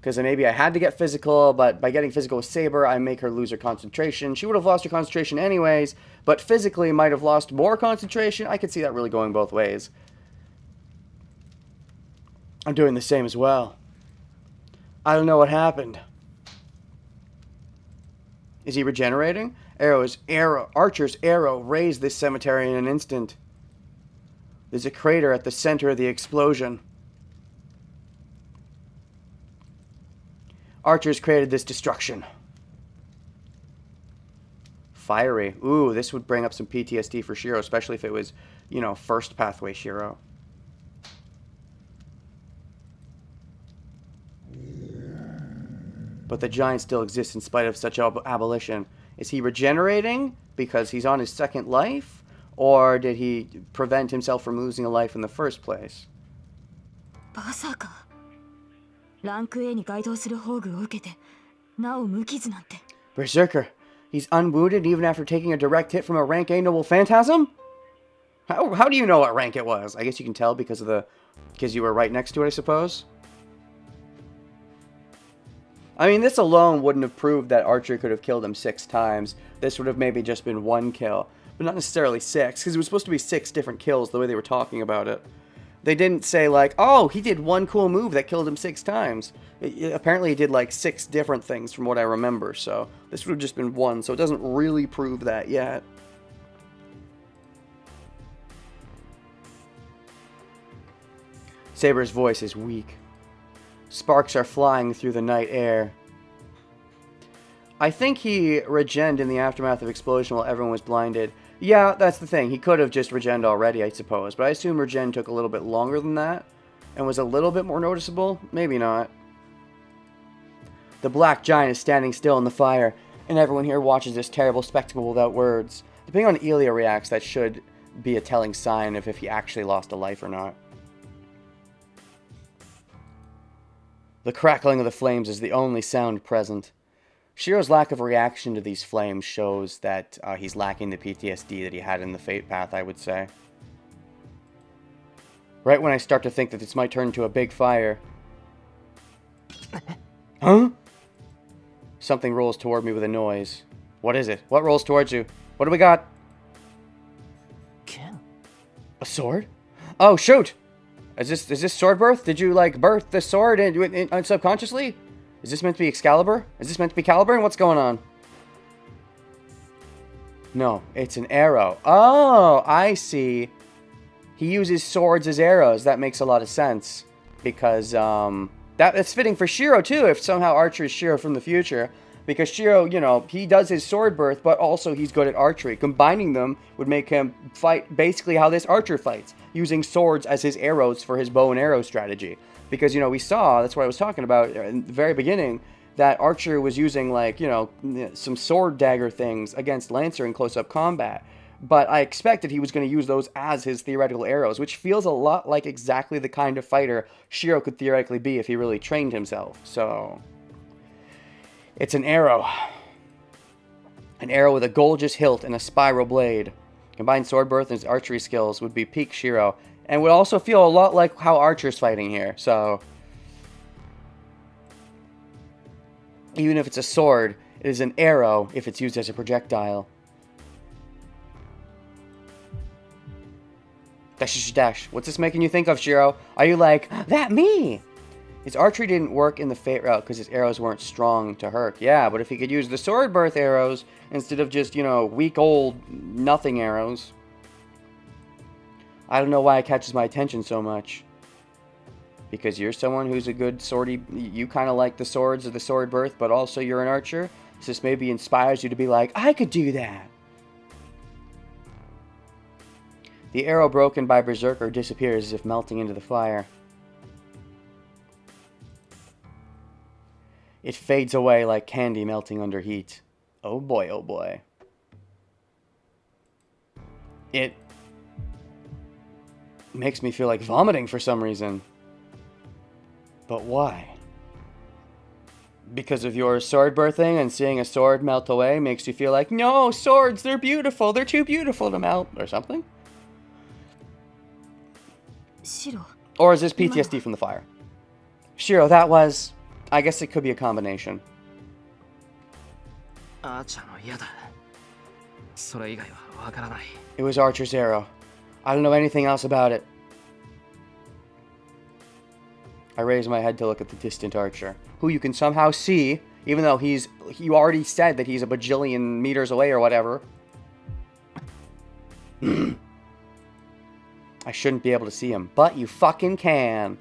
Because maybe I had to get physical, but by getting physical with Saber, I make her lose her concentration. She would have lost her concentration anyways, but physically might have lost more concentration. I could see that really going both ways. I'm doing the same as well. I don't know what happened. Is he regenerating? Archer's arrow razed this cemetery in an instant. There's a crater at the center of the explosion. Archer's created this destruction. Fiery. Ooh, this would bring up some PTSD for Shiro, especially if it was, first pathway Shiro. But the giant still exists in spite of such abolition. Is he regenerating because he's on his second life? Or did he prevent himself from losing a life in the first place? Berserker. He's unwounded even after taking a direct hit from a rank A noble phantasm? How do you know what rank it was? I guess you can tell because you were right next to it, I suppose. I mean, this alone wouldn't have proved that Archer could have killed him 6 times. This would have maybe just been 1 kill. But not necessarily 6, because it was supposed to be 6 different kills the way they were talking about it. They didn't say like, oh, he did 1 cool move that killed him 6 times. Apparently he did like 6 different things from what I remember, so this would have just been 1, so it doesn't really prove that yet. Saber's voice is weak. Sparks are flying through the night air. I think he regened in the aftermath of explosion while everyone was blinded. Yeah, that's the thing. He could have just regened already, I suppose. But I assume regen took a little bit longer than that. And was a little bit more noticeable. Maybe not. The black giant is standing still in the fire. And everyone here watches this terrible spectacle without words. Depending on Elia reacts, that should be a telling sign of if he actually lost a life or not. The crackling of the flames is the only sound present. Shiro's lack of reaction to these flames shows that he's lacking the PTSD that he had in the Fate Path, I would say. Right when I start to think that this might turn into a big fire. Huh? Something rolls toward me with a noise. What is it? What rolls towards you? What do we got? Ken? A sword? Oh, shoot! Is this sword birth? Did you, like, birth the sword subconsciously? Is this meant to be Excalibur? Is this meant to be Caliburn? What's going on? No, it's an arrow. Oh, I see. He uses swords as arrows. That makes a lot of sense. Because, that's fitting for Shiro, too, if somehow Archer is Shiro from the future. Because Shiro, he does his sword birth, but also he's good at archery. Combining them would make him fight basically how this Archer fights. Using swords as his arrows for his bow and arrow strategy. Because, we saw, that's what I was talking about in the very beginning, that Archer was using, like, you know, some sword dagger things against Lancer in close-up combat. But I expected he was going to use those as his theoretical arrows, which feels a lot like exactly the kind of fighter Shiro could theoretically be if he really trained himself. So, it's an arrow. An arrow with a gorgeous hilt and a spiral blade. Combined sword birth and his archery skills would be peak Shiro, and would also feel a lot like how Archer's fighting here. So, even if it's a sword, it is an arrow if it's used as a projectile. Dash, dash. What's this making you think of, Shiro? Are you like, that me? His archery didn't work in the Fate route because his arrows weren't strong to hurt. Yeah, but if he could use the sword birth arrows instead of just, you know, weak old nothing arrows. I don't know why it catches my attention so much. Because you're someone who's a good swordy, you kind of like the swords of the sword birth, but also you're an archer. So this maybe inspires you to be like, I could do that. The arrow broken by Berserker disappears as if melting into the fire. It fades away like candy melting under heat. Oh boy, oh boy. It makes me feel like vomiting for some reason. But why? Because of your sword birthing and seeing a sword melt away makes you feel like, no, swords, they're beautiful. They're too beautiful to melt. Or something? Shiro. Or is this PTSD from the fire? Shiro, that was... I guess it could be a combination. アーチャーの嫌だ。それ以外はわからない。 It was Archer's arrow. I don't know anything else about it. I raise my head to look at the distant Archer, who you can somehow see, even though you already said that he's a bajillion meters away or whatever. I shouldn't be able to see him, but you fucking can.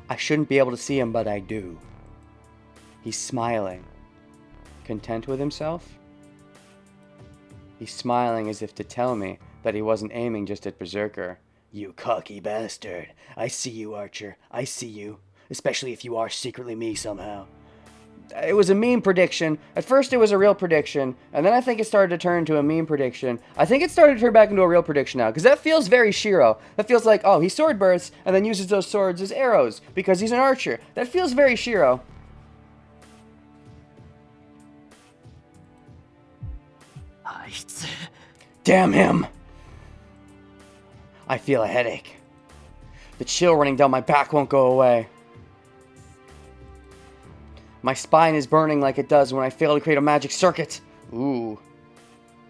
I shouldn't be able to see him, but I do. He's smiling. Content with himself? He's smiling as if to tell me that he wasn't aiming just at Berserker. You cocky bastard. I see you, Archer. I see you. Especially if you are secretly me somehow. It was a meme prediction. At first it was a real prediction, and then I think it started to turn into a meme prediction. I think it started to turn back into a real prediction now, because that feels very Shiro. That feels like, oh, he sword bursts, and then uses those swords as arrows, because he's an archer. That feels very Shiro. Damn him! I feel a headache. The chill running down my back won't go away. My spine is burning like it does when I fail to create a magic circuit. Ooh.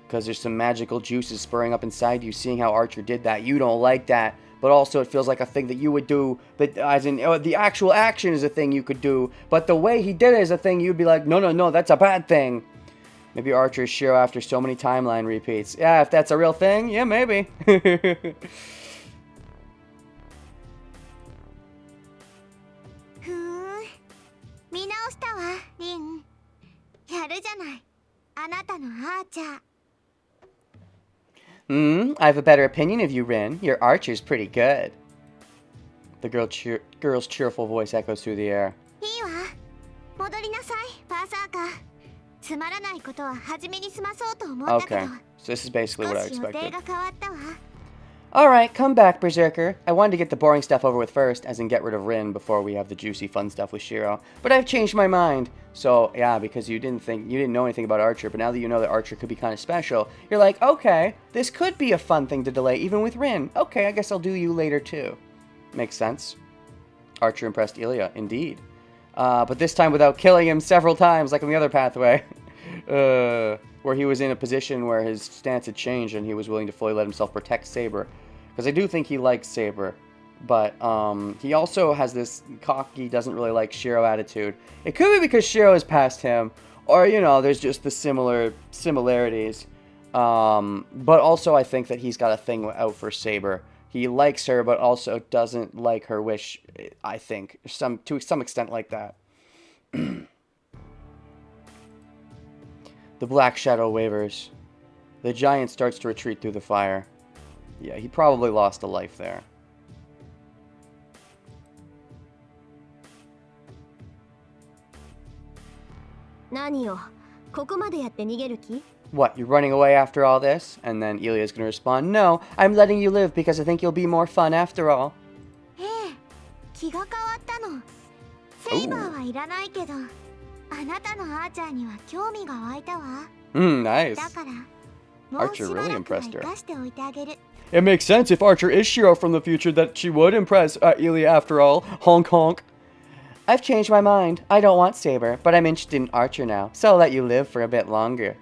Because there's some magical juices spurring up inside you, seeing how Archer did that. You don't like that. But also it feels like a thing that you would do. But as in, the actual action is a thing you could do. But the way he did it is a thing you'd be like, no, no, no, that's a bad thing. Maybe Archer is Shiro after so many timeline repeats. Yeah, if that's a real thing, yeah, maybe. 見直したわ、リン。やるじゃない。あなたのアーチャー。I have a better opinion of you, Rin. Your archer's pretty good. The girl's cheerful voice echoes through the air. いいわ。戻りなさい、バーサーカー。つまらないことは初めに済まそうと思ったけど。 Okay, so this is basically what I 少し予定 expected. が変わったわ。 Alright, come back, Berserker. I wanted to get the boring stuff over with first, as in get rid of Rin before we have the juicy fun stuff with Shiro. But I've changed my mind. So, yeah, because you didn't know anything about Archer, but now that you know that Archer could be kind of special, you're like, okay, this could be a fun thing to delay even with Rin. Okay, I guess I'll do you later too. Makes sense. Archer impressed Ilya, indeed. But this time without killing him several times, like on the other pathway. Where he was in a position where his stance had changed and he was willing to fully let himself protect Saber. Because I do think he likes Saber. But he also has this cocky, doesn't really like Shiro attitude. It could be because Shiro is past him. Or, you know, there's just the similarities. But also I think that he's got a thing out for Saber. He likes her, but also doesn't like her wish, I think. To some extent like that. The black shadow wavers. The giant starts to retreat through the fire. Yeah, he probably lost a life there. 何よ、ここまでやって逃げる気？ What, you're running away after all this? And then Ilya's gonna respond, No, I'm letting you live because I think you'll be more fun after all. ええ、気が変わったの。セイバーはいらないけど、あなたのアーチャーには興味が湧いたわ。Nice. だから、もうし Archer ば really らくは impressed her. 生かしておいてあげる。It makes sense if Archer is Shiro from the future that she would impress Ilya after all. Honk honk. I've changed my mind. I don't want Saber, but I'm interested in Archer now, so I'll let you live for a bit longer.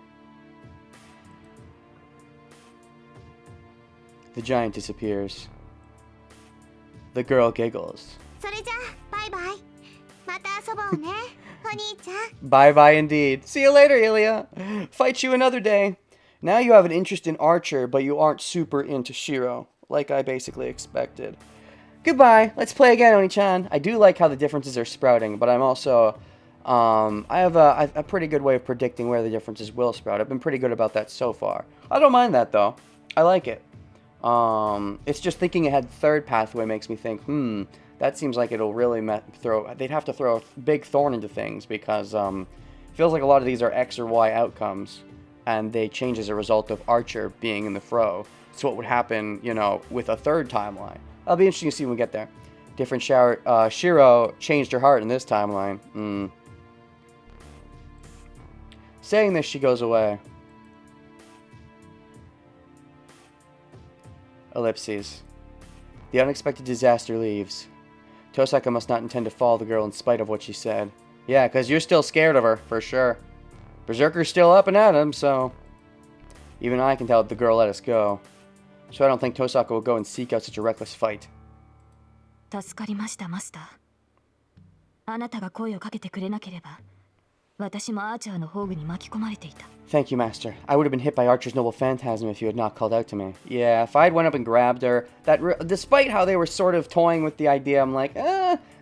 The giant disappears. The girl giggles. それじゃあ、バイバイ。また遊ぼうね、お兄ちゃん。Bye bye indeed. See you later, Ilya. Fight you another day. Now you have an interest in Archer, but you aren't super into Shiro, like I basically expected. Goodbye. Let's play again, Oni-chan. I do like how the differences are sprouting, but I'm also... I have a pretty good way of predicting where the differences will sprout. I've been pretty good about that so far. I don't mind that, though. I like it. It's just thinking ahead third pathway makes me think, that seems like it'll really they'd have to throw a big thorn into things, because it feels like a lot of these are X or Y outcomes, and they change as a result of Archer being in the fro. So what would happen, you know, with a third timeline? That'll be interesting to see when we get there. Different Shiro changed her heart in this timeline. Saying this, she goes away. Ellipses. The unexpected disaster leaves. Tosaka must not intend to follow the girl in spite of what she said. Yeah, because you're still scared of her, for sure. Berserker's still up and at him, so... Even I can tell that the girl let us go. So I don't think Tosaka will go and seek out such a reckless fight. 助かりました、マスター。あなたが声をかけてくれなければ、私もアーチャーの宝具に巻き込まれていた。Thank you, Master. I would have been hit by Archer's noble phantasm if you had not called out to me. Yeah, if I'd went up and grabbed her, despite how they were sort of toying with the idea, I'm like,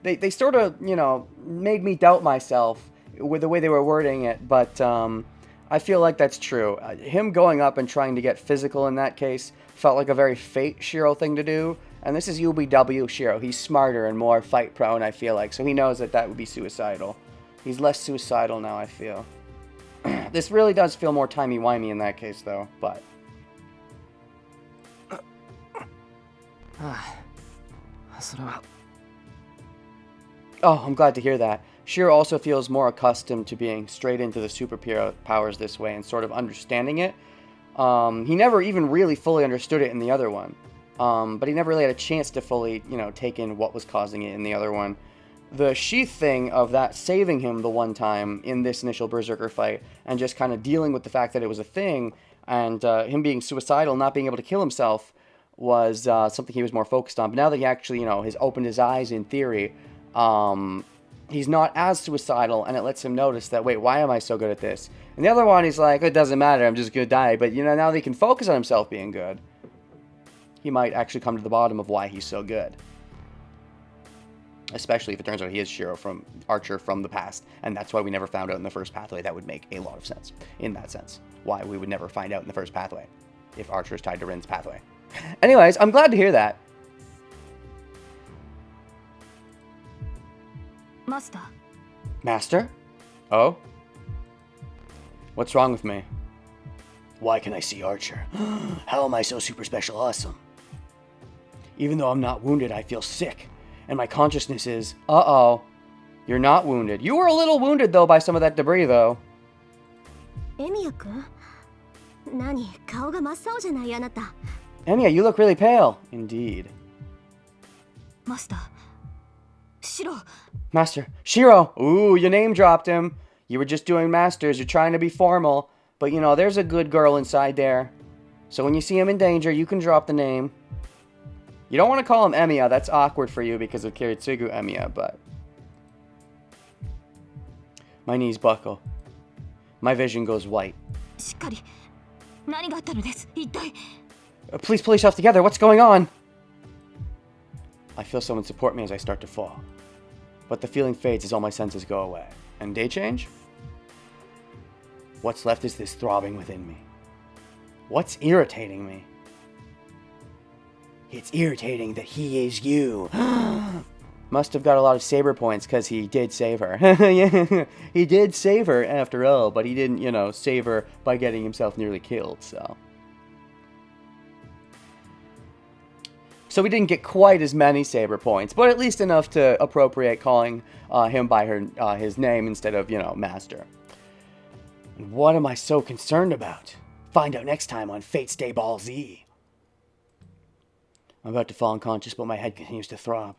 they sort of, you know, made me doubt myself with the way they were wording it, but I feel like that's true. Him going up and trying to get physical in that case felt like a very Fate Shiro thing to do, and this is UBW Shiro. He's smarter and more fight prone, I feel like, so he knows that that would be suicidal. He's less suicidal now, I feel. This really does feel more timey-wimey in that case, though, but... Oh, I'm glad to hear that. Shiro also feels more accustomed to being straight into the superpowers this way and sort of understanding it. He never even really fully understood it in the other one. But he never really had a chance to fully, you know, take in what was causing it in the other one. The sheath thing of that saving him the one time in this initial Berserker fight, and just kind of dealing with the fact that it was a thing, and him being suicidal, not being able to kill himself, was something he was more focused on. But now that he actually, you know, has opened his eyes in theory, he's not as suicidal, and it lets him notice that, wait, why am I so good at this? And the other one, he's like, it doesn't matter, I'm just gonna die. But, you know, now that he can focus on himself being good, he might actually come to the bottom of why he's so good. Especially if it turns out he is Shiro from Archer from the past, and that's why we never found out in the first pathway. That would make a lot of sense, in that sense. Why we would never find out in the first pathway, if Archer is tied to Rin's pathway. Anyways, I'm glad to hear that. Master. Master? Oh? What's wrong with me? Why can I see Archer? How am I so super special awesome? Even though I'm not wounded, I feel sick. And my consciousness is, uh-oh, you're not wounded. You were a little wounded, though, by some of that debris, though. Emiya-kun? Nani? 顔が真っ青じゃない、あなた。Emiya, you look really pale. Indeed. Master. Shiro. Master. Shiro! Ooh, you name dropped him. You were just doing masters. You're trying to be formal. But, you know, there's a good girl inside there. So when you see him in danger, you can drop the name. You don't want to call him Emiya. That's awkward for you because of Kiritsugu Emiya, but... My knees buckle. My vision goes white. しっかり。何があったのです。一体。Please pull yourself together. What's going on? I feel someone support me as I start to fall. But the feeling fades as all my senses go away. And day change? What's left is this throbbing within me. What's irritating me? It's irritating that he is you. Must have got a lot of saber points because he did save her. Yeah, he did save her after all, but he didn't, save her by getting himself nearly killed, so. So we didn't get quite as many saber points, but at least enough to appropriate calling him by his name instead of, master. And what am I so concerned about? Find out next time on Fate's Day Ball Z. I'm about to fall unconscious, but my head continues to throb.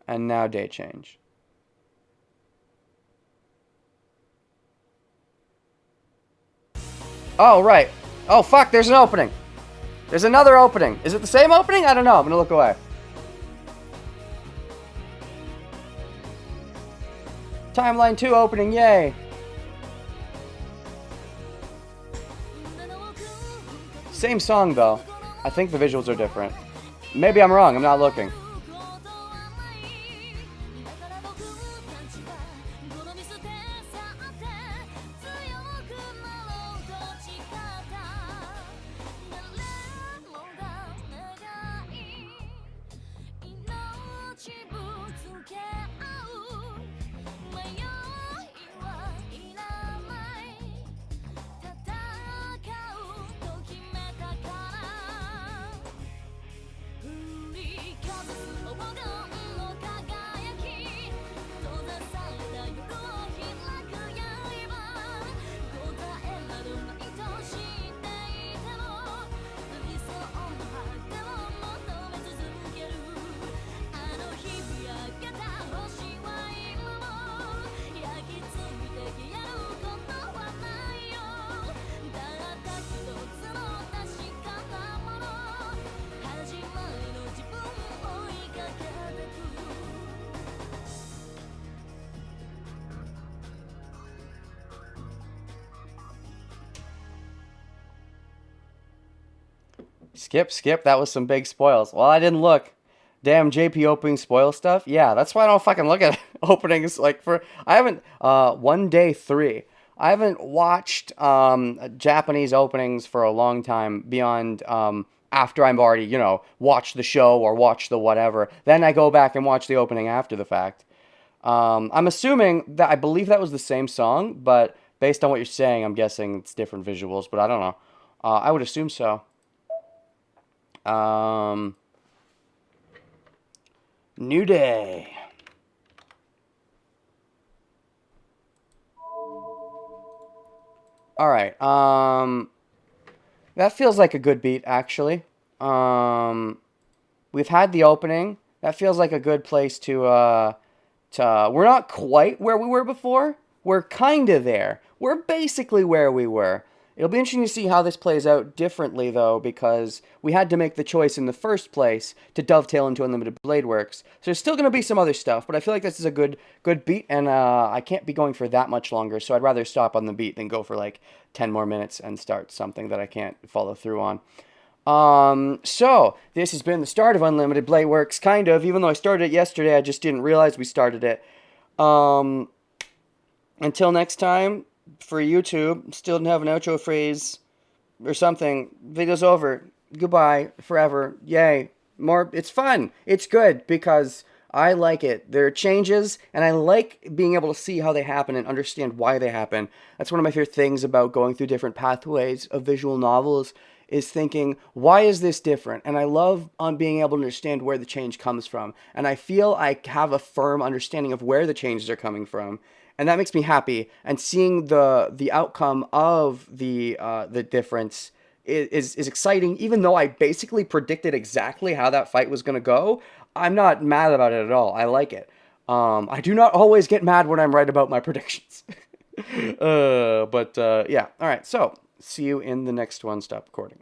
And now day change. Oh, right. Oh, fuck, there's an opening. There's another opening. Is it the same opening? I don't know. I'm gonna look away. Timeline 2 opening, yay. Same song, though. I think the visuals are different. Maybe I'm wrong. I'm not looking. Skip. That was some big spoils. Well, I didn't look. Damn JP opening spoil stuff. Yeah, that's why I don't fucking look at openings. I haven't, 1 day 3. I haven't watched Japanese openings for a long time beyond after I've already, watched the show or watched the whatever. Then I go back and watch the opening after the fact. I'm assuming that, I believe that was the same song, but based on what you're saying, I'm guessing it's different visuals, but I don't know. I would assume so. New Day. Alright, that feels like a good beat, actually. We've had the opening. That feels like a good place to we're not quite where we were before. We're kinda there. We're basically where we were. It'll be interesting to see how this plays out differently, though, because we had to make the choice in the first place to dovetail into Unlimited Blade Works. So there's still going to be some other stuff, but I feel like this is a good beat, and I can't be going for that much longer, so I'd rather stop on the beat than go for like 10 more minutes and start something that I can't follow through on. So this has been the start of Unlimited Blade Works, kind of, even though I started it yesterday, I just didn't realize we started it. Until next time, for YouTube, still didn't have an outro phrase or something. Video's over. Goodbye. Forever. Yay. More. It's fun. It's good because I like it. There are changes, and I like being able to see how they happen and understand why they happen. That's one of my favorite things about going through different pathways of visual novels, is thinking, why is this different? And I love being able to understand where the change comes from. And I feel I have a firm understanding of where the changes are coming from. And that makes me happy. And seeing the outcome of the difference is exciting. Even though I basically predicted exactly how that fight was going to go, I'm not mad about it at all. I like it. I do not always get mad when I'm right about my predictions. Yeah. All right. So see you in the next one. Stop recording.